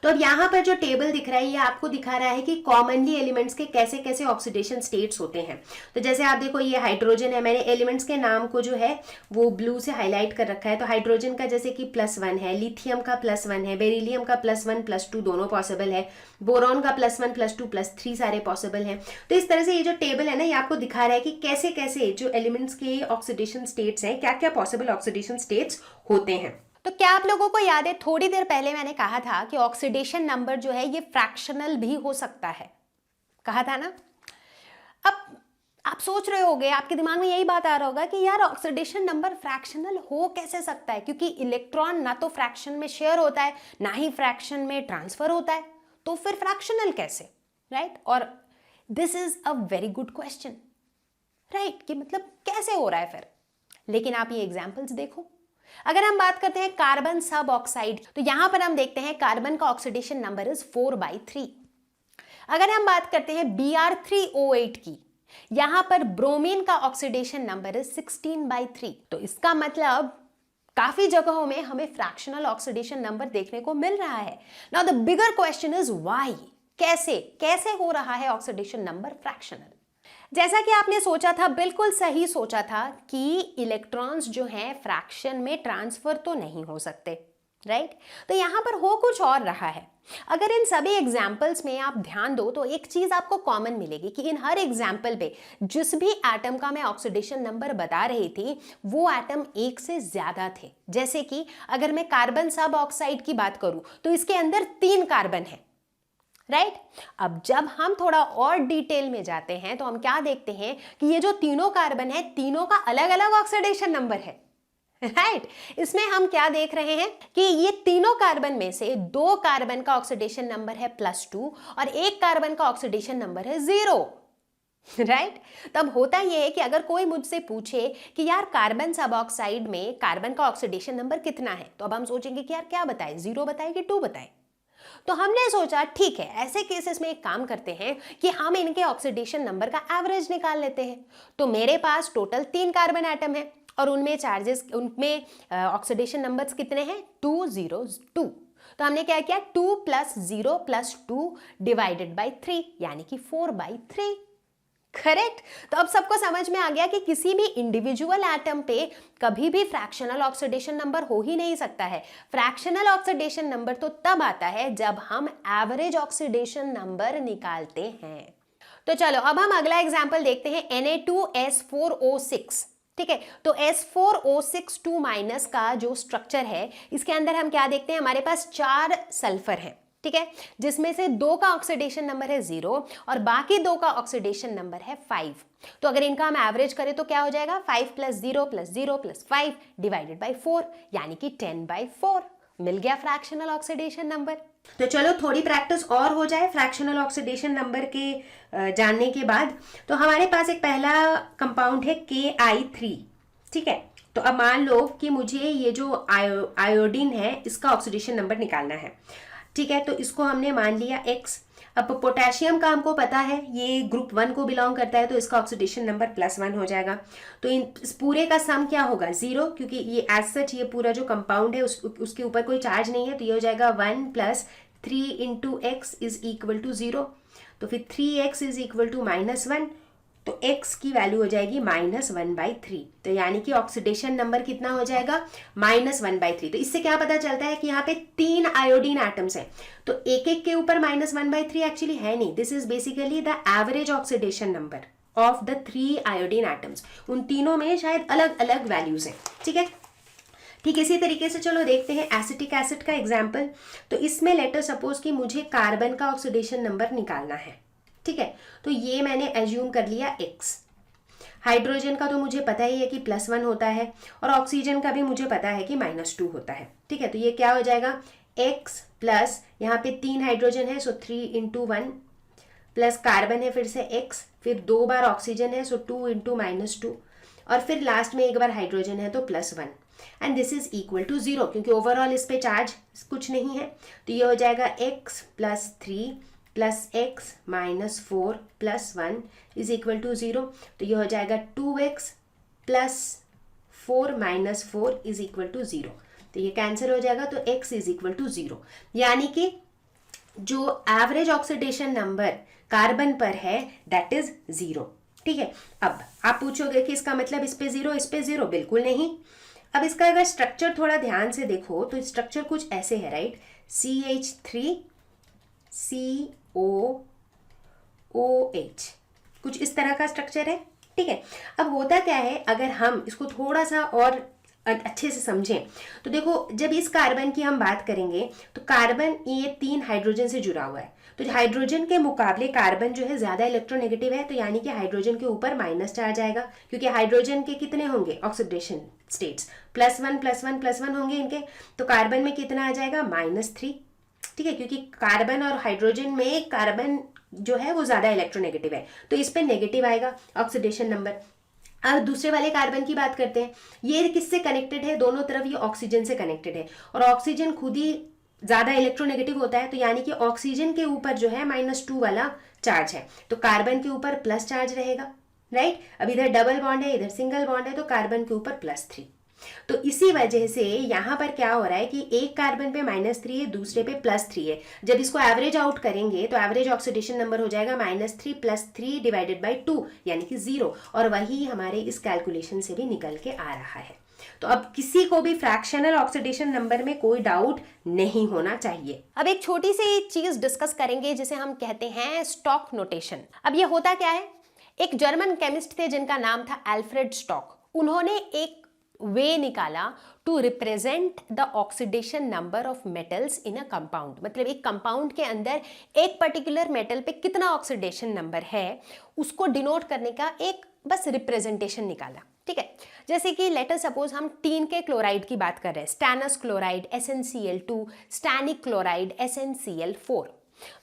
अब यहाँ पर जो टेबल दिख रहा है ये आपको दिखा रहा है कि कॉमनली एलिमेंट्स के कैसे कैसे ऑक्सीडेशन स्टेट्स होते हैं। तो जैसे आप देखो ये हाइड्रोजन है, मैंने एलिमेंट्स के नाम को जो है वो ब्लू से हाईलाइट कर रखा है। तो हाइड्रोजन का जैसे कि +1 है, लिथियम का +1 है, बेरिलियम का +1 +2 दोनों पॉसिबल है, बोरॉन का +1 +2 +3 सारे पॉसिबल हैं। तो इस तरह से ये जो टेबल है ना ये आपको दिखा रहा है कि कैसे कैसे जो एलिमेंट्स के ऑक्सीडेशन स्टेट्स हैं, क्या क्या पॉसिबल ऑक्सीडेशन स्टेट्स होते हैं। तो क्या आप लोगों को याद है थोड़ी देर पहले मैंने कहा था कि ऑक्सीडेशन नंबर जो है ये फ्रैक्शनल भी हो सकता है, कहा था ना। अब आप सोच रहे होगे, आपके दिमाग में यही बात आ रहा होगा कि यार ऑक्सीडेशन नंबर फ्रैक्शनल हो कैसे सकता है, क्योंकि इलेक्ट्रॉन ना तो फ्रैक्शन में शेयर होता है ना ही फ्रैक्शन में ट्रांसफर होता है, तो फिर फ्रैक्शनल कैसे, राइट? और this is a very good question, right, कि मतलब कैसे हो रहा है फिर। लेकिन आप ये एग्जाम्पल्स देखो, अगर हम बात करते हैं कार्बन सब ऑक्साइड, तो यहां पर हम देखते हैं कार्बन का ऑक्सीडेशन नंबर इज 4/3। अगर हम बात करते हैं Br3O8 की, यहां पर ब्रोमीन का ऑक्सीडेशन नंबर इज 16/3। तो इसका मतलब काफी जगहों में हमें फ्रैक्शनल ऑक्सीडेशन नंबर देखने को मिल रहा है। Now the bigger question is why, कैसे हो रहा है ऑक्सीडेशन नंबर फ्रैक्शनल। जैसा कि आपने सोचा था, बिल्कुल सही सोचा था कि इलेक्ट्रॉन्स जो हैं फ्रैक्शन में ट्रांसफर तो नहीं हो सकते, राइट? तो यहां पर हो कुछ और रहा है। अगर इन सभी एग्जाम्पल्स में आप ध्यान दो तो एक चीज आपको कॉमन मिलेगी कि इन हर एग्जाम्पल पे जिस भी एटम का मैं ऑक्सीडेशन नंबर बता रही थी वो एटम एक से ज्यादा थे। जैसे कि अगर मैं कार्बन सब ऑक्साइड की बात करूं तो इसके अंदर 3 कार्बन है, राइट? अब जब हम थोड़ा और डिटेल में जाते हैं तो हम क्या देखते हैं कि ये जो तीनों कार्बन है तीनों का अलग अलग ऑक्सीडेशन नंबर है, राइट? इसमें हम क्या देख रहे हैं कि ये तीनों कार्बन में से 2 कार्बन का ऑक्सीडेशन नंबर है +2 और 1 कार्बन का ऑक्सीडेशन नंबर है 0, राइट? तब होता यह है कि अगर कोई मुझसे पूछे कि यार कार्बन सब ऑक्साइड में कार्बन का ऑक्सीडेशन नंबर कितना है, तो अब हम सोचेंगे कि यार क्या बताए, 0 बताए कि 2 बताए। तो हमने सोचा ठीक है, ऐसे केसेस में एक काम करते हैं कि हम इनके ऑक्सीडेशन नंबर का एवरेज निकाल लेते हैं। तो मेरे पास टोटल 3 कार्बन एटम है और उनमें ऑक्सीडेशन नंबर्स कितने हैं, 2 0 2। तो हमने क्या किया, 2 + 0 + 2 डिवाइडेड बाई 3 यानी कि 4/3। करेक्ट। तो अब सबको समझ में आ गया कि किसी भी इंडिविजुअल एटम पे कभी भी फ्रैक्शनल ऑक्सीडेशन नंबर हो ही नहीं सकता है। फ्रैक्शनल ऑक्सीडेशन नंबर तो तब आता है जब हम एवरेज ऑक्सीडेशन नंबर निकालते हैं। तो चलो अब हम अगला एग्जांपल देखते हैं, Na2S4O6। ठीक है, तो S4O6 2- का जो स्ट्रक्चर है, इसके अंदर हम क्या देखते हैं, हमारे पास 4 सल्फर है। ठीक है, जिसमें से 2 का ऑक्सीडेशन नंबर है 0 और बाकी 2 का ऑक्सीडेशन नंबर है 5। तो अगर इनका हम एवरेज करें तो क्या हो जाएगा, 5 + 0 + 0 + 5 डिवाइडेड बाई 4 यानी कि 10/4 मिल गया फ्रैक्शनल ऑक्सीडेशन नंबर। तो चलो थोड़ी प्रैक्टिस और हो जाए फ्रैक्शनल ऑक्सीडेशन नंबर के जानने के बाद। तो हमारे पास एक पहला कंपाउंड है Ki3। ठीक है, तो अब मान लो कि मुझे ये जो आयोडीन है इसका ऑक्सीडेशन नंबर निकालना है। ठीक है, तो इसको हमने मान लिया X। अब पोटेशियम का हमको पता है ये ग्रुप 1 को बिलोंग करता है, तो इसका ऑक्सीडेशन नंबर +1 हो जाएगा। तो इस पूरे का सम क्या होगा, 0, क्योंकि ये एज सच ये पूरा जो कंपाउंड है उसके ऊपर कोई चार्ज नहीं है, तो ये हो जाएगा 1 + 3 × x = 0। तो फिर 3x = -1, तो x की वैल्यू हो जाएगी -1/3। तो यानी कि ऑक्सीडेशन नंबर कितना हो जाएगा, -1/3। तो इससे क्या पता चलता है कि यहाँ पे 3 आयोडीन एटम्स हैं, तो एक एक के ऊपर -1/3 एक्चुअली है नहीं। This is basically the average oxidation number of the 3 iodine atoms. उन तीनों में शायद अलग अलग वैल्यूज हैं। ठीक है, ठीक इसी तरीके से चलो देखते हैं एसिटिक एसिड का एग्जाम्पल। तो इसमें लेटर सपोज कि मुझे कार्बन का ऑक्सीडेशन नंबर निकालना है। ठीक है, तो ये मैंने एज्यूम कर लिया X। हाइड्रोजन का तो मुझे पता ही है कि +1 होता है और ऑक्सीजन का भी मुझे पता है कि -2 होता है। ठीक है, तो ये क्या हो जाएगा, X प्लस यहाँ पे 3 हाइड्रोजन है, सो 3 × 1 प्लस कार्बन है फिर से X, फिर 2 बार ऑक्सीजन है, सो 2 × -2 और फिर लास्ट में एक बार हाइड्रोजन है तो +1 and this is equal to 0, क्योंकि ओवरऑल इस पे चार्ज कुछ नहीं है। तो ये हो जाएगा X + 3 + x - 4 + 1 = 0। तो ये हो जाएगा 2x + 4 - 4 = 0। तो ये कैंसिल हो जाएगा, तो x = 0, यानी कि जो एवरेज ऑक्सीडेशन नंबर कार्बन पर है दैट इज 0। ठीक है, अब आप पूछोगे कि इसका मतलब इस पे 0 इस पे 0, बिल्कुल नहीं। अब इसका अगर स्ट्रक्चर थोड़ा ध्यान से देखो तो स्ट्रक्चर कुछ ऐसे है, राइट, CH3 COOH, कुछ इस तरह का स्ट्रक्चर है। ठीक है, अब होता क्या है, अगर हम इसको थोड़ा सा और अच्छे से समझें तो देखो, जब इस कार्बन की हम बात करेंगे तो कार्बन ये 3 हाइड्रोजन से जुड़ा हुआ है, तो हाइड्रोजन के मुकाबले कार्बन जो है ज्यादा इलेक्ट्रोनेगेटिव है, तो यानी कि हाइड्रोजन के ऊपर माइनस चार्ज आएगा, क्योंकि हाइड्रोजन के कितने होंगे ऑक्सीडेशन स्टेट्स, +1 +1 +1 होंगे इनके, तो कार्बन में कितना आ जाएगा, -3। ठीक है, क्योंकि कार्बन और हाइड्रोजन में कार्बन जो है वो ज्यादा इलेक्ट्रोनेगेटिव है, तो इस पे नेगेटिव आएगा ऑक्सीडेशन नंबर। अब दूसरे वाले कार्बन की बात करते हैं, ये किससे कनेक्टेड है, दोनों तरफ ये ऑक्सीजन से कनेक्टेड है और ऑक्सीजन खुद ही ज्यादा इलेक्ट्रोनेगेटिव होता है, तो यानी कि ऑक्सीजन के ऊपर जो है -2 वाला चार्ज है, तो कार्बन के ऊपर प्लस चार्ज रहेगा, राइट। अब इधर डबल बॉन्ड है, इधर सिंगल बॉन्ड है, तो कार्बन के ऊपर +3। तो इसी वजह से यहाँ पर क्या हो रहा है कि एक कार्बन पे -3 है, दूसरे पे +3 है। जब इसको एवरेज आउट करेंगे तो एवरेज ऑक्सीडेशन नंबर हो जाएगा -3 + 3 डिवाइडेड बाई 2 यानी कि 0, और वही हमारे इस कैलकुलेशन से भी निकल के आ रहा है। तो अब किसी को भी फ्रैक्शनल ऑक्सीडेशन नंबर में कोई डाउट नहीं होना चाहिए। अब एक छोटी सी चीज डिस्कस करेंगे जिसे हम कहते हैं स्टॉक नोटेशन। अब ये होता क्या है, एक जर्मन केमिस्ट थे जिनका नाम था एल्फ्रेड स्टॉक। उन्होंने एक वे निकाला to represent the oxidation number of metals in a compound. मतलब एक कंपाउंड के अंदर एक पर्टिकुलर मेटल पे कितना ऑक्सीडेशन नंबर है उसको डिनोट करने का एक बस रिप्रेजेंटेशन निकाला। ठीक है, जैसे कि लेटर सपोज हम टीन के क्लोराइड की बात कर रहे हैं, stannous chloride SnCl2, stannic chloride SnCl4।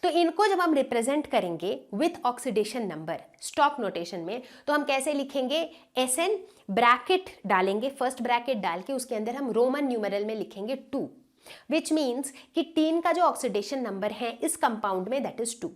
तो इनको जब हम रिप्रेजेंट करेंगे with oxidation number stock notation में, तो हम कैसे लिखेंगे, Sn ब्रैकेट डालेंगे, फर्स्ट ब्रैकेट डाल के उसके अंदर हम रोमन न्यूमेरल में लिखेंगे 2, विच मीन्स कि टीन का जो ऑक्सीडेशन नंबर है इस कंपाउंड में दैट इज 2।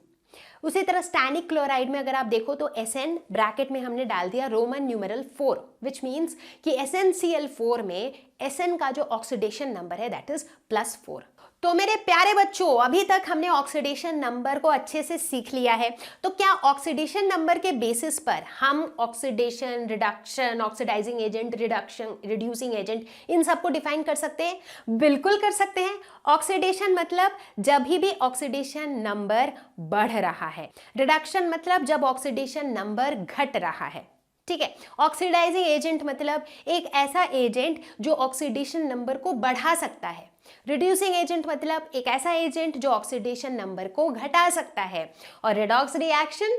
उसी तरह स्टैनिक क्लोराइड में अगर आप देखो तो Sn ब्रैकेट में हमने डाल दिया रोमन न्यूमेरल 4, विच मीन्स कि SnCl4 में Sn का जो ऑक्सीडेशन नंबर है दैट इज +4। तो मेरे प्यारे बच्चों, अभी तक हमने ऑक्सीडेशन नंबर को अच्छे से सीख लिया है। तो क्या ऑक्सीडेशन नंबर के बेसिस पर हम oxidation, reduction, oxidising agent, reduction, reducing agent, इन सबको डिफाइन कर सकते हैं? बिल्कुल कर सकते हैं। ऑक्सीडेशन मतलब जब भी ऑक्सीडेशन नंबर बढ़ रहा है, रिडक्शन मतलब जब ऑक्सीडेशन नंबर घट रहा है। ठीक है। ऑक्सीडाइजिंग एजेंट मतलब एक ऐसा एजेंट जो ऑक्सीडेशन नंबर को बढ़ा सकता है। रिड्यूसिंग एजेंट मतलब एक ऐसा एजेंट जो ऑक्सीडेशन नंबर को घटा सकता है। और रेडॉक्स रिएक्शन,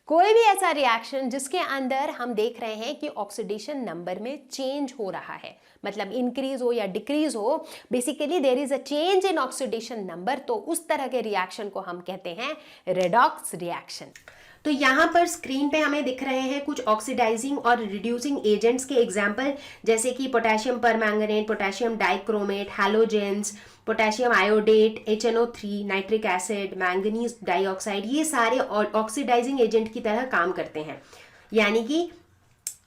कोई भी ऐसा रिएक्शन जिसके अंदर हम देख रहे हैं कि ऑक्सीडेशन नंबर में चेंज हो रहा है, मतलब इंक्रीज हो या डिक्रीज हो, basically there is a change in oxidation number, तो उस तरह के रिएक्शन को हम कहते हैं रेडॉक्स रिएक्शन। तो यहाँ पर स्क्रीन पे हमें दिख रहे हैं कुछ ऑक्सीडाइजिंग और रिड्यूसिंग एजेंट्स के एग्जाम्पल, जैसे कि potassium permanganate, potassium dichromate, halogens, potassium iodate, HNO3, nitric acid, manganese dioxide, ये सारे ऑक्सीडाइजिंग एजेंट की तरह काम करते हैं। यानी कि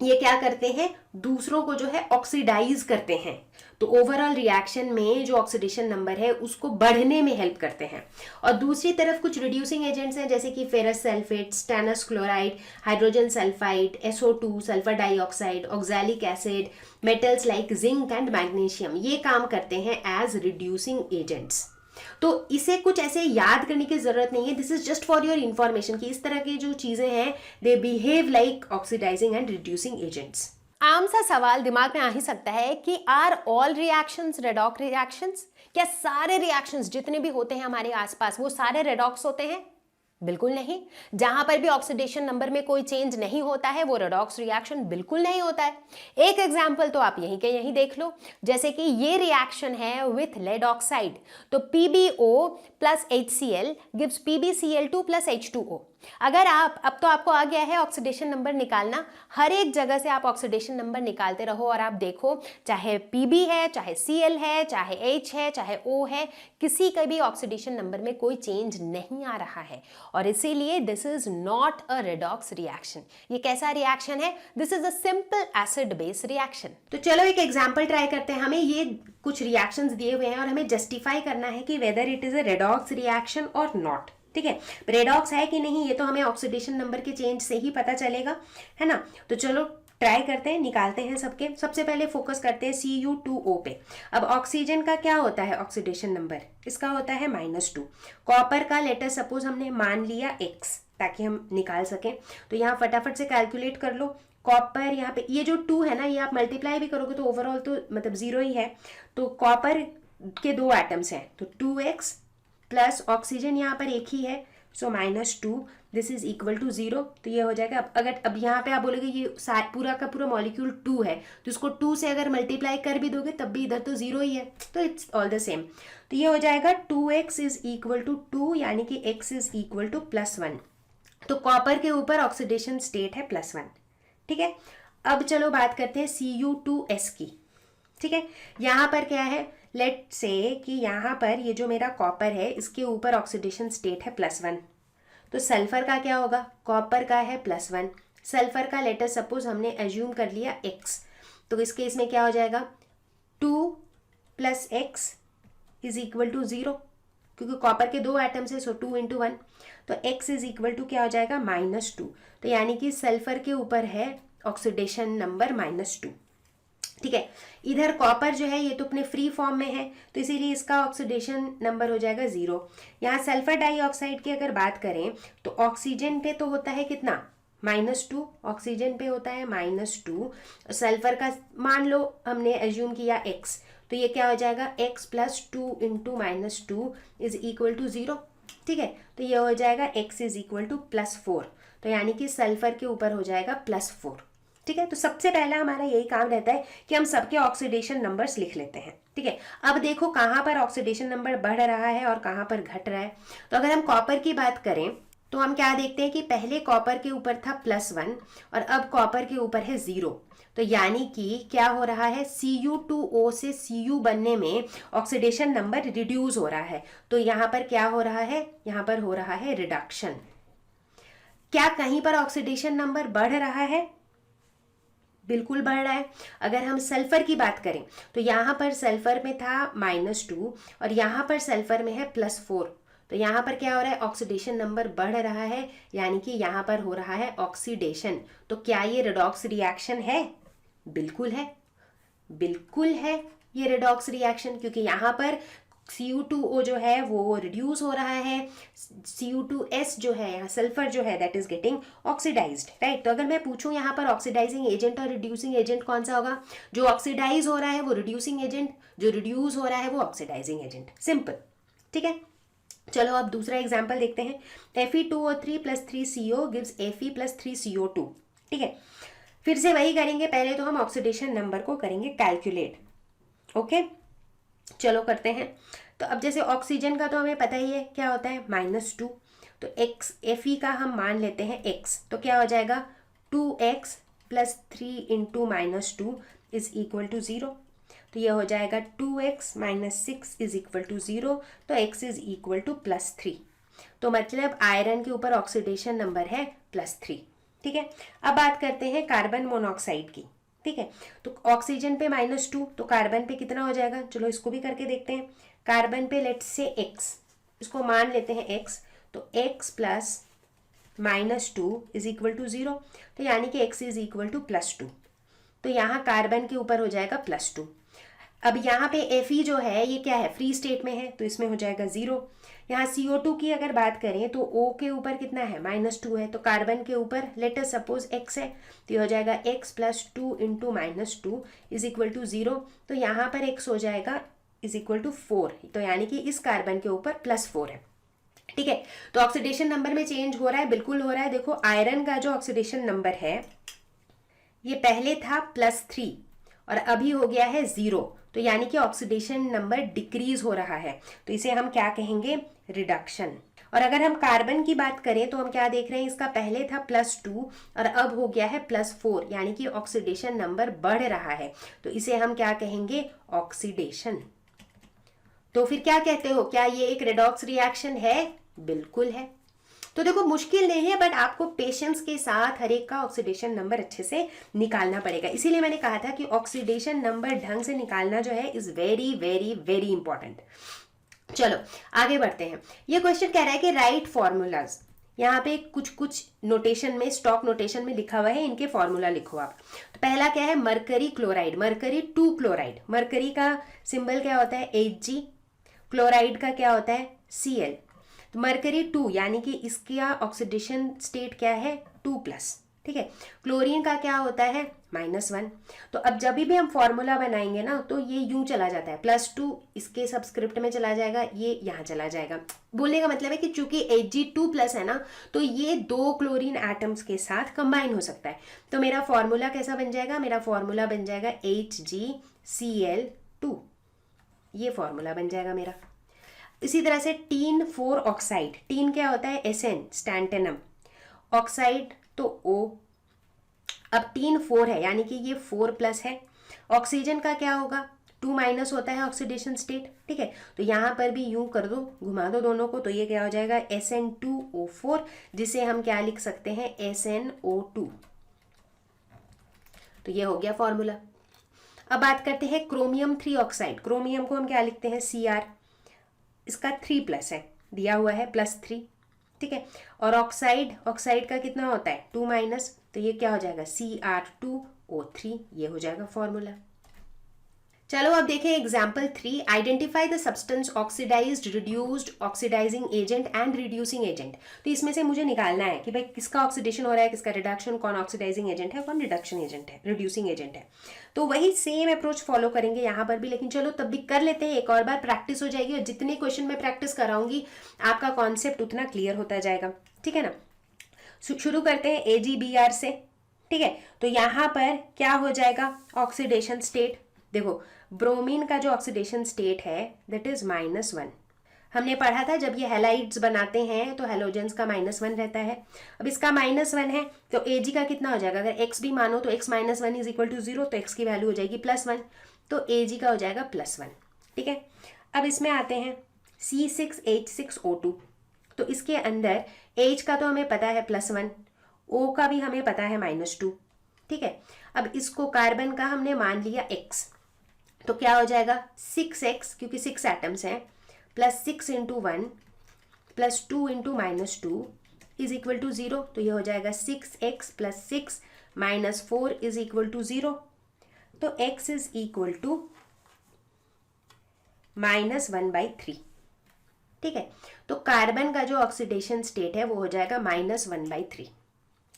ये क्या करते हैं, दूसरों को जो है ऑक्सीडाइज करते हैं। तो ओवरऑल रिएक्शन में जो ऑक्सीडेशन नंबर है उसको बढ़ने में हेल्प करते हैं। और दूसरी तरफ कुछ रिड्यूसिंग एजेंट्स हैं, जैसे कि ferrous sulphate, stannous chloride, hydrogen sulphide, SO2, sulphur dioxide, oxalic acid, metals like zinc and magnesium, ये काम करते हैं एज रिड्यूसिंग एजेंट्स। तो इसे कुछ ऐसे याद करने की जरूरत नहीं है, this is just for your information कि इस तरह की जो चीजें हैं they behave like oxidising and reducing agents. आम सा सवाल दिमाग में आ ही सकता है कि are all reactions redox reactions? क्या सारे रिएक्शंस जितने भी होते हैं हमारे आसपास वो सारे रेडॉक्स होते हैं? बिल्कुल नहीं। जहां पर भी ऑक्सीडेशन नंबर में कोई चेंज नहीं होता है वो रेडॉक्स रिएक्शन बिल्कुल नहीं होता है। एक एग्जांपल तो आप यहीं के यहीं देख लो, जैसे कि ये रिएक्शन है विथ लेड ऑक्साइड, तो PbO plus HCl gives PbCl2 plus H2O। अगर आप, अब तो आपको आ गया है ऑक्सीडेशन नंबर निकालना, हर एक जगह से आप ऑक्सीडेशन नंबर निकालते रहो और आप देखो, चाहे Pb है, चाहे Cl है, चाहे H है, चाहे O है, किसी का भी ऑक्सीडेशन नंबर में कोई चेंज नहीं आ रहा है। और इसीलिए this is not a redox reaction. ये कैसा रिएक्शन है? This is a simple acid base reaction. तो चलो एक एग्जांपल ट्राई करते हैं। हमें ये कुछ रिएक्शंस दिए हुए हैं और हमें जस्टिफाई करना है कि whether it is a redox reaction और नॉट। ठीक है, रेडॉक्स है कि नहीं ये तो हमें ऑक्सीडेशन नंबर के चेंज से ही पता चलेगा, है ना। तो चलो ट्राई करते हैं, निकालते हैं सबके। सबसे पहले फोकस करते हैं Cu2O पे। अब ऑक्सीजन का क्या होता है ऑक्सीडेशन नंबर? इसका होता है -2। कॉपर का लेटर सपोज हमने मान लिया X ताकि हम निकाल सकें, तो यहाँ फटाफट से कैलकुलेट कर लो। कॉपर यहाँ पे ये जो 2 है ना, ये आप मल्टीप्लाई भी करोगे तो ओवरऑल तो मतलब 0 ही है। तो कॉपर के 2 एटम्स हैं, तो 2x प्लस ऑक्सीजन यहाँ पर एक ही है, सो -2, दिस इज इक्वल टू 0। तो ये हो जाएगा। अब यहाँ पे आप बोलोगे ये पूरा का पूरा मॉलिक्यूल 2 है, तो इसको 2 से अगर मल्टीप्लाई कर भी दोगे तब भी इधर तो 0 ही है, तो इट्स ऑल द सेम। तो ये हो जाएगा 2x इज इक्वल टू 2, यानी कि x इज इक्वल टू +1। तो कॉपर के ऊपर ऑक्सीडेशन स्टेट है +1। ठीक है, अब चलो बात करते हैं Cu2S की। ठीक है, यहाँ पर क्या है, लेट से कि यहाँ पर ये जो मेरा कॉपर है इसके ऊपर ऑक्सीडेशन स्टेट है +1। तो सल्फर का क्या होगा? कॉपर का है +1, सल्फर का लेटर सपोज हमने एज्यूम कर लिया x, तो इस केस में क्या हो जाएगा, 2 + x इज इक्वल टू 0, क्योंकि कॉपर के 2 एटम्स है, सो 2 × 1, तो x इज इक्वल टू क्या हो जाएगा, -2। तो यानी कि सल्फर के ऊपर है ऑक्सीडेशन नंबर -2। ठीक है, इधर कॉपर जो है ये तो अपने फ्री फॉर्म में है, तो इसीलिए इसका ऑक्सीडेशन नंबर हो जाएगा 0। यहाँ सल्फर डाइऑक्साइड की अगर बात करें तो ऑक्सीजन पे तो होता है कितना, -2, ऑक्सीजन पे होता है -2, सल्फर का मान लो हमने एज्यूम किया x, तो ये क्या हो जाएगा, x + 2 × -2 इज इक्वल टू 0। ठीक है, तो ये हो जाएगा x इज इक्वल टू +4, तो यानी कि सल्फर के ऊपर हो जाएगा +4। ठीक है, तो सबसे पहला हमारा यही काम रहता है कि हम सबके ऑक्सीडेशन नंबर्स लिख लेते हैं। ठीक है, अब देखो कहाँ पर ऑक्सीडेशन नंबर बढ़ रहा है और कहाँ पर घट रहा है। तो अगर हम कॉपर की बात करें तो हम क्या देखते हैं कि पहले कॉपर के ऊपर था +1 और अब कॉपर के ऊपर है 0। तो यानी कि क्या हो रहा है, Cu2O से Cu बनने में ऑक्सीडेशन नंबर रिड्यूस हो रहा है। तो यहाँ पर क्या हो रहा है, यहाँ पर हो रहा है रिडक्शन। क्या कहीं पर ऑक्सीडेशन नंबर बढ़ रहा है? बिल्कुल बढ़ रहा है। अगर हम सल्फर की बात करें तो यहाँ पर सल्फर में था -2 और यहाँ पर सल्फर में है +4, तो यहाँ पर क्या हो रहा है, ऑक्सीडेशन नंबर बढ़ रहा है, यानी कि यहाँ पर हो रहा है ऑक्सीडेशन। तो क्या ये रेडॉक्स रिएक्शन है? बिल्कुल है, बिल्कुल है ये रेडॉक्स रिएक्शन, क्योंकि यहाँ पर Cu2O जो है वो रिड्यूस हो रहा है, Cu2S जो है यहाँ सल्फर जो है that is getting oxidised, right. तो अगर मैं पूछूं यहाँ पर ऑक्सीडाइजिंग एजेंट और रिड्यूसिंग एजेंट कौन सा होगा, जो ऑक्सीडाइज हो रहा है वो रिड्यूसिंग एजेंट, जो रिड्यूस हो रहा है वो ऑक्सीडाइजिंग एजेंट, सिंपल, ठीक है। चलो अब दूसरा एग्जाम्पल देखते हैं। Fe2O3 + 3CO gives Fe + 3CO2, ठीक है। फिर से वही करेंगे, पहले तो हम ऑक्सीडेशन नंबर को करेंगे कैलकुलेट, ओके। चलो करते हैं। तो अब जैसे ऑक्सीजन का तो हमें पता ही है क्या होता है, -2, तो x Fe का हम मान लेते हैं x, तो क्या हो जाएगा 2x + 3 × -2 = 0, तो ये हो जाएगा 2x - 6 = 0, तो x = +3, तो मतलब आयरन के ऊपर ऑक्सीडेशन नंबर है +3, ठीक है। अब बात करते हैं कार्बन मोनोऑक्साइड की, ठीक है। तो ऑक्सीजन पे -2, तो कार्बन पे कितना हो जाएगा, चलो इसको भी करके देखते हैं। कार्बन पे लेट्स से x, इसको मान लेते हैं x, तो x + -2 = 0, तो यानी कि x = +2, तो यहाँ कार्बन के ऊपर हो जाएगा +2। अब यहाँ पे Fe जो है ये क्या है, फ्री स्टेट में है, तो इसमें हो जाएगा 0। यहाँ CO2 की अगर बात करें तो O के ऊपर कितना है, -2 है, तो कार्बन के ऊपर लेट अस सपोज x है, तो ये हो जाएगा x + 2 × -2 = 0, तो यहाँ पर x हो जाएगा =4, तो यानी कि इस कार्बन के ऊपर +4 है, ठीक है। तो ऑक्सीडेशन नंबर में चेंज हो रहा है, बिल्कुल हो रहा है। देखो आयरन का जो ऑक्सीडेशन नंबर है ये पहले था +3 और अभी हो गया है 0, तो यानी कि ऑक्सीडेशन नंबर डिक्रीज हो रहा है, तो इसे हम क्या कहेंगे, रिडक्शन। और अगर हम कार्बन की बात करें तो हम क्या देख रहे हैं, इसका पहले था +2 और अब हो गया है +4, यानी कि ऑक्सीडेशन नंबर बढ़ रहा है, तो इसे हम क्या कहेंगे, ऑक्सीडेशन। तो फिर क्या कहते हो, क्या ये एक रेडॉक्स रिएक्शन है? बिल्कुल है। तो देखो मुश्किल नहीं है, बट आपको पेशेंस के साथ हर एक का ऑक्सीडेशन नंबर अच्छे से निकालना पड़ेगा। इसीलिए मैंने कहा था कि ऑक्सीडेशन नंबर ढंग से निकालना जो है is very very very important. चलो आगे बढ़ते हैं। ये क्वेश्चन कह रहा है कि राइट फॉर्मूलाज, यहाँ पे कुछ कुछ नोटेशन में, स्टॉक नोटेशन में लिखा हुआ है, इनके फॉर्मूला लिखो आप। तो पहला क्या है, mercury chloride, mercury 2 chloride, mercury का सिंबल क्या होता है, Hg, क्लोराइड का क्या होता है, Cl। तो मरकरी 2 यानी कि इसका ऑक्सीडेशन स्टेट क्या है, 2+, ठीक है। क्लोरीन का क्या होता है, -1। तो अब जब भी हम फॉर्मूला बनाएंगे ना तो ये यूं चला जाता है, +2 इसके सबस्क्रिप्ट में चला जाएगा, ये यहाँ चला जाएगा। बोलने का मतलब है कि चूंकि Hg2+ है ना, तो ये 2 क्लोरीन एटम्स के साथ कंबाइन हो सकता है। तो मेरा फॉर्मूला कैसा बन जाएगा, मेरा फॉर्मूला बन जाएगा HgCl2, ये फॉर्मूला बन जाएगा मेरा। इसी तरह से टीन 4 ऑक्साइड, टीन क्या होता है, Sn, स्टैंटेनम, ऑक्साइड तो O। अब टीन 4 है यानी कि ये 4+ है। ऑक्सीजन का क्या होगा, 2- होता है ऑक्सीडेशन स्टेट, ठीक है। तो यहाँ पर भी यूं कर दो, घुमा दो दोनों को, तो ये क्या हो जाएगा, Sn2O4, जिसे हम क्या लिख सकते हैं, SnO2। तो ये हो गया फॉर्मूला। अब बात करते हैं क्रोमियम 3 ऑक्साइड, क्रोमियम को हम क्या लिखते हैं, Cr, इसका 3+ है, दिया हुआ है +3, ठीक है। और ऑक्साइड, ऑक्साइड का कितना होता है, 2-, तो ये क्या हो जाएगा, Cr2O3, ये हो जाएगा फॉर्मूला। चलो अब देखें example 3, identify the substance oxidised, reduced, oxidising agent and reducing agent. तो इसमें से मुझे निकालना है कि भाई किसका ऑक्सीडेशन हो रहा है, किसका रिडक्शन, कौन ऑक्सीडाइजिंग एजेंट है, कौन रिडक्शन एजेंट है, रिड्यूसिंग एजेंट है। तो वही सेम अप्रोच फॉलो करेंगे यहाँ पर भी, लेकिन चलो तब भी कर लेते हैं, एक और बार प्रैक्टिस हो जाएगी, और जितने क्वेश्चन में प्रैक्टिस कराऊंगी आपका कॉन्सेप्ट उतना क्लियर होता जाएगा, ठीक है ना। शुरू करते हैं AgBr से, ठीक है। तो यहाँ पर क्या हो जाएगा, ऑक्सीडेशन स्टेट, देखो ब्रोमीन का जो ऑक्सीडेशन स्टेट है दैट इज -1। हमने पढ़ा था जब ये हैलाइड्स बनाते हैं तो हैलोजेंस का -1 रहता है। अब इसका -1 है तो Ag का कितना हो जाएगा, अगर x भी मानो तो x - 1 = 0, तो x की वैल्यू हो जाएगी +1, तो Ag का हो जाएगा +1, ठीक है। अब इसमें आते हैं C6H6O2, तो इसके अंदर H का तो हमें पता है +1, O का भी हमें पता है -2, ठीक है। अब इसको कार्बन का हमने मान लिया x, तो क्या हो जाएगा 6x, क्योंकि 6 एटम्स हैं, plus 6 into 1 plus 2 into minus 2 is equal to 0। तो ये हो जाएगा 6x plus 6 minus 4 is equal to 0। तो x इज इक्वल टू -1/3। ठीक है, तो कार्बन का जो ऑक्सीडेशन स्टेट है वो हो जाएगा -1/3।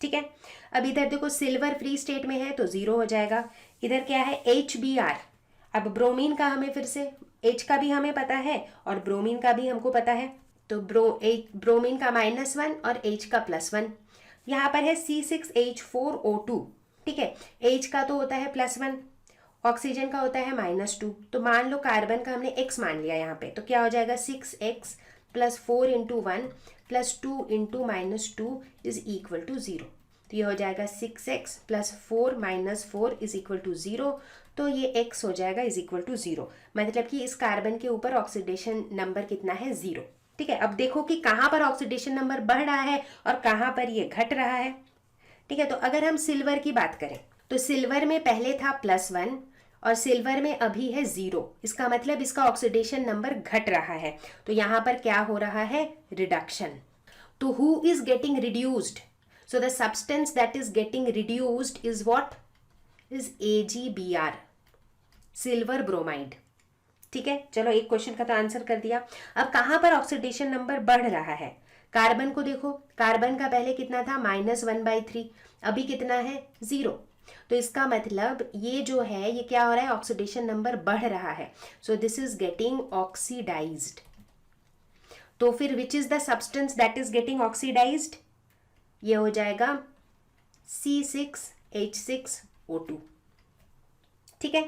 ठीक है, अब इधर देखो सिल्वर फ्री स्टेट में है तो 0 हो जाएगा। इधर क्या है HBr। अब ब्रोमीन का हमें फिर से H का भी हमें पता है और ब्रोमीन का भी हमको पता है, तो ब्रोमीन का -1 और H का +1। यहाँ पर है C6H4O2। ठीक है, H का तो होता है +1, ऑक्सीजन का होता है -2। तो मान लो कार्बन का हमने x मान लिया यहाँ पे, तो क्या हो जाएगा 6x plus 4 into 1 plus 2 into -2 is equal to 0। तो ये हो जाएगा 6x plus 4 minus 4 is equal to 0। तो ये x हो जाएगा इज इक्वल टू 0, मतलब कि इस कार्बन के ऊपर ऑक्सीडेशन नंबर कितना है 0। ठीक है, अब देखो कि कहाँ पर ऑक्सीडेशन नंबर बढ़ रहा है और कहाँ पर ये घट रहा है। ठीक है, तो अगर हम सिल्वर की बात करें तो सिल्वर में पहले था +1 और सिल्वर में अभी है 0, इसका मतलब इसका ऑक्सीडेशन नंबर घट रहा है। तो यहाँ पर क्या हो रहा है, रिडक्शन। तो who is getting reduced? So the substance that is getting reduced is what? Is AgBr, silver bromide. ठीक है, चलो एक क्वेश्चन का तो आंसर कर दिया। अब कहाँ पर ऑक्सीडेशन नंबर बढ़ रहा है? कार्बन को देखो, कार्बन का पहले कितना था -1/3, अभी कितना है 0। तो इसका मतलब ये जो है ये क्या हो रहा है, ऑक्सीडेशन नंबर बढ़ रहा है। So this is getting oxidised. तो फिर which is the substance that is getting oxidised? ये हो जाएगा C6H6O2। ठीक है,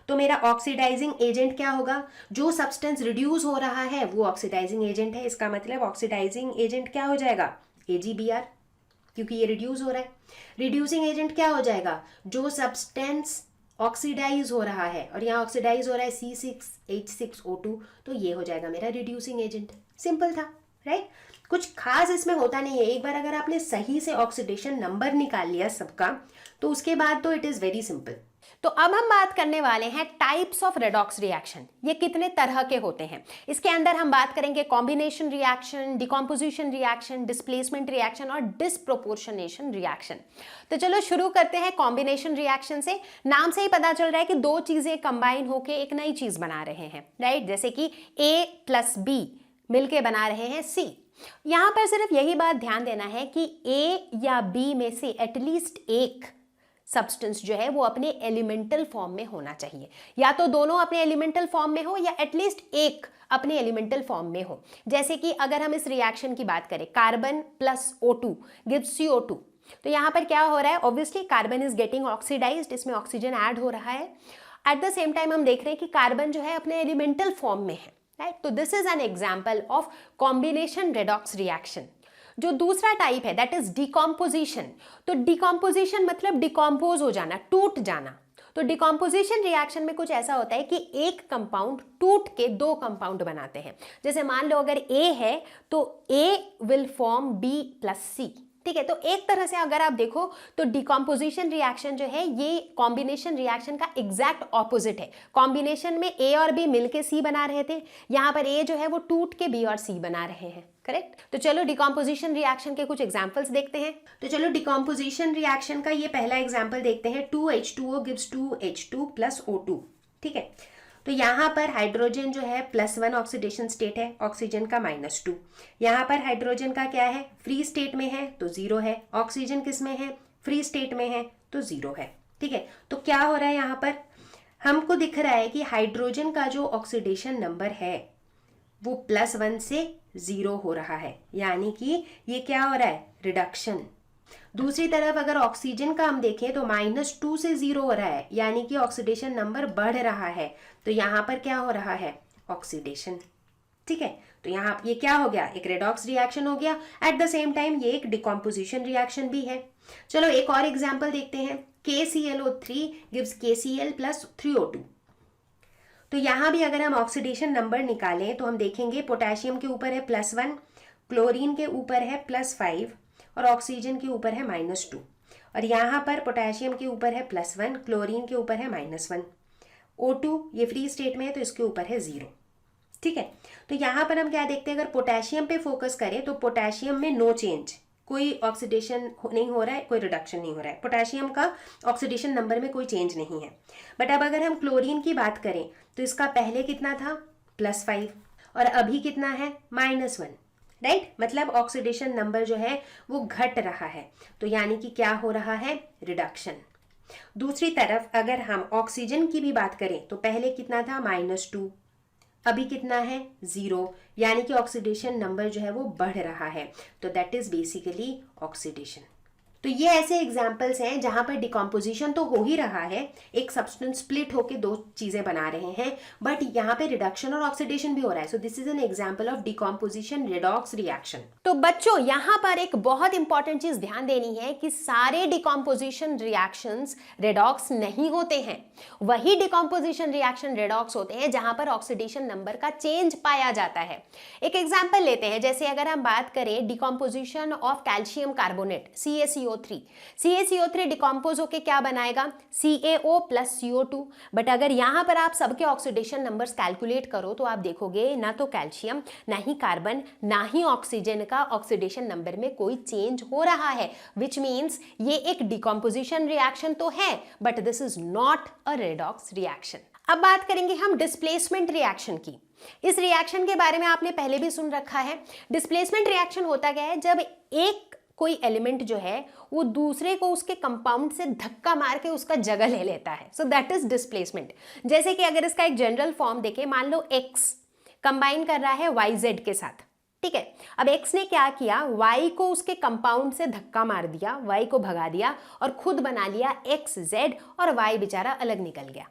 तो मेरा ऑक्सीडाइजिंग एजेंट क्या होगा? जो सब्सटेंस रिड्यूस हो रहा है वो ऑक्सीडाइजिंग एजेंट है, इसका मतलब ऑक्सीडाइजिंग एजेंट क्या हो जाएगा, AgBr, क्योंकि ये रिड्यूस हो रहा है। रिड्यूसिंग एजेंट क्या हो जाएगा? जो सब्सटेंस ऑक्सीडाइज हो रहा है, और यहाँ ऑक्सीडाइज हो रहा है C6H6O2, तो ये हो जाएगा मेरा रिड्यूसिंग एजेंट। सिंपल था, राइट? कुछ खास इसमें होता नहीं है। एक बार अगर आपने सही से ऑक्सीडेशन नंबर निकाल लिया सबका, तो उसके बाद तो इट इज वेरी सिंपल। तो अब हम बात करने वाले हैं टाइप्स ऑफ रेडॉक्स रिएक्शन, ये कितने तरह के होते हैं। इसके अंदर हम बात करेंगे combination reaction, decomposition reaction, displacement reaction और डिस्प्रोपोर्शनेशन रिएक्शन। तो चलो शुरू करते हैं कॉम्बिनेशन रिएक्शन से। नाम से ही पता चल रहा है कि दो चीजें कंबाइन होकर एक नई चीज बना रहे हैं, राइट? जैसे कि A + B मिलके बना रहे हैं C। यहां पर सिर्फ यही बात ध्यान देना है कि A या B में से एटलीस्ट एक सब्सटेंस जो है वो अपने एलिमेंटल फॉर्म में होना चाहिए, या तो दोनों अपने एलिमेंटल फॉर्म में हो या एटलीस्ट एक अपने एलिमेंटल फॉर्म में हो। जैसे कि अगर हम इस रिएक्शन की बात करें, carbon plus O2 gives CO2, तो यहाँ पर क्या हो रहा है, obviously carbon is getting oxidised, इसमें ऑक्सीजन ऐड हो रहा है। एट द सेम टाइम हम देख रहे हैं कि कार्बन जो है अपने एलिमेंटल फॉर्म में है, राइट? तो this is an example of combination redox reaction. जो दूसरा टाइप है दैट इज डिकॉम्पोजिशन। तो डिकॉम्पोजिशन मतलब डिकॉम्पोज हो जाना, टूट जाना। तो डिकॉम्पोजिशन रिएक्शन में कुछ ऐसा होता है कि एक कंपाउंड टूट के दो कंपाउंड बनाते हैं। जैसे मान लो अगर A है तो A will form B + C। ठीक है, तो एक तरह से अगर आप देखो तो डिकॉम्पोजिशन रिएक्शन जो है ये कॉम्बिनेशन रिएक्शन का एग्जैक्ट ऑपोजिट है। कॉम्बिनेशन में A और B मिलके C बना रहे थे, यहाँ पर A जो है वो टूट के B और C बना रहे हैं, करेक्ट? तो चलो डिकॉम्पोजिशन रिएक्शन के कुछ एग्जांपल्स देखते हैं। तो चलो डिकॉम्पोजिशन रिएक्शन का ये पहला एग्जांपल देखते हैं। 2H2O gives 2H2 + O2। ठीक है, तो यहाँ पर हाइड्रोजन जो है +1 ऑक्सीडेशन स्टेट है, ऑक्सीजन का -2। यहाँ पर हाइड्रोजन का क्या है, फ्री स्टेट में है तो 0 है। ऑक्सीजन किस में है, फ्री स्टेट में है तो 0 है। ठीक है, तो क्या हो रहा है, यहाँ पर हमको दिख रहा है कि हाइड्रोजन का जो ऑक्सीडेशन नंबर है वो +1 से 0 हो रहा है, यानी कि ये क्या हो रहा है, रिडक्शन। दूसरी तरफ अगर ऑक्सीजन का हम देखें तो -2 से 0 हो रहा है, यानी कि ऑक्सीडेशन नंबर बढ़ रहा है। तो यहाँ पर क्या हो रहा है, ऑक्सीडेशन। ठीक है, तो यहाँ ये क्या हो गया, एक रेडॉक्स रिएक्शन हो गया। एट द सेम टाइम ये एक डिकॉम्पोजिशन रिएक्शन भी है। चलो एक और एग्जाम्पल देखते हैं। KClO3 gives KCl + 3O2। तो यहाँ भी अगर हम ऑक्सीडेशन नंबर निकालें तो हम देखेंगे पोटेशियम के ऊपर है +1, क्लोरीन के ऊपर है +5 और ऑक्सीजन के ऊपर है -2। और यहाँ पर पोटेशियम के ऊपर है +1, क्लोरीन के ऊपर है -1, O2 ये फ्री स्टेट में है तो इसके ऊपर है 0। ठीक है, तो यहाँ पर हम क्या देखते हैं, अगर पोटेशियम पे फोकस करें तो पोटेशियम में नो चेंज, कोई ऑक्सीडेशन नहीं हो रहा है, कोई रिडक्शन नहीं हो रहा है, पोटेशियम का ऑक्सीडेशन नंबर में कोई चेंज नहीं है। बट अब अगर हम क्लोरीन की बात करें तो इसका पहले कितना था +5 और अभी कितना है -1, राइट। मतलब ऑक्सीडेशन नंबर जो है वो घट रहा है, तो यानी कि क्या हो रहा है, रिडक्शन। दूसरी तरफ अगर हम ऑक्सीजन की भी बात करें तो पहले कितना था -2, अभी कितना है 0, यानी कि ऑक्सीडेशन नंबर जो है वो बढ़ रहा है, तो दैट इज बेसिकली ऑक्सीडेशन। तो ये ऐसे एग्जाम्पल्स हैं जहां पर डिकम्पोजिशन तो हो ही रहा है, एक सब्सटेंस स्प्लिट होके दो चीजें बना रहे हैं, बट यहाँ पे रिडक्शन और ऑक्सीडेशन भी हो रहा है। So this is an example of decomposition redox reaction. तो बच्चों यहाँ पर एक बहुत इंपॉर्टेंट चीज ध्यान देनी है कि सारे डिकम्पोजिशन रिएक्शंस रेडॉक्स नहीं होते हैं, वही डिकम्पोजिशन रिएक्शन रेडॉक्स होते हैं जहां पर ऑक्सीडेशन नंबर का चेंज पाया जाता है। एक एग्जाम्पल लेते हैं, जैसे अगर हम बात करें decomposition of calcium carbonate CaCO3 decompose होके क्या बनाएगा, CaO + CO2। बट अगर यहाँ पर आप सबके ऑक्सीडेशन नंबर्स कैलकुलेट करो तो आप देखोगे ना तो कैल्शियम, ना ही कार्बन, ना ही ऑक्सीजन का ऑक्सीडेशन नंबर में कोई चेंज हो रहा है, विच मीन्स ये एक डिकम्पोजिशन रिएक्शन तो है but this is not a redox reaction. अब बात करेंगे हम डिस्प्लेसमेंट रिएक्शन की। इस रिएक्शन के बारे में आपने पहले भी सुन रखा है। डिस्प्लेसमेंट रिएक्शन होता क्या है, जब एक कोई एलिमेंट जो है वो दूसरे को उसके कंपाउंड से धक्का मार के उसका जगह ले लेता है, सो दैट इज डिस्प्लेसमेंट। जैसे कि अगर इसका एक जनरल फॉर्म देखें, मान लो x कंबाइन कर रहा है YZ के साथ, ठीक है। अब x ने क्या किया, y को उसके कंपाउंड से धक्का मार दिया, y को भगा दिया और खुद बना लिया XZ और y बेचारा अलग निकल गया।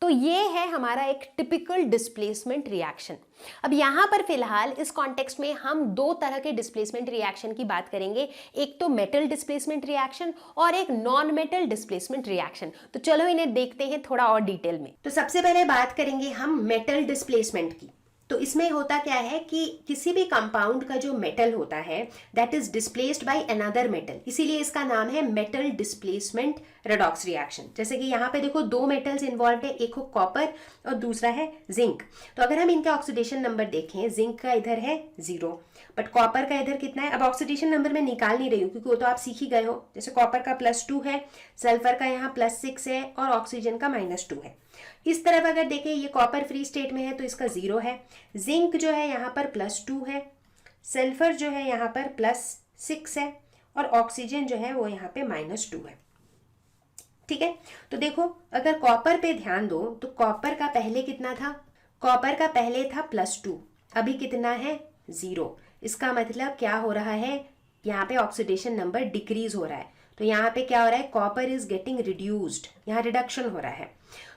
तो ये है हमारा एक टिपिकल डिस्प्लेसमेंट रिएक्शन। अब यहाँ पर फिलहाल इस कॉन्टेक्स्ट में हम दो तरह के डिस्प्लेसमेंट रिएक्शन की बात करेंगे, एक तो मेटल डिस्प्लेसमेंट रिएक्शन और एक नॉन मेटल डिस्प्लेसमेंट रिएक्शन। तो चलो इन्हें देखते हैं थोड़ा और डिटेल में। तो सबसे पहले बात करेंगे हम मेटल डिस्प्लेसमेंट की। तो इसमें होता क्या है कि किसी भी कंपाउंड का जो मेटल होता है that is displaced by another metal, इसीलिए इसका नाम है मेटल डिस्प्लेसमेंट रेडॉक्स रिएक्शन। जैसे कि यहाँ पे देखो दो मेटल्स इन्वॉल्व है, एक हो कॉपर और दूसरा है जिंक। तो अगर हम इनका ऑक्सीडेशन नंबर देखें, जिंक का इधर है 0 बट कॉपर का इधर कितना है। अब ऑक्सीडेशन नंबर मैं निकाल नहीं रही हूँ क्योंकि वो तो आप सीख ही गए हो। जैसे कॉपर का +2 है, सल्फर का यहाँ +6 है और ऑक्सीजन का -2 है। इस तरफ अगर देखें ये कॉपर फ्री स्टेट में है तो इसका 0 है, जिंक जो है यहाँ पर +2 है, सल्फर जो है यहाँ पर +6 है और ऑक्सीजन जो है वो यहाँ पे -2 है। ठीक है, तो देखो अगर कॉपर पे ध्यान दो तो कॉपर का पहले कितना था, कॉपर का पहले था +2, अभी कितना है 0। इसका मतलब क्या हो रहा है, यहाँ पे ऑक्सीडेशन नंबर डिक्रीज हो रहा है। तो यहाँ पे क्या हो रहा है, कॉपर इज गेटिंग रिड्यूस्ड, यहाँ रिडक्शन हो रहा है।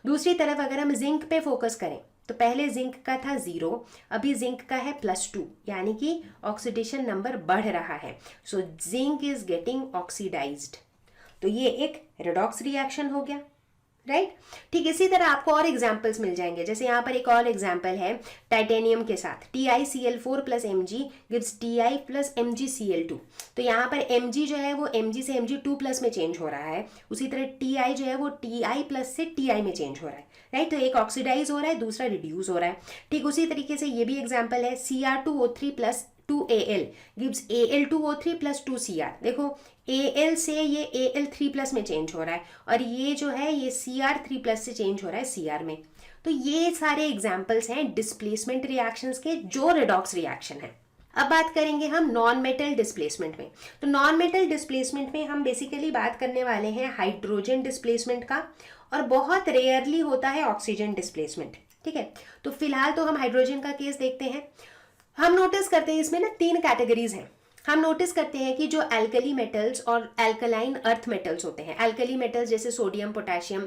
दूसरी तरफ अगर हम जिंक पे फोकस करें तो पहले जिंक का था 0, अभी जिंक का है +2, यानी कि ऑक्सीडेशन नंबर बढ़ रहा है। So zinc is getting oxidised, तो ये एक रेडॉक्स रिएक्शन हो गया, राइट। ठीक इसी तरह आपको और एग्जाम्पल्स मिल जाएंगे। जैसे यहाँ पर एक और एग्जाम्पल है टाइटेनियम के साथ, TiCl4 + Mg gives Ti + MgCl2। तो यहाँ पर Mg जो है वो Mg से Mg2+ में चेंज हो रहा है, उसी तरह Ti जो है वो Ti+ से Ti में चेंज हो रहा है, राइट। तो एक ऑक्सीडाइज हो रहा है, दूसरा रिड्यूस हो रहा है। ठीक उसी तरीके से ये भी एग्जाम्पल है, Cr2O3 + 2Al gives Al2O3 + 2Cr। देखो Al से ये Al3+ में चेंज हो रहा है और ये जो है ये Cr3+ से चेंज हो रहा है Cr में। तो ये सारे एग्जाम्पल्स हैं डिस्प्लेसमेंट रिएक्शंस के जो रेडॉक्स रिएक्शन है। अब बात करेंगे हम नॉन मेटल डिस्प्लेसमेंट में। तो नॉन मेटल डिस्प्लेसमेंट में हम बेसिकली बात करने वाले हैं हाइड्रोजन डिस्प्लेसमेंट का, और बहुत रेयरली होता है ऑक्सीजन डिस्प्लेसमेंट। ठीक है, तो फिलहाल तो हम हाइड्रोजन का केस देखते हैं। हम नोटिस करते हैं इसमें ना 3 कैटेगरीज हैं। हम नोटिस करते हैं कि जो एल्कली मेटल्स और एल्कलाइन अर्थ मेटल्स होते हैं, एल्कली मेटल्स जैसे सोडियम पोटेशियम,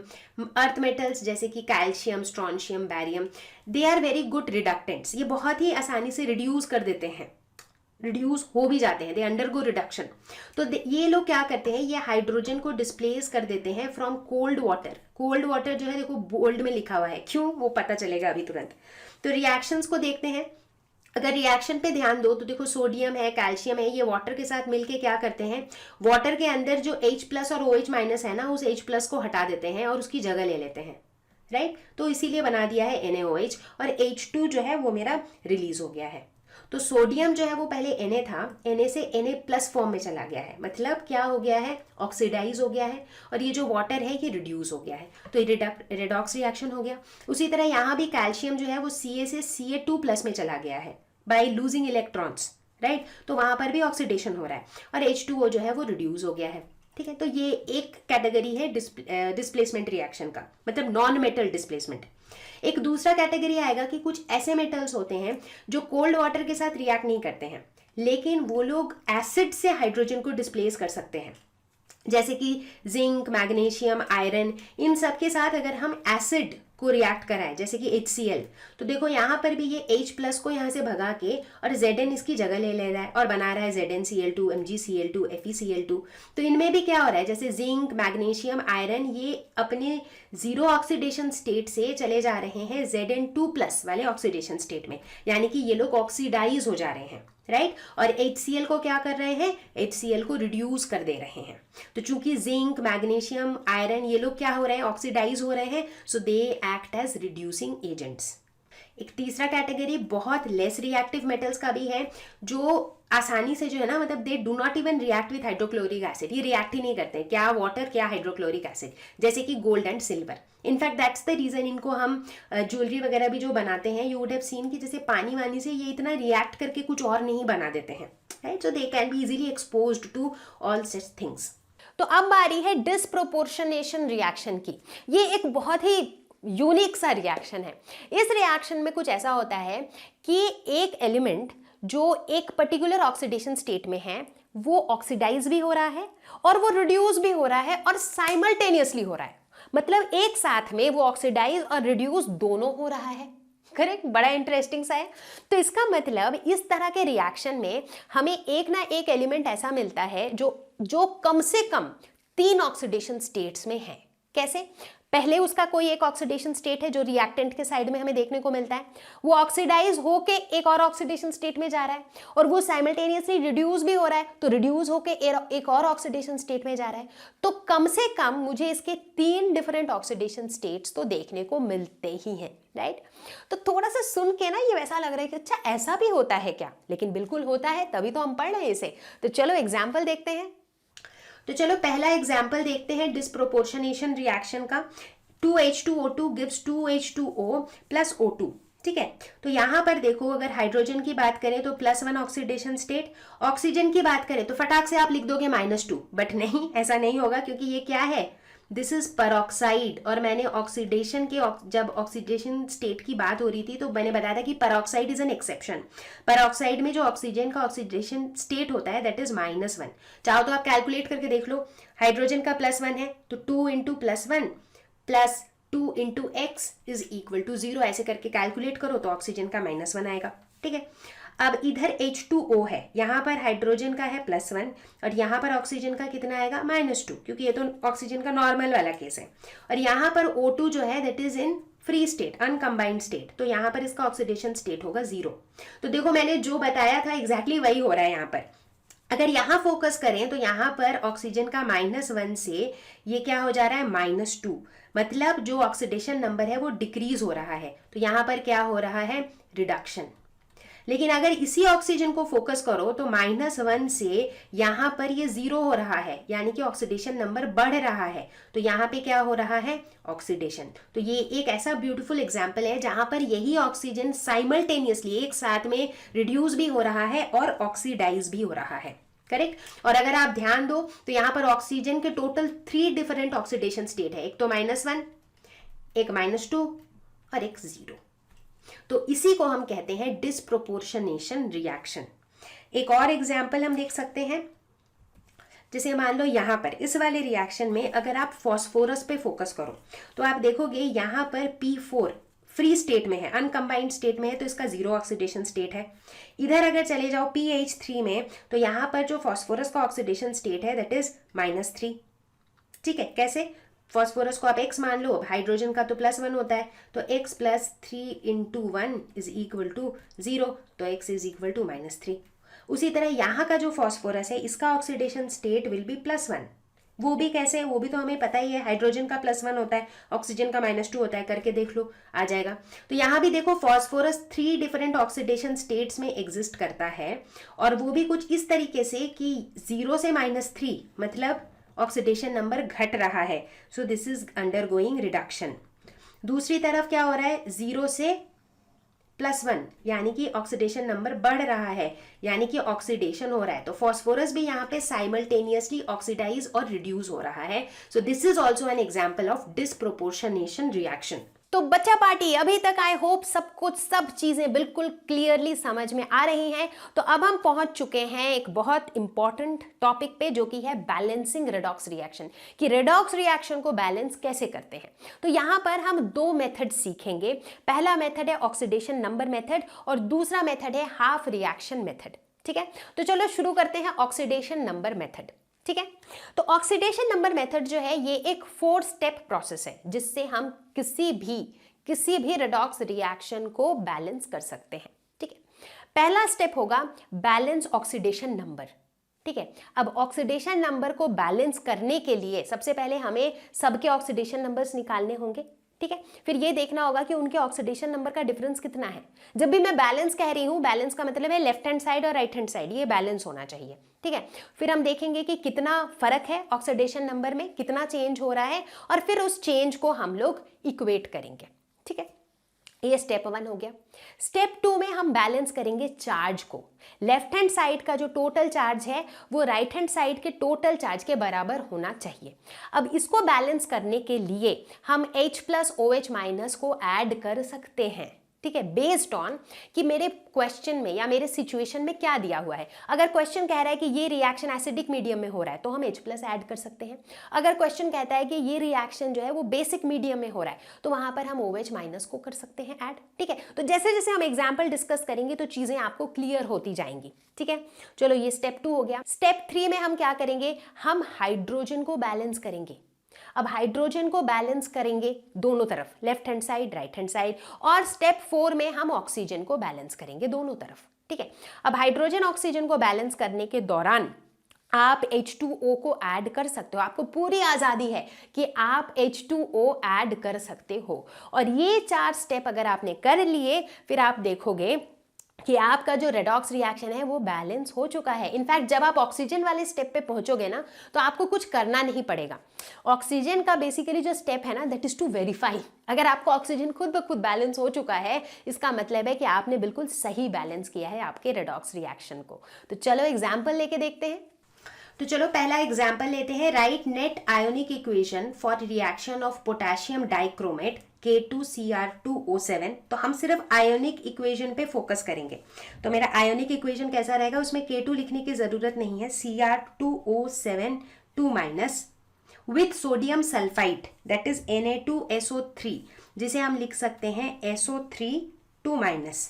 अर्थ मेटल्स जैसे कि calcium strontium barium, they are very good reductants. ये बहुत ही आसानी से रिड्यूस कर देते हैं, रिड्यूस हो भी जाते हैं, दे अंडरगो रिडक्शन। तो ये लोग क्या करते हैं, ये हाइड्रोजन को डिस्प्लेस कर देते हैं from cold water. Cold water जो है देखो बोल्ड में लिखा हुआ है, क्यों वो पता चलेगा अभी तुरंत। तो रिएक्शंस को देखते हैं। अगर रिएक्शन पे ध्यान दो तो देखो सोडियम है, कैल्शियम है, ये वाटर के साथ मिलके क्या करते हैं, वाटर के अंदर जो H प्लस और OH माइनस है ना, उस H प्लस को हटा देते हैं और उसकी जगह ले लेते हैं, राइट। तो इसीलिए बना दिया है NaOH और H2 जो है वो मेरा रिलीज हो गया है। तो सोडियम जो है वो पहले Na था, Na से Na प्लस फॉर्म में चला गया है, मतलब क्या हो गया है, ऑक्सीडाइज हो गया है, और ये जो वाटर है ये रिड्यूस हो गया है, तो ये रेडॉक्स रिएक्शन हो गया। उसी तरह यहाँ भी कैल्शियम जो है वो Ca से Ca2 प्लस में चला गया है बाय लूजिंग इलेक्ट्रॉन्स, राइट। तो वहाँ पर भी ऑक्सीडेशन हो रहा है और H2O जो है वो रिड्यूस हो गया है, ठीक है। तो ये एक कैटेगरी है डिस्प्लेसमेंट रिएक्शन का, मतलब नॉन मेटल डिस्प्लेसमेंट। एक दूसरा कैटेगरी आएगा कि कुछ ऐसे मेटल्स होते हैं जो कोल्ड वाटर के साथ रिएक्ट नहीं करते हैं, लेकिन वो लोग एसिड से हाइड्रोजन को डिस्प्लेस कर सकते हैं, जैसे कि जिंक, मैग्नीशियम, आयरन, इन सब के साथ अगर हम एसिड को रिएक्ट कराएं, जैसे कि HCl, तो देखो यहाँ पर भी ये H प्लस को यहाँ से भगा के और Zn इसकी जगह ले रहा है और बना रहा है ZnCl2, MgCl2, FeCl2। तो इनमें भी क्या हो रहा है, जैसे जिंक, मैग्नीशियम, आयरन, ये अपने जीरो ऑक्सीडेशन स्टेट से चले जा रहे हैं Zn2 प्लस वाले ऑक्सीडेशन स्टेट में, यानी कि ये लोग ऑक्सीडाइज हो जा रहे हैं, राइट। और HCl को क्या कर रहे हैं, HCl को रिड्यूस कर दे रहे हैं। तो चूंकि जिंक, मैग्नीशियम, आयरन ये लोग क्या हो रहे हैं, ऑक्सीडाइज हो रहे हैं, so they act as reducing agents. एक तीसरा कैटेगरी बहुत लेस रिएक्टिव मेटल्स का भी है, जो आसानी से जो है ना, मतलब they do not even react with hydrochloric acid, ये रिएक्ट ही नहीं करते, क्या वाटर क्या हाइड्रोक्लोरिक एसिड, जैसे कि gold and silver. In fact that's the reason इनको हम ज्वेलरी वगैरह भी जो बनाते हैं, यू वुड हैव सीन कि जैसे पानी वानी से ये इतना रिएक्ट करके कुछ और नहीं बना देते हैं, right. So they can be easily exposed to all such things. तो अब बारी है डिस्प्रोपोर्शनेशन रिएक्शन की। ये एक बहुत ही यूनिक सा रिएक्शन है। इस रिएक्शन में कुछ ऐसा होता है कि एक एलिमेंट जो एक पर्टिकुलर ऑक्सीडेशन स्टेट में है वो ऑक्सीडाइज भी हो रहा है और वो रिड्यूस भी हो रहा है और साइमल्टेनियसली हो रहा है, मतलब एक साथ में वो ऑक्सीडाइज और रिड्यूस दोनों हो रहा है, करेक्ट। बड़ा इंटरेस्टिंग सा है। तो इसका मतलब इस तरह के रिएक्शन में हमें एक ना एक एलिमेंट ऐसा मिलता है जो कम से कम 3 ऑक्सीडेशन स्टेट्स में है। कैसे? पहले उसका कोई एक ऑक्सीडेशन स्टेट है जो रिएक्टेंट के साइड में हमें देखने को मिलता है, वो ऑक्सीडाइज होके एक और ऑक्सीडेशन स्टेट में जा रहा है और वो साइमल्टेनियसली रिड्यूस भी हो रहा है, तो रिड्यूस होके एक और ऑक्सीडेशन स्टेट में जा रहा है। तो कम से कम मुझे इसके 3 डिफरेंट ऑक्सीडेशन स्टेट्स तो देखने को मिलते ही हैं, राइट। तो थोड़ा सा सुन के ना ये वैसा लग रहा है कि अच्छा ऐसा भी होता है क्या, लेकिन बिल्कुल होता है, तभी तो हम पढ़ रहे हैं इसे। तो चलो एग्जाम्पल देखते हैं। तो चलो पहला एग्जाम्पल देखते हैं डिस्प्रोपोर्शनेशन रिएक्शन का। 2H2O2 gives 2H2O plus O2, ठीक है। तो यहाँ पर देखो, अगर हाइड्रोजन की बात करें तो +1 ऑक्सीडेशन स्टेट, ऑक्सीजन की बात करें तो फटाक से आप लिख दोगे -2, बट नहीं, ऐसा नहीं होगा, क्योंकि ये क्या है, दिस इज परऑक्साइड। और मैंने ऑक्सीडेशन के जब ऑक्सीडेशन स्टेट की बात हो रही थी तो मैंने बताया था कि peroxide is an exception. Peroxide में जो ऑक्सीजन का ऑक्सीडेशन स्टेट होता है दैट इज -1। चाहो तो आप कैलकुलेट करके देख लो, हाइड्रोजन का +1 है तो 2 × +1 + 2 × x इज इक्वल टू 0, ऐसे करके कैलकुलेट करो तो ऑक्सीजन का -1 आएगा, ठीक है। अब इधर H2O है, यहाँ पर हाइड्रोजन का है +1 और यहाँ पर ऑक्सीजन का कितना आएगा, -2, क्योंकि ये तो ऑक्सीजन का नॉर्मल वाला केस है। और यहाँ पर O2 जो है that is in free state, uncombined state, तो यहाँ पर इसका ऑक्सीडेशन स्टेट होगा 0। तो देखो मैंने जो बताया था एग्जैक्टली वही हो रहा है यहाँ पर। अगर यहाँ फोकस करें तो यहाँ पर ऑक्सीजन का -1 से ये क्या हो जा रहा है, -2, मतलब जो ऑक्सीडेशन नंबर है वो डिक्रीज हो रहा है, तो यहाँ पर क्या हो रहा है, रिडक्शन। लेकिन अगर इसी ऑक्सीजन को फोकस करो तो -1 से यहाँ पर ये 0 हो रहा है, यानी कि ऑक्सीडेशन नंबर बढ़ रहा है, तो यहाँ पे क्या हो रहा है, ऑक्सीडेशन। तो ये एक ऐसा ब्यूटीफुल एग्जाम्पल है जहां पर यही ऑक्सीजन साइमल्टेनियसली एक साथ में रिड्यूस भी हो रहा है और ऑक्सीडाइज भी हो रहा है, करेक्ट। और अगर आप ध्यान दो तो यहाँ पर ऑक्सीजन के टोटल 3 डिफरेंट ऑक्सीडेशन स्टेट है, एक तो -1, एक -2 और एक 0। तो इसी को हम कहते हैं डिस्प्रोपोर्शनेशन रिएक्शन। एक और एग्जाम्पल हम देख सकते हैं, जैसे मान लो यहाँ पर इस वाले रिएक्शन में अगर आप फॉस्फोरस पे फोकस करो तो आप देखोगे यहाँ पर P4 फ्री स्टेट में है, अनकम्बाइंड स्टेट में है, तो इसका 0 ऑक्सीडेशन स्टेट है। इधर अगर चले जाओ PH3 में तो यहाँ पर जो फॉस्फोरस का ऑक्सीडेशन स्टेट है दैट इज -3, ठीक है। कैसे, फॉस्फोरस को आप x मान लो, हाइड्रोजन का तो +1 होता है, तो x + 3 × 1 = 0, तो x = -3। उसी तरह यहाँ का जो फॉस्फोरस है इसका ऑक्सीडेशन स्टेट विल बी +1। वो भी कैसे, वो भी तो हमें पता ही है, हाइड्रोजन का +1 होता है, ऑक्सीजन का -2 होता है, करके देख लो, आ जाएगा। तो यहाँ भी देखो फॉस्फोरस 3 डिफरेंट ऑक्सीडेशन स्टेट्स में एग्जिस्ट करता है, और वो भी कुछ इस तरीके से कि 0 से -3 मतलब ऑक्सीडेशन नंबर घट रहा है, so this is undergoing reduction. दूसरी तरफ क्या हो रहा है, 0 से +1 यानी कि ऑक्सीडेशन नंबर बढ़ रहा है, यानी कि ऑक्सीडेशन हो रहा है, तो फॉस्फोरस भी यहाँ पे साइमल्टेनियसली ऑक्सीडाइज और रिड्यूस हो रहा है। So this is also an example of disproportionation reaction. तो बच्चा पार्टी, अभी तक आई होप सब चीजें बिल्कुल क्लियरली समझ में आ रही हैं। तो अब हम पहुंच चुके हैं एक बहुत इंपॉर्टेंट टॉपिक पे, जो कि है बैलेंसिंग रेडॉक्स रिएक्शन, कि रेडॉक्स रिएक्शन को बैलेंस कैसे करते हैं। तो यहां पर हम 2 मेथड सीखेंगे। पहला मेथड है ऑक्सीडेशन नंबर मेथड और दूसरा मेथड है हाफ रिएक्शन मेथड। ठीक है, तो चलो शुरू करते हैं ऑक्सीडेशन नंबर मेथड। ठीक है, तो ऑक्सीडेशन नंबर मेथड जो है ये एक 4 स्टेप प्रोसेस है, जिससे हम किसी भी रेडॉक्स रिएक्शन को बैलेंस कर सकते हैं। ठीक है, पहला स्टेप होगा बैलेंस ऑक्सीडेशन नंबर। ठीक है, अब ऑक्सीडेशन नंबर को बैलेंस करने के लिए सबसे पहले हमें सबके ऑक्सीडेशन नंबर्स निकालने होंगे। ठीक है, फिर ये देखना होगा कि उनके ऑक्सीडेशन नंबर का डिफरेंस कितना है। जब भी मैं बैलेंस कह रही हूं, बैलेंस का मतलब है लेफ्ट हैंड साइड और राइट हैंड साइड, ये बैलेंस होना चाहिए। ठीक है, फिर हम देखेंगे कि कितना फर्क है ऑक्सीडेशन नंबर में, कितना चेंज हो रहा है, और फिर उस चेंज को हम लोग इक्वेट करेंगे। ठीक है, ये स्टेप 1 हो गया। स्टेप 2 में हम बैलेंस करेंगे चार्ज को। लेफ्ट हैंड साइड का जो टोटल चार्ज है वो राइट हैंड साइड के टोटल चार्ज के बराबर होना चाहिए। अब इसको बैलेंस करने के लिए हम H+ OH- को ऐड कर सकते हैं। ठीक है, बेस्ड ऑन कि मेरे क्वेश्चन में या मेरे सिचुएशन में क्या दिया हुआ है। अगर क्वेश्चन कह रहा है कि ये रिएक्शन एसिडिक मीडियम में हो रहा है तो हम H+ ऐड कर सकते हैं। अगर क्वेश्चन कहता है कि ये रिएक्शन जो है वो बेसिक मीडियम में हो रहा है तो वहां पर हम OH- को कर सकते हैं ऐड। ठीक है, तो जैसे जैसे हम एग्जाम्पल डिस्कस करेंगे तो चीजें आपको क्लियर होती जाएंगी। ठीक है, चलो ये स्टेप 2 हो गया। स्टेप 3 में हम क्या करेंगे, हम हाइड्रोजन को बैलेंस करेंगे। अब हाइड्रोजन को बैलेंस करेंगे दोनों तरफ, left hand side right hand side, और स्टेप 4 में हम ऑक्सीजन को बैलेंस करेंगे दोनों तरफ। ठीक है, अब हाइड्रोजन ऑक्सीजन को बैलेंस करने के दौरान आप H2O को ऐड कर सकते हो। आपको पूरी आज़ादी है कि आप H2O ऐड कर सकते हो, और ये 4 स्टेप अगर आपने कर लिए फिर आप देखोगे कि आपका जो रेडॉक्स रिएक्शन है वो बैलेंस हो चुका है। इनफैक्ट जब आप ऑक्सीजन वाले स्टेप पे पहुंचोगे ना तो आपको कुछ करना नहीं पड़ेगा। ऑक्सीजन का बेसिकली जो स्टेप है ना, दैट इज टू वेरीफाई। अगर आपको ऑक्सीजन खुद ब खुद बैलेंस हो चुका है, इसका मतलब है कि आपने बिल्कुल सही बैलेंस किया है आपके रेडॉक्स रिएक्शन को। तो चलो एग्जाम्पल लेके देखते हैं। तो चलो पहला एग्जाम्पल लेते हैं। Right net ionic equation for reaction of potassium dichromate K2Cr2O7। तो हम सिर्फ आयोनिक इक्वेशन पे फोकस करेंगे। तो मेरा आयोनिक इक्वेशन कैसा रहेगा, उसमें K2 लिखने की जरूरत नहीं है, Cr2O7 2- with sodium sulphide that is Na2SO3, जिसे हम लिख सकते हैं SO3 2-।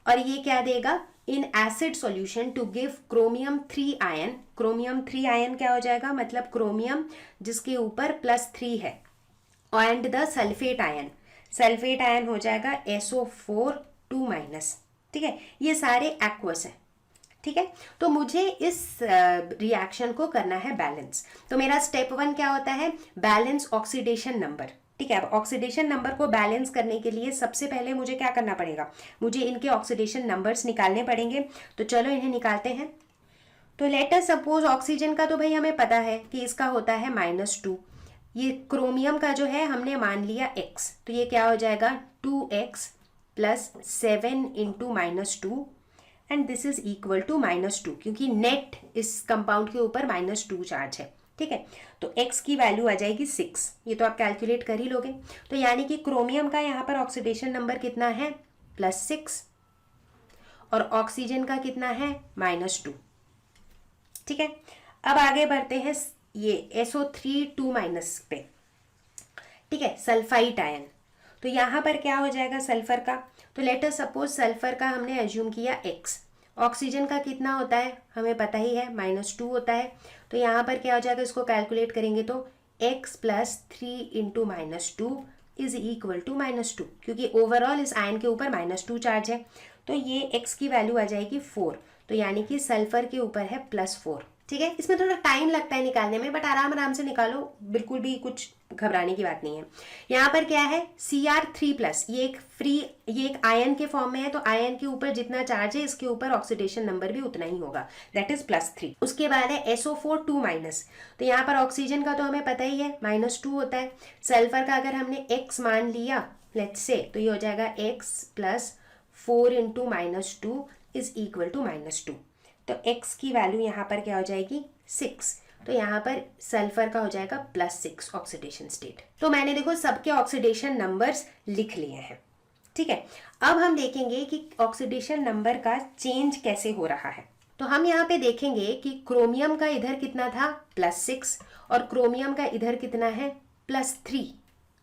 और ये क्या देगा, in acid solution to give chromium 3 ion. Chromium 3 ion क्या हो जाएगा, मतलब क्रोमियम जिसके ऊपर +3 है, एंड द सल्फेट आयन हो जाएगा SO4 2-। ठीक है, ये सारे एक्वस हैं। ठीक है, तो मुझे इस रिएक्शन को करना है बैलेंस। तो मेरा स्टेप 1 क्या होता है, बैलेंस ऑक्सीडेशन नंबर। ठीक है, अब ऑक्सीडेशन नंबर को बैलेंस करने के लिए सबसे पहले मुझे क्या करना पड़ेगा, मुझे इनके ऑक्सीडेशन नंबर्स निकालने पड़ेंगे। तो चलो इन्हें निकालते हैं। तो लेट अस सपोज ऑक्सीजन का तो भाई हमें पता है कि इसका होता है -2। ये क्रोमियम का जो है हमने मान लिया x, तो ये क्या हो जाएगा 2x + 7 × -2 and this is equal to -2, क्योंकि नेट इस कंपाउंड के ऊपर -2 चार्ज है। ठीक है, तो x की वैल्यू आ जाएगी 6। ये तो आप कैलकुलेट कर ही लोगे। तो यानी कि क्रोमियम का यहाँ पर ऑक्सीडेशन नंबर कितना है, +6, और ऑक्सीजन का कितना है, -2। ठीक है, अब आगे बढ़ते हैं ये SO3 2- पे। ठीक है, सल्फाइट आयन। तो यहाँ पर क्या हो जाएगा सल्फर का, तो लेट अस सपोज सल्फर का हमने एज्यूम किया x। ऑक्सीजन का कितना होता है हमें पता ही है, -2 होता है। तो यहाँ पर क्या हो जाएगा, इसको कैलकुलेट करेंगे तो x plus 3 into -2 is equal to -2, क्योंकि ओवरऑल इस आयन के ऊपर -2 चार्ज है, तो ये x की वैल्यू आ जाएगी 4, तो यानी कि सल्फर के ऊपर है +4। ठीक है, इसमें थोड़ा टाइम लगता है निकालने में, बट आराम आराम से निकालो, बिल्कुल भी कुछ घबराने की बात नहीं है। यहाँ पर क्या है, Cr3+, ये एक आयन के फॉर्म में है, तो आयन के ऊपर जितना चार्ज है इसके ऊपर ऑक्सीडेशन नंबर भी उतना ही होगा, दैट इज +3। उसके बाद है SO4 2-, तो यहाँ पर ऑक्सीजन का तो हमें पता ही है -2 होता है। सल्फर का अगर हमने x मान लिया लेट्स से, तो ये हो जाएगा x plus 4 into -2 is equal to -2, तो x की वैल्यू यहाँ पर क्या हो जाएगी 6, तो यहाँ पर सल्फर का हो जाएगा +6 ऑक्सीडेशन स्टेट। तो मैंने देखो सबके ऑक्सीडेशन नंबर्स लिख लिए हैं। ठीक है, अब हम देखेंगे कि ऑक्सीडेशन नंबर का चेंज कैसे हो रहा है। तो हम यहाँ पे देखेंगे कि क्रोमियम का इधर कितना था +6 और क्रोमियम का इधर कितना है +3,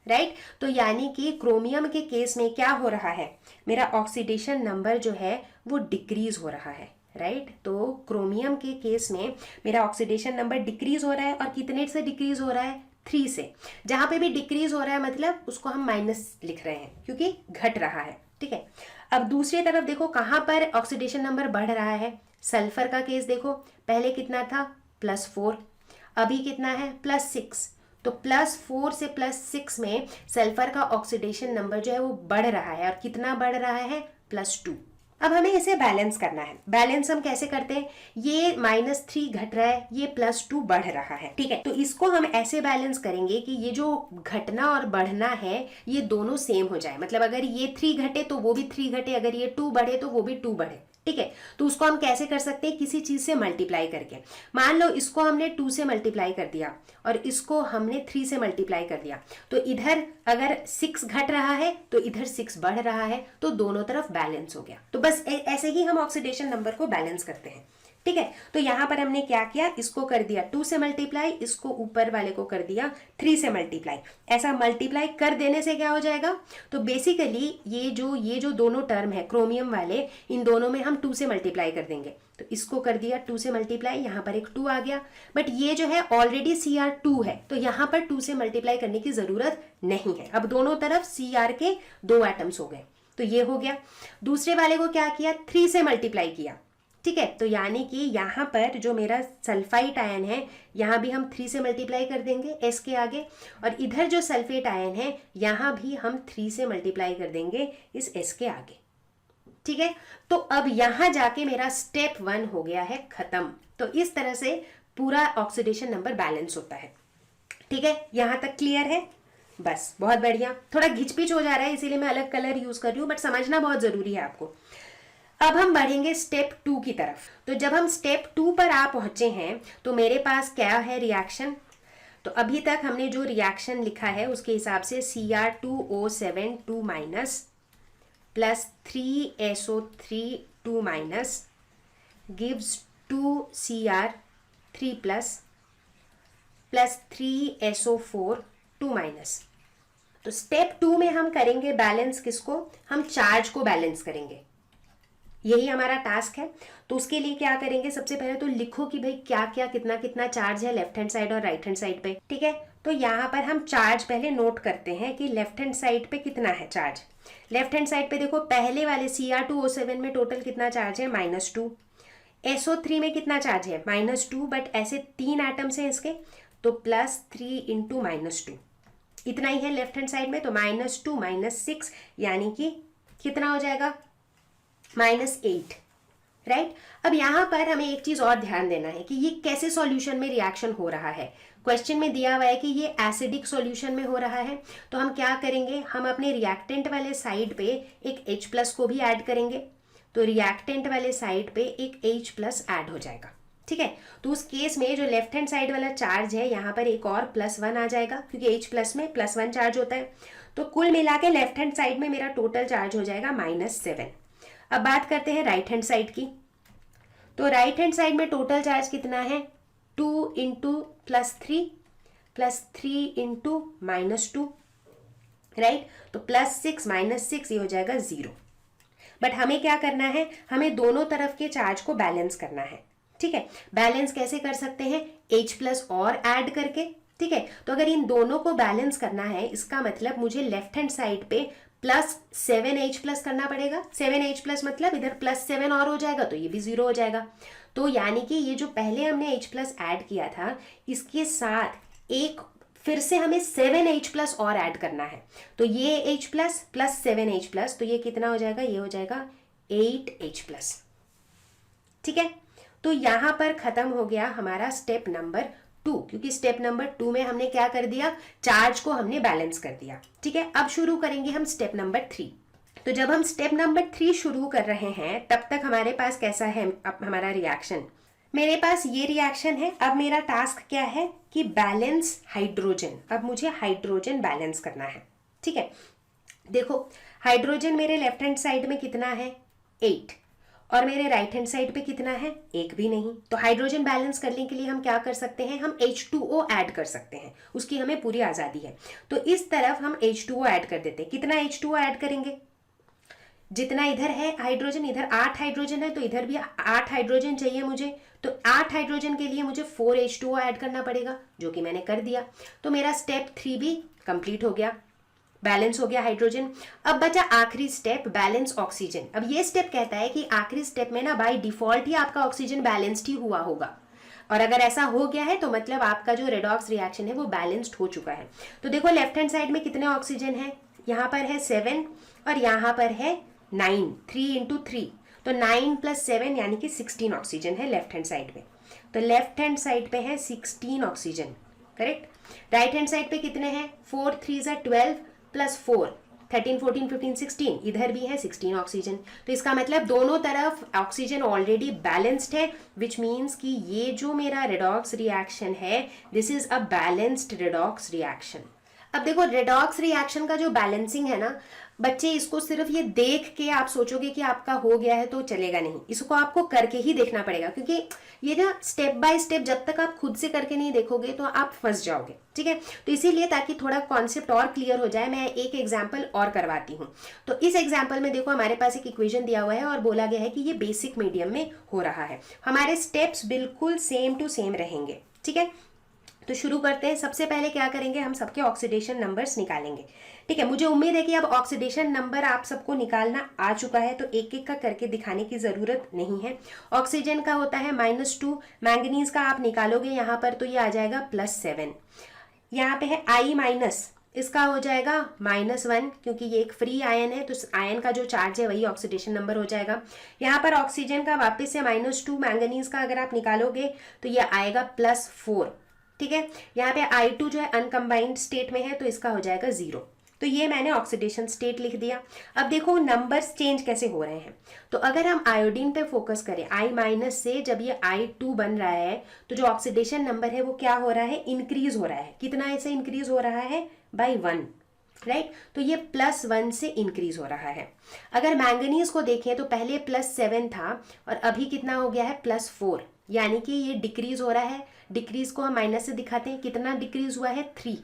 राइट। तो यानी कि क्रोमियम के केस में क्या हो रहा है, मेरा ऑक्सीडेशन नंबर जो है वो डिक्रीज हो रहा है, राइट। तो क्रोमियम के केस में मेरा ऑक्सीडेशन नंबर डिक्रीज हो रहा है, और कितने से डिक्रीज हो रहा है 3 से। जहां पे भी डिक्रीज हो रहा है मतलब उसको हम माइनस लिख रहे हैं क्योंकि घट रहा है। ठीक है, अब दूसरी तरफ देखो कहां पर ऑक्सीडेशन नंबर बढ़ रहा है। सल्फर का केस देखो, पहले कितना था +4, अभी कितना है +6, तो +4 से +6 में सल्फर का ऑक्सीडेशन नंबर जो है वो बढ़ रहा है, और कितना बढ़ रहा है +2। अब हमें इसे बैलेंस करना है। बैलेंस हम कैसे करते हैं, ये -3 घट रहा है, ये +2 बढ़ रहा है। ठीक है, तो इसको हम ऐसे बैलेंस करेंगे कि ये जो घटना और बढ़ना है ये दोनों सेम हो जाए, मतलब अगर ये 3 घटे तो वो भी 3 घटे, अगर ये 2 बढ़े तो वो भी 2 बढ़े। ठीक है, तो उसको हम कैसे कर सकते हैं, किसी चीज से मल्टीप्लाई करके। मान लो इसको हमने 2 से मल्टीप्लाई कर दिया और इसको हमने 3 से मल्टीप्लाई कर दिया, तो इधर अगर 6 घट रहा है तो इधर 6 बढ़ रहा है, तो दोनों तरफ बैलेंस हो गया। तो बस ऐसे ही हम ऑक्सीडेशन नंबर को बैलेंस करते हैं। ठीक है, तो यहां पर हमने क्या किया, इसको कर दिया 2 से मल्टीप्लाई, इसको ऊपर वाले को कर दिया 3 से मल्टीप्लाई। ऐसा मल्टीप्लाई कर देने से क्या हो जाएगा, तो बेसिकली ये जो दोनों टर्म है क्रोमियम वाले, इन दोनों में हम 2 से मल्टीप्लाई कर देंगे। तो इसको कर दिया 2 से मल्टीप्लाई, यहाँ पर एक 2 आ गया, बट ये जो है ऑलरेडी Cr2 है, तो यहाँ पर 2 से मल्टीप्लाई करने की जरूरत नहीं है। अब दोनों तरफ Cr के 2 एटम्स हो गए, तो ये हो गया। दूसरे वाले को क्या किया, 3 से मल्टीप्लाई किया। ठीक है, तो यानी कि यहाँ पर जो मेरा सल्फाइट आयन है, यहाँ भी हम 3 से मल्टीप्लाई कर देंगे S के आगे, और इधर जो सल्फेट आयन है यहाँ भी हम 3 से मल्टीप्लाई कर देंगे इस S के आगे। ठीक है, तो अब यहाँ जाके मेरा स्टेप 1 हो गया है खत्म। तो इस तरह से पूरा ऑक्सीडेशन नंबर बैलेंस होता है। ठीक है, यहाँ तक क्लियर है, बस बहुत बढ़िया। थोड़ा घिचपिच हो जा रहा है इसीलिए मैं अलग कलर यूज कर रही हूँ, बट समझना बहुत जरूरी है आपको। अब हम बढ़ेंगे स्टेप 2 की तरफ। तो जब हम स्टेप 2 पर आ पहुंचे हैं तो मेरे पास क्या है रिएक्शन, तो अभी तक हमने जो रिएक्शन लिखा है उसके हिसाब से Cr2O7 2- plus 3SO3 2- gives 2Cr3 plus 3SO4 2-। तो स्टेप 2 में हम करेंगे बैलेंस किसको, हम चार्ज को बैलेंस करेंगे, यही हमारा टास्क है। तो उसके लिए क्या करेंगे, सबसे पहले तो लिखो कि भाई क्या क्या कितना कितना चार्ज है लेफ्ट हैंड साइड और राइट हैंड साइड पे। ठीक है, तो यहाँ पर हम चार्ज पहले नोट करते हैं कि लेफ्ट हैंड साइड पे कितना है चार्ज। लेफ्ट हैंड साइड पे देखो, पहले वाले Cr2O7 में टोटल कितना चार्ज है -2, SO3 में कितना चार्ज है -2, बट ऐसे 3 एटम्स हैं इसके, तो +3 इंटू -2 इतना ही है लेफ्ट हैंड साइड में, तो -2 -6 यानी कि कितना हो जाएगा -8, राइट। अब यहाँ पर हमें एक चीज और ध्यान देना है कि ये कैसे सॉल्यूशन में रिएक्शन हो रहा है। क्वेश्चन में दिया हुआ है कि ये एसिडिक सॉल्यूशन में हो रहा है, तो हम क्या करेंगे, हम अपने रिएक्टेंट वाले साइड पे एक H+ को भी ऐड करेंगे, तो रिएक्टेंट वाले साइड पे एक H+ ऐड हो जाएगा। ठीक है, तो उस केस में जो लेफ्ट हैंड साइड वाला चार्ज है यहाँ पर एक और +1 आ जाएगा, क्योंकि H+ में +1 चार्ज होता है। तो कुल मिला के लेफ्ट हैंड साइड में मेरा टोटल चार्ज हो जाएगा -7। अब बात करते हैं राइट हैंड साइड की। तो राइट हैंड साइड में टोटल चार्ज कितना है, 2 इंटू +3 इंटू -2, राइट। तो +6 -6 ये हो जाएगा 0। बट हमें क्या करना है, हमें दोनों तरफ के चार्ज को बैलेंस करना है। ठीक है, बैलेंस कैसे कर सकते हैं, H+ और ऐड करके, ठीक है। तो अगर इन दोनों को बैलेंस करना है, इसका मतलब मुझे लेफ्ट हैंड साइड पे प्लस 7H प्लस करना पड़ेगा। 7H प्लस मतलब इधर प्लस 7 और हो जाएगा तो ये भी 0 हो जाएगा। तो यानी कि ये जो पहले हमने H प्लस ऐड किया था, इसके साथ एक फिर से हमें 7H प्लस और ऐड करना है। तो ये H plus plus 7H plus, तो ये कितना हो जाएगा, ये हो जाएगा 8H प्लस। ठीक है। तो यहां पर खत्म हो गया हमारा स्टेप नंबर 2, क्योंकि स्टेप नंबर 2 में हमने क्या कर दिया, चार्ज को हमने बैलेंस कर दिया। ठीक है। अब शुरू करेंगे हम स्टेप नंबर 3। तो जब हम स्टेप नंबर 3 शुरू कर रहे हैं, तब तक हमारे पास कैसा है अब हमारा रिएक्शन। मेरे पास ये रिएक्शन है। अब मेरा टास्क क्या है कि बैलेंस हाइड्रोजन। अब मुझे हाइड्रोजन बैलेंस करना है। ठीक है। देखो, हाइड्रोजन मेरे लेफ्ट हैंड साइड में कितना है, 8, और मेरे राइट हैंड साइड पे कितना है, 1 भी नहीं। तो हाइड्रोजन बैलेंस करने के लिए हम क्या कर सकते हैं, हम H2O ऐड कर सकते हैं, उसकी हमें पूरी आज़ादी है। तो इस तरफ हम H2O ऐड कर देते हैं। कितना H2O ऐड करेंगे, जितना इधर है हाइड्रोजन, इधर 8 हाइड्रोजन है, तो इधर भी 8 हाइड्रोजन चाहिए मुझे। तो 8 हाइड्रोजन के लिए मुझे 4H2O ऐड करना पड़ेगा, जो कि मैंने कर दिया। तो मेरा स्टेप 3 भी कंप्लीट हो गया, बैलेंस हो गया हाइड्रोजन। अब बचा आखिरी स्टेप, बैलेंस ऑक्सीजन। अब ये स्टेप कहता है कि आखिरी स्टेप में ना बाय डिफॉल्ट ही आपका ऑक्सीजन बैलेंस्ड ही हुआ होगा, और अगर ऐसा हो गया है तो मतलब आपका जो रेडॉक्स रिएक्शन है वो बैलेंस्ड हो चुका है। तो देखो, लेफ्ट हैंड साइड में कितने ऑक्सीजन है, यहाँ पर है 7 और यहाँ पर है 9, 3 × 3, तो 9 + 7 यानी कि 16 ऑक्सीजन है लेफ्ट हैंड साइड पे। तो लेफ्ट हैंड साइड पे है 16 oxygen, correct. Right hand side पे कितने हैं, 4 × 3 = 12 + 4 13 14 15 16, इधर भी है 16 ऑक्सीजन। तो इसका मतलब दोनों तरफ ऑक्सीजन ऑलरेडी बैलेंस्ड है, विच मीन्स कि ये जो मेरा रेडॉक्स रिएक्शन है, this is a balanced redox reaction. अब देखो, रेडॉक्स रिएक्शन का जो बैलेंसिंग है ना बच्चे, इसको सिर्फ ये देख के आप सोचोगे कि आपका हो गया है तो चलेगा नहीं, इसको आपको करके ही देखना पड़ेगा, क्योंकि ये ना स्टेप बाय स्टेप जब तक आप खुद से करके नहीं देखोगे तो आप फंस जाओगे। ठीक है। तो इसीलिए ताकि थोड़ा कॉन्सेप्ट और क्लियर हो जाए, मैं एक एग्जाम्पल और करवाती हूँ। तो इस एग्जाम्पल में देखो, हमारे पास एक इक्वेशन दिया हुआ है और बोला गया है कि ये बेसिक मीडियम में हो रहा है। हमारे स्टेप्स बिल्कुल सेम टू सेम रहेंगे। ठीक है। तो शुरू करते हैं। सबसे पहले क्या करेंगे, हम सबके ऑक्सीडेशन नंबर्स निकालेंगे। ठीक है। मुझे उम्मीद है कि अब ऑक्सीडेशन नंबर आप सबको निकालना आ चुका है, तो एक एक का करके दिखाने की ज़रूरत नहीं है। ऑक्सीजन का होता है -2, मैंगनीज का आप निकालोगे यहाँ पर तो ये आ जाएगा +7। यहाँ पे है I-, इसका हो जाएगा -1, क्योंकि ये एक फ्री आयन है, तो आयन का जो चार्ज है वही ऑक्सीडेशन नंबर हो जाएगा। यहाँ पर ऑक्सीजन का वापस से -2, मैंगनीज का अगर आप निकालोगे तो ये आएगा +4। ठीक है। यहाँ पे I2 जो है अनकम्बाइंड स्टेट में है, तो इसका हो जाएगा 0। तो ये मैंने ऑक्सीडेशन स्टेट लिख दिया। अब देखो नंबर्स चेंज कैसे हो रहे हैं। तो अगर हम आयोडीन पे फोकस करें, I- से जब ये I2 बन रहा है, तो जो ऑक्सीडेशन नंबर है वो क्या हो रहा है, इंक्रीज हो रहा है। कितना ऐसे इंक्रीज हो रहा है, बाय 1, राइट। तो ये +1 से इंक्रीज हो रहा है। अगर मैंगनीज को देखें तो पहले +7 था और अभी कितना हो गया है, +4, यानी कि ये डिक्रीज हो रहा है। डिक्रीज को हम माइनस से दिखाते हैं, कितना डिक्रीज हुआ है, 3।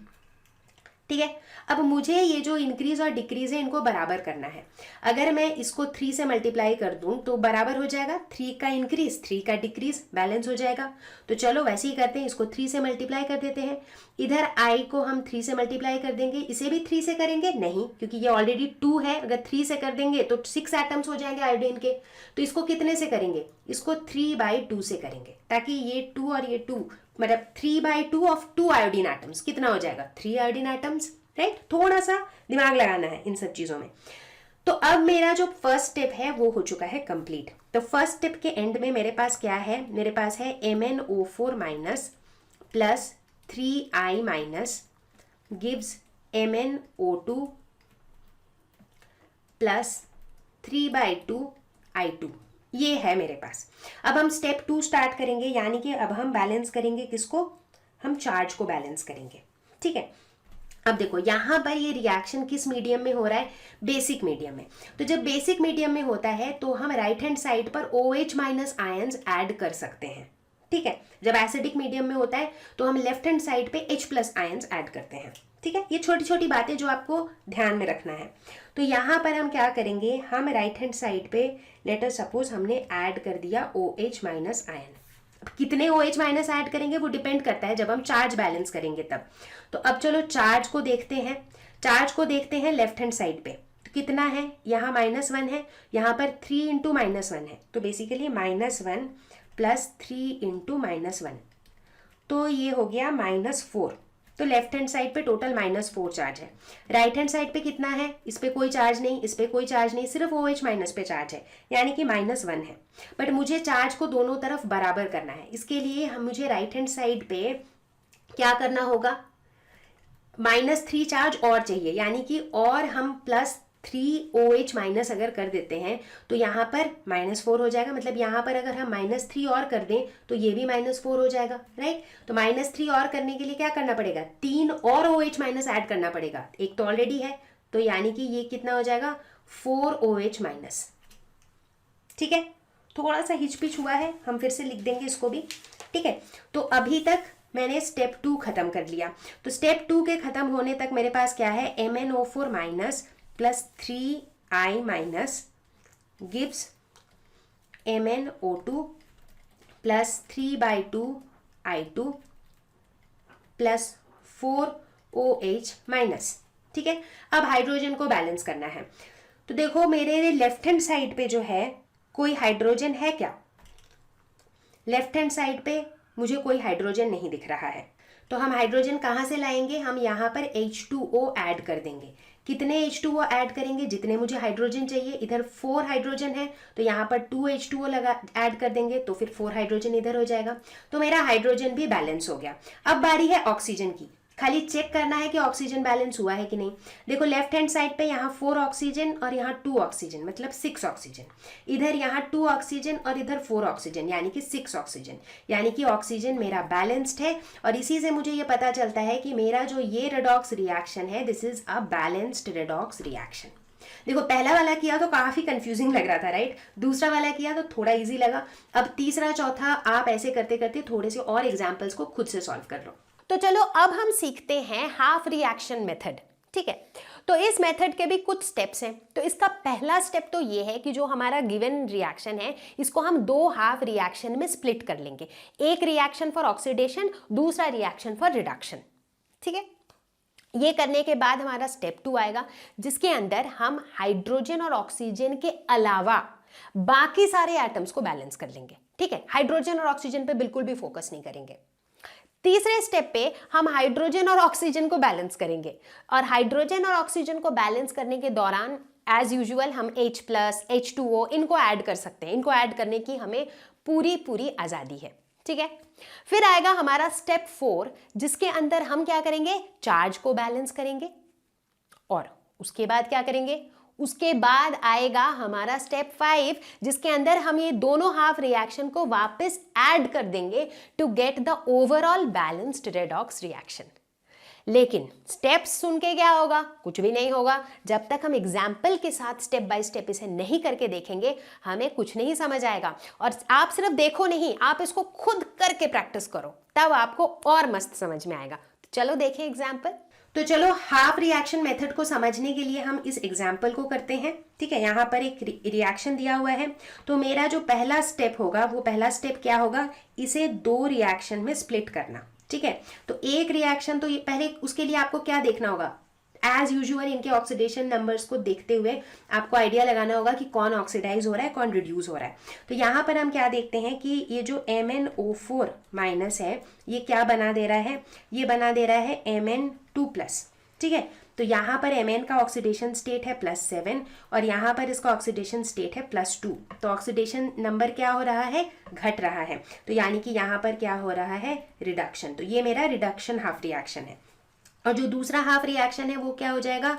ठीक है। अब मुझे ये जो इंक्रीज और डिक्रीज है इनको बराबर करना है। अगर मैं इसको 3 से मल्टीप्लाई कर दूं तो बराबर हो जाएगा, 3 का इंक्रीज 3 का डिक्रीज, बैलेंस हो जाएगा। तो चलो वैसे ही करते हैं, इसको 3 से मल्टीप्लाई कर देते हैं। इधर I को हम 3 से मल्टीप्लाई कर देंगे, इसे भी 3 से करेंगे नहीं, क्योंकि ये ऑलरेडी 2 है। अगर 3 से कर देंगे तो 6 एटम्स हो जाएंगे आयोडीन के। तो इसको कितने से करेंगे, इसको 3/2 से करेंगे, ताकि ये 2 और ये 2 मतलब 3/2 ऑफ 2 आयोडीन एटम्स कितना हो जाएगा, 3 आयोडीन एटम्स, राइट। थोड़ा सा दिमाग लगाना है इन सब चीजों में। तो अब मेरा जो फर्स्ट स्टेप है वो हो चुका है कंप्लीट। तो फर्स्ट स्टेप के एंड में मेरे पास क्या है, मेरे पास है MnO4- plus 3I- gives MnO2 plus 3/2 I2। ये है मेरे पास। अब हम स्टेप 2 स्टार्ट करेंगे, यानी कि अब हम बैलेंस करेंगे किसको, हम चार्ज को बैलेंस करेंगे। ठीक है। अब देखो यहाँ पर ये रिएक्शन किस मीडियम में हो रहा है, बेसिक मीडियम में। तो जब बेसिक मीडियम में होता है तो हम राइट हैंड साइड पर OH- आयंस ऐड कर सकते हैं। ठीक है। जब एसिडिक मीडियम में होता है तो हम लेफ्ट हैंड साइड पे H+ आयंस ऐड करते हैं। ठीक है। ये छोटी छोटी बातें जो आपको ध्यान में रखना है। तो यहाँ पर हम क्या करेंगे, हम राइट हैंड साइड पे लेट अस सपोज हमने ऐड कर दिया OH- आयन। कितने OH माइनस ऐड करेंगे वो डिपेंड करता है जब हम चार्ज बैलेंस करेंगे तब। तो अब चलो चार्ज को देखते हैं, चार्ज को देखते हैं लेफ्ट हैंड साइड पे। तो कितना है, यहाँ -1 है, यहाँ पर 3 इंटू -1 है, तो बेसिकली -1 प्लस 3 इंटू -1, तो ये हो गया -4। तो लेफ्ट हैंड साइड पे टोटल -4 चार्ज है। राइट हैंड साइड पे कितना है, इस पे कोई चार्ज नहीं, इस पे कोई चार्ज नहीं, सिर्फ OH माइनस पे चार्ज है, यानी कि -1 है। बट मुझे चार्ज को दोनों तरफ बराबर करना है, इसके लिए मुझे राइट हैंड साइड पे क्या करना होगा, -3 चार्ज और चाहिए, यानी कि और हम +3 OH माइनस अगर कर देते हैं तो यहाँ पर -4 हो जाएगा। मतलब यहाँ पर अगर हम -3 और कर दें तो ये भी -4 हो जाएगा, राइट। तो -3 और करने के लिए क्या करना पड़ेगा, 3 और OH माइनस ऐड करना पड़ेगा, एक तो ऑलरेडी है, तो यानी कि ये कितना हो जाएगा, 4 OH माइनस। ठीक है, थोड़ा सा हिचपिच हुआ है, हम फिर से लिख देंगे इसको भी। ठीक है, तो अभी तक मैंने स्टेप 2 खत्म कर लिया। तो स्टेप 2 के खत्म होने तक मेरे पास क्या है, MnO4 minus plus 3I minus gives MnO2 plus 3/2I2 plus 4OH minus. ठीक है, अब हाइड्रोजन को बैलेंस करना है। तो देखो मेरे लेफ्ट हैंड साइड पे जो है कोई हाइड्रोजन है क्या, लेफ्ट हैंड साइड पे मुझे कोई हाइड्रोजन नहीं दिख रहा है। तो हम हाइड्रोजन कहाँ से लाएंगे, हम यहाँ पर H2O ऐड कर देंगे। कितने H2O ऐड करेंगे, जितने मुझे हाइड्रोजन चाहिए। इधर 4 हाइड्रोजन है तो यहाँ पर 2 H2O लगा ऐड कर देंगे, तो फिर 4 हाइड्रोजन इधर हो जाएगा। तो मेरा हाइड्रोजन भी बैलेंस हो गया। अब बारी है ऑक्सीजन की, खाली चेक करना है कि ऑक्सीजन बैलेंस हुआ है कि नहीं। देखो लेफ्ट हैंड साइड पे यहाँ 4 ऑक्सीजन और यहाँ 2 ऑक्सीजन, मतलब 6 ऑक्सीजन। इधर यहाँ 2 ऑक्सीजन और इधर 4 ऑक्सीजन, यानी कि 6 ऑक्सीजन, यानी कि ऑक्सीजन मेरा बैलेंस्ड है। और इसी से मुझे ये पता चलता है कि मेरा जो ये रेडॉक्स रिएक्शन है, this is a balanced redox reaction. देखो पहला वाला किया तो काफी कंफ्यूजिंग लग रहा था, राइट। दूसरा वाला किया तो थोड़ा इजी लगा। अब तीसरा चौथा आप ऐसे करते करते थोड़े से और एग्जाम्पल्स को खुद से सॉल्व कर लो। तो चलो अब हम सीखते हैं हाफ रिएक्शन मेथड। ठीक है, तो इस मेथड के भी कुछ स्टेप्स हैं। तो इसका पहला स्टेप तो ये है कि जो हमारा गिवन रिएक्शन है इसको हम 2 हाफ रिएक्शन में स्प्लिट कर लेंगे। एक रिएक्शन फॉर ऑक्सीडेशन, दूसरा रिएक्शन फॉर रिडक्शन। ठीक है, ये करने के बाद हमारा स्टेप 2 आएगा, जिसके अंदर हम हाइड्रोजन और ऑक्सीजन के अलावा बाकी सारे एटम्स को बैलेंस कर लेंगे। ठीक है, हाइड्रोजन और ऑक्सीजन पे बिल्कुल भी फोकस नहीं करेंगे। तीसरे स्टेप पे हम हाइड्रोजन और ऑक्सीजन को बैलेंस करेंगे, और हाइड्रोजन और ऑक्सीजन को बैलेंस करने के दौरान एज यूजुअल हम H+, H2O इनको ऐड कर सकते हैं। इनको ऐड करने की हमें पूरी आज़ादी है। ठीक है, फिर आएगा हमारा स्टेप 4, जिसके अंदर हम क्या करेंगे, चार्ज को बैलेंस करेंगे। और उसके बाद क्या करेंगे, उसके बाद आएगा हमारा स्टेप 5, जिसके अंदर हम ये दोनों हाफ रिएक्शन को वापस ऐड कर देंगे to get the overall balanced redox reaction. लेकिन स्टेप्स सुन के क्या होगा, कुछ भी नहीं होगा। जब तक हम एग्जाम्पल के साथ स्टेप बाय स्टेप इसे नहीं करके देखेंगे हमें कुछ नहीं समझ आएगा। और आप सिर्फ देखो नहीं, आप इसको खुद करके प्रैक्टिस करो, तब आपको और मस्त समझ में आएगा। तो चलो देखें एग्जाम्पल। तो चलो हाफ रिएक्शन मेथड को समझने के लिए हम इस एग्जाम्पल को करते हैं। ठीक है, यहाँ पर एक रिएक्शन दिया हुआ है, तो मेरा जो पहला स्टेप होगा वो पहला स्टेप क्या होगा, इसे 2 रिएक्शन में स्प्लिट करना। ठीक है, तो एक रिएक्शन, तो ये पहले उसके लिए आपको क्या देखना होगा, एज यूजुअल इनके ऑक्सीडेशन नंबर्स को देखते हुए आपको आइडिया लगाना होगा कि कौन ऑक्सीडाइज हो रहा है, कौन रिड्यूस हो रहा है। तो यहाँ पर हम क्या देखते हैं कि ये जो MnO4 माइनस है ये क्या बना दे रहा है, ये बना दे रहा है Mn2+। ठीक है, तो यहाँ पर Mn का ऑक्सीडेशन स्टेट है +7 और यहाँ पर इसका ऑक्सीडेशन स्टेट है +2। तो ऑक्सीडेशन नंबर क्या हो रहा है, घट रहा है। तो यानी कि यहाँ पर क्या हो रहा है, रिडक्शन। तो ये मेरा रिडक्शन हाफ रिएक्शन है। और जो दूसरा हाफ रिएक्शन है वो क्या हो जाएगा,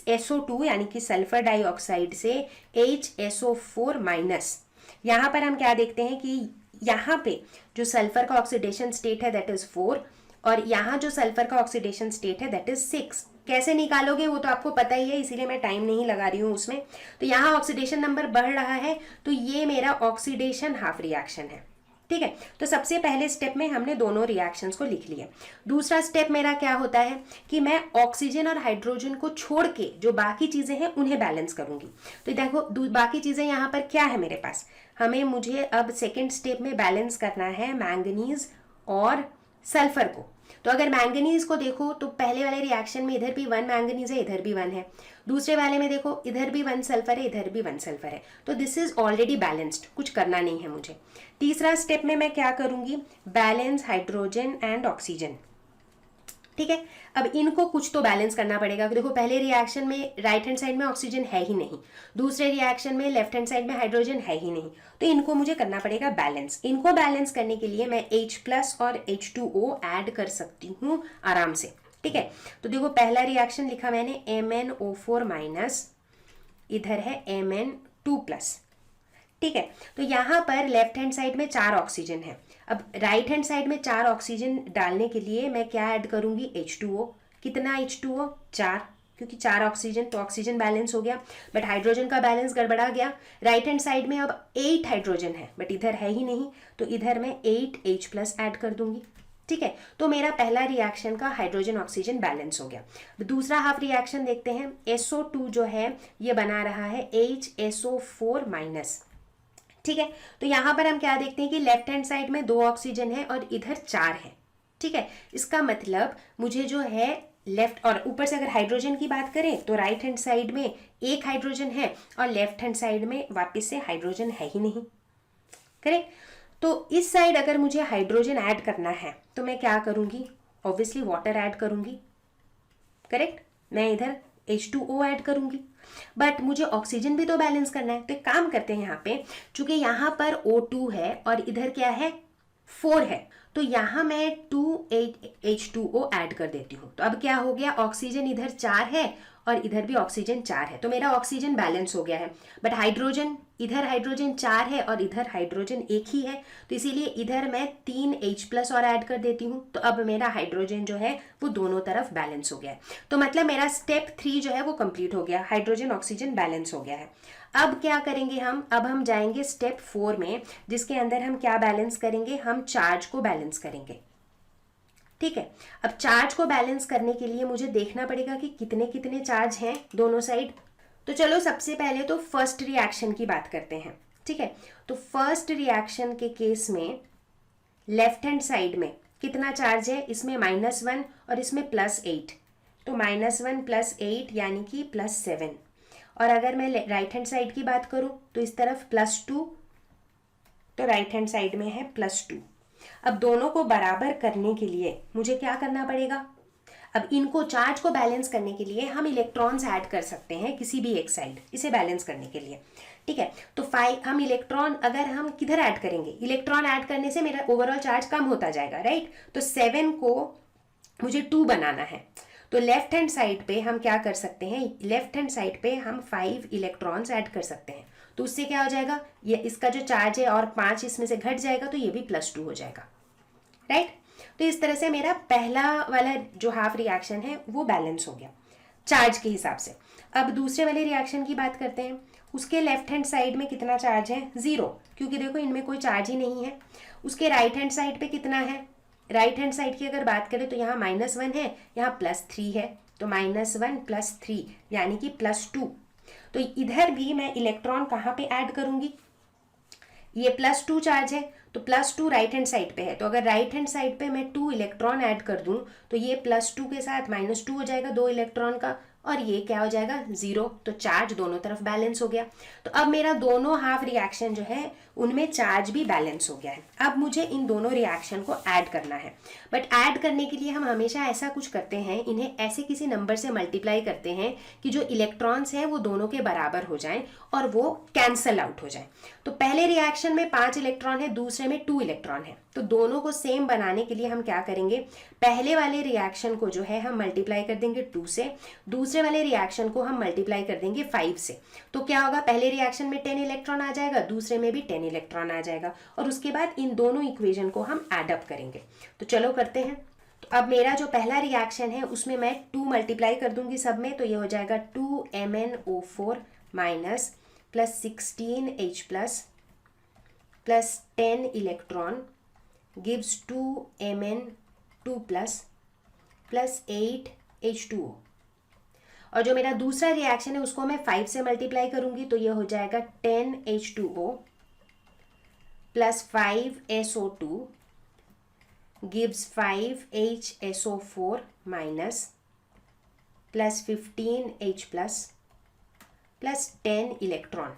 SO2 यानी कि सल्फर डाइऑक्साइड से HSO4 माइनस। यहाँ पर हम क्या देखते हैं कि यहाँ पे जो सल्फर का ऑक्सीडेशन स्टेट है दैट इज 4 और यहाँ जो सल्फर का ऑक्सीडेशन स्टेट है दैट इज 6। कैसे निकालोगे वो तो आपको पता ही है, इसीलिए मैं टाइम नहीं लगा रही हूँ उसमें। तो यहाँ ऑक्सीडेशन नंबर बढ़ रहा है, तो ये मेरा ऑक्सीडेशन हाफ रिएक्शन है। ठीक है, तो सबसे पहले स्टेप में हमने दोनों रिएक्शंस को लिख लिए। दूसरा स्टेप मेरा क्या होता है कि मैं ऑक्सीजन और हाइड्रोजन को छोड़ के जो बाकी चीजें हैं उन्हें बैलेंस करूंगी। तो देखो बाकी चीजें यहाँ पर क्या है मेरे पास, हमें मुझे अब सेकेंड स्टेप में बैलेंस करना है मैंगनीज और सल्फर को। तो अगर मैंगनीज को देखो तो पहले वाले रिएक्शन में इधर भी 1 मैंगनीज है, इधर भी 1 है। दूसरे वाले में देखो इधर भी 1 सल्फर है, इधर भी 1 सल्फर है। तो दिस इज ऑलरेडी बैलेंस्ड, कुछ करना नहीं है मुझे। तीसरा स्टेप में मैं क्या करूंगी, बैलेंस हाइड्रोजन एंड ऑक्सीजन। ठीक है, अब इनको कुछ तो बैलेंस करना पड़ेगा। देखो पहले रिएक्शन में राइट हैंड साइड में ऑक्सीजन है ही नहीं, दूसरे रिएक्शन में लेफ्ट हैंड साइड में हाइड्रोजन है ही नहीं, तो इनको मुझे करना पड़ेगा बैलेंस। इनको बैलेंस करने के लिए मैं H+ और H2O ऐड कर सकती हूँ आराम से। ठीक है, तो देखो पहला रिएक्शन लिखा मैंने MnO4-, इधर है Mn2+। ठीक है, तो यहाँ पर लेफ्ट हैंड साइड में 4 ऑक्सीजन है। अब राइट हैंड साइड में 4 ऑक्सीजन डालने के लिए मैं क्या ऐड करूंगी, H2O। कितना H2O, 4, क्योंकि 4 ऑक्सीजन, तो ऑक्सीजन बैलेंस हो गया। बट हाइड्रोजन का बैलेंस गड़बड़ा गया। राइट हैंड साइड में अब 8 हाइड्रोजन है, बट इधर है ही नहीं, तो इधर मैं 8H+ ऐड कर दूंगी। ठीक है, तो मेरा पहला रिएक्शन का हाइड्रोजन ऑक्सीजन बैलेंस हो गया। दूसरा हाफ रिएक्शन देखते हैं। SO2 जो है ये बना रहा है HSO4-। ठीक है, तो यहां पर हम क्या देखते हैं कि लेफ्ट हैंड साइड में 2 ऑक्सीजन है और इधर 4 है। ठीक है, इसका मतलब मुझे जो है लेफ्ट और ऊपर से अगर हाइड्रोजन की बात करें तो राइट हैंड साइड में 1 हाइड्रोजन है और लेफ्ट हैंड साइड में वापस से हाइड्रोजन है ही नहीं। करेक्ट, तो इस साइड अगर मुझे हाइड्रोजन ऐड करना है तो मैं क्या करूंगी, ऑब्वियसली वाटर ऐड करूंगी। करेक्ट, मैं इधर H2O ऐड करूंगी, बट मुझे ऑक्सीजन भी तो बैलेंस करना है। तो एक काम करते हैं यहाँ पे, चूंकि यहाँ पर O2 है और इधर क्या है, 4 है, तो यहाँ मैं 2H2O ऐड कर देती हूँ। तो अब क्या हो गया, ऑक्सीजन इधर 4 है और इधर भी ऑक्सीजन 4 है, तो मेरा ऑक्सीजन बैलेंस हो गया है। बट हाइड्रोजन, इधर हाइड्रोजन 4 है और इधर हाइड्रोजन 1 ही है, तो इसीलिए इधर मैं 3H+ और ऐड कर देती हूँ। तो अब मेरा हाइड्रोजन जो है वो दोनों तरफ बैलेंस हो गया है। तो मतलब मेरा स्टेप 3 जो है वो कंप्लीट हो गया, हाइड्रोजन ऑक्सीजन बैलेंस हो गया है। अब क्या करेंगे हम, अब हम जाएंगे स्टेप 4 में, जिसके अंदर हम क्या बैलेंस करेंगे, हम चार्ज को बैलेंस करेंगे। ठीक है, अब चार्ज को बैलेंस करने के लिए मुझे देखना पड़ेगा कि कितने कितने चार्ज हैं दोनों साइड। तो चलो सबसे पहले तो फर्स्ट रिएक्शन की बात करते हैं। ठीक है, तो फर्स्ट रिएक्शन के केस में लेफ्ट हैंड साइड में कितना चार्ज है, इसमें -1 और इसमें +8, तो -1 +8 यानी कि +7। और अगर मैं राइट हैंड साइड की बात करूं तो इस तरफ +2, तो राइट हैंड साइड में है +2। अब दोनों को बराबर करने के लिए मुझे क्या करना पड़ेगा, अब इनको चार्ज को बैलेंस करने के लिए हम इलेक्ट्रॉन्स ऐड कर सकते हैं किसी भी एक साइड, इसे बैलेंस करने के लिए। ठीक है, तो 5 हम इलेक्ट्रॉन अगर हम किधर ऐड करेंगे, इलेक्ट्रॉन ऐड करने से मेरा ओवरऑल चार्ज कम होता जाएगा, राइट। तो 7 को मुझे 2 बनाना है, तो लेफ्ट हैंड साइड पे हम क्या कर सकते हैं, लेफ्ट हैंड साइड पे हम 5 इलेक्ट्रॉन्स ऐड कर सकते हैं। तो उससे क्या हो जाएगा, ये इसका जो चार्ज है और 5 इसमें से घट जाएगा, तो ये भी +2 हो जाएगा, राइट। तो इस तरह से मेरा पहला वाला जो हाफ रिएक्शन है वो बैलेंस हो गया चार्ज के हिसाब से। अब दूसरे वाले रिएक्शन की बात करते हैं। उसके लेफ्ट हैंड साइड में कितना चार्ज है, 0, क्योंकि देखो इनमें कोई चार्ज ही नहीं है। उसके राइट हैंड साइड पे कितना है, राइट हैंड साइड की अगर बात करें तो यहाँ -1 है, यहाँ +3 है, तो -1 +3 यानी कि +2। तो इधर भी मैं इलेक्ट्रॉन कहाँ पे ऐड करूंगी, ये +2 चार्ज है, तो +2 राइट हैंड साइड पे है, तो अगर राइट हैंड साइड पे मैं 2 इलेक्ट्रॉन ऐड कर दूं तो ये +2 के साथ -2 हो जाएगा 2 इलेक्ट्रॉन का, और ये क्या हो जाएगा 0, तो चार्ज दोनों तरफ बैलेंस हो गया। तो अब मेरा दोनों हाफ रिएक्शन जो है उनमें चार्ज भी बैलेंस हो गया है। अब मुझे इन दोनों रिएक्शन को ऐड करना है, बट ऐड करने के लिए हम हमेशा ऐसा कुछ करते हैं, इन्हें ऐसे किसी नंबर से मल्टीप्लाई करते हैं कि जो इलेक्ट्रॉन्स हैं वो दोनों के बराबर हो जाएं और वो कैंसल आउट हो जाए। तो पहले रिएक्शन में 5 इलेक्ट्रॉन है, दूसरे में 2 इलेक्ट्रॉन है, तो दोनों को सेम बनाने के लिए हम क्या करेंगे, पहले वाले रिएक्शन को जो है हम मल्टीप्लाई कर देंगे 2 से, दूसरे वाले रिएक्शन को हम मल्टीप्लाई कर देंगे 5 से। तो क्या होगा, पहले रिएक्शन में 10 इलेक्ट्रॉन आ जाएगा, दूसरे में भी 10 इलेक्ट्रॉन आ जाएगा, और उसके बाद इन दोनों इक्वेशन को हम एड अप करेंगे। तो चलो करते हैं। तो अब मेरा जो पहला रिएक्शन है उसमें मैं 2 मल्टीप्लाई कर दूंगी सब में, तो ये हो जाएगा 2MnO4- +16H+ plus 10 electron gives 2Mn2+ plus 8H2O। और जो मेरा दूसरा रिएक्शन है उसको मैं 5 से मल्टीप्लाई करूंगी, तो ये हो जाएगा 10H2O plus 5SO2 gives 5HSO4 minus plus 15H plus 10 electron.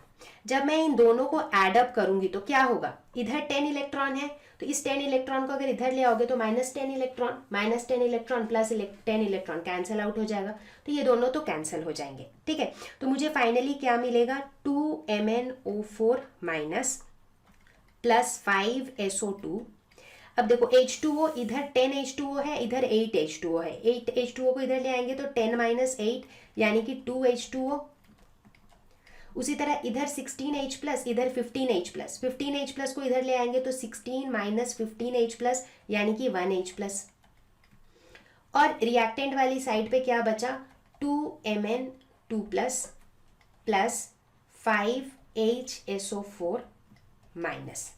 जब मैं इन दोनों को एडअप करूंगी तो क्या होगा, इधर 10 इलेक्ट्रॉन है तो इस 10 इलेक्ट्रॉन को अगर इधर ले आओगे तो -10 electron, -10 electron plus 10 electron cancel out हो जाएगा, तो ये दोनों तो कैंसिल हो जाएंगे। ठीक है, तो मुझे फाइनली क्या मिलेगा, 2MnO4 माइनस प्लस 5SO2। अब देखो H2O, इधर 10H2O है, इधर 8H2O है, 8H2O को इधर ले आएंगे तो 10 - 8 यानी कि 2H2O। उसी तरह इधर 16H प्लस, इधर 15H प्लस, 15H प्लस को इधर ले आएंगे तो 16 - 15H प्लस यानी कि 1H प्लस। और रिएक्टेंट वाली साइड पे क्या बचा, 2Mn2 plus plus 5HSO4 minus.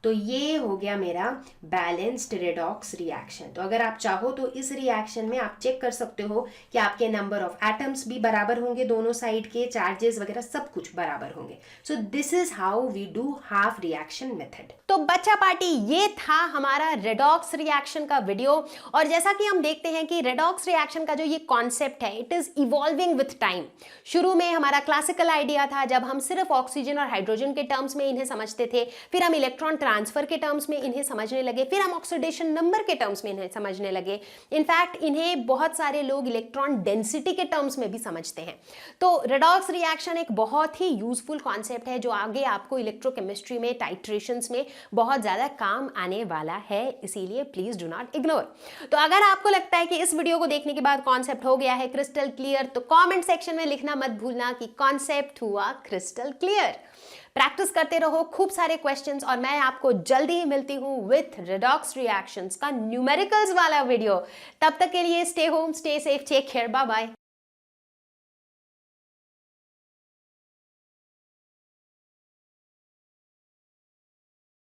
तो ये हो गया मेरा बैलेंस्ड रेडॉक्स रिएक्शन। तो अगर आप चाहो तो इस रिएक्शन में आप चेक कर सकते हो कि आपके नंबर ऑफ एटम्स भी बराबर होंगे, दोनों साइड के चार्जेस वगैरह सब कुछ बराबर होंगे। So this is how we do half reaction method. तो बच्चा पार्टी, ये था हमारा रेडॉक्स रिएक्शन का वीडियो। और जैसा कि हम देखते हैं कि रेडॉक्स रिएक्शन का जो ये कॉन्सेप्ट है, it is evolving with time. शुरू में हमारा क्लासिकल आइडिया था जब हम सिर्फ ऑक्सीजन और हाइड्रोजन के टर्म्स में इन्हें समझते थे, फिर हम इलेक्ट्रॉन ट्रांसफर के टर्म्स में इन्हें समझने लगे, फिर हम ऑक्सीडेशन नंबर के टर्म्स में इन्हें समझने लगे। इनफैक्ट इन्हें बहुत सारे लोग इलेक्ट्रॉन डेंसिटी के टर्म्स में भी समझते हैं। तो रेडॉक्स रिएक्शन एक बहुत ही यूजफुल कॉन्सेप्ट है जो आगे आपको इलेक्ट्रोकेमिस्ट्री में, टाइट्रेशंस में बहुत ज्यादा काम आने वाला है, इसीलिए प्लीज डू नॉट इग्नोर। तो अगर आपको लगता है कि इस वीडियो को देखने के बाद कॉन्सेप्ट हो गया है क्रिस्टल क्लियर, तो कॉमेंट सेक्शन में लिखना मत भूलना कि कॉन्सेप्ट हुआ क्रिस्टल क्लियर। प्रैक्टिस करते रहो खूब सारे क्वेश्चंस, और मैं आपको जल्दी ही मिलती हूँ विथ रेडॉक्स रिएक्शंस का न्यूमेरिकल्स वाला वीडियो। तब तक के लिए stay home, stay safe, take care, bye bye.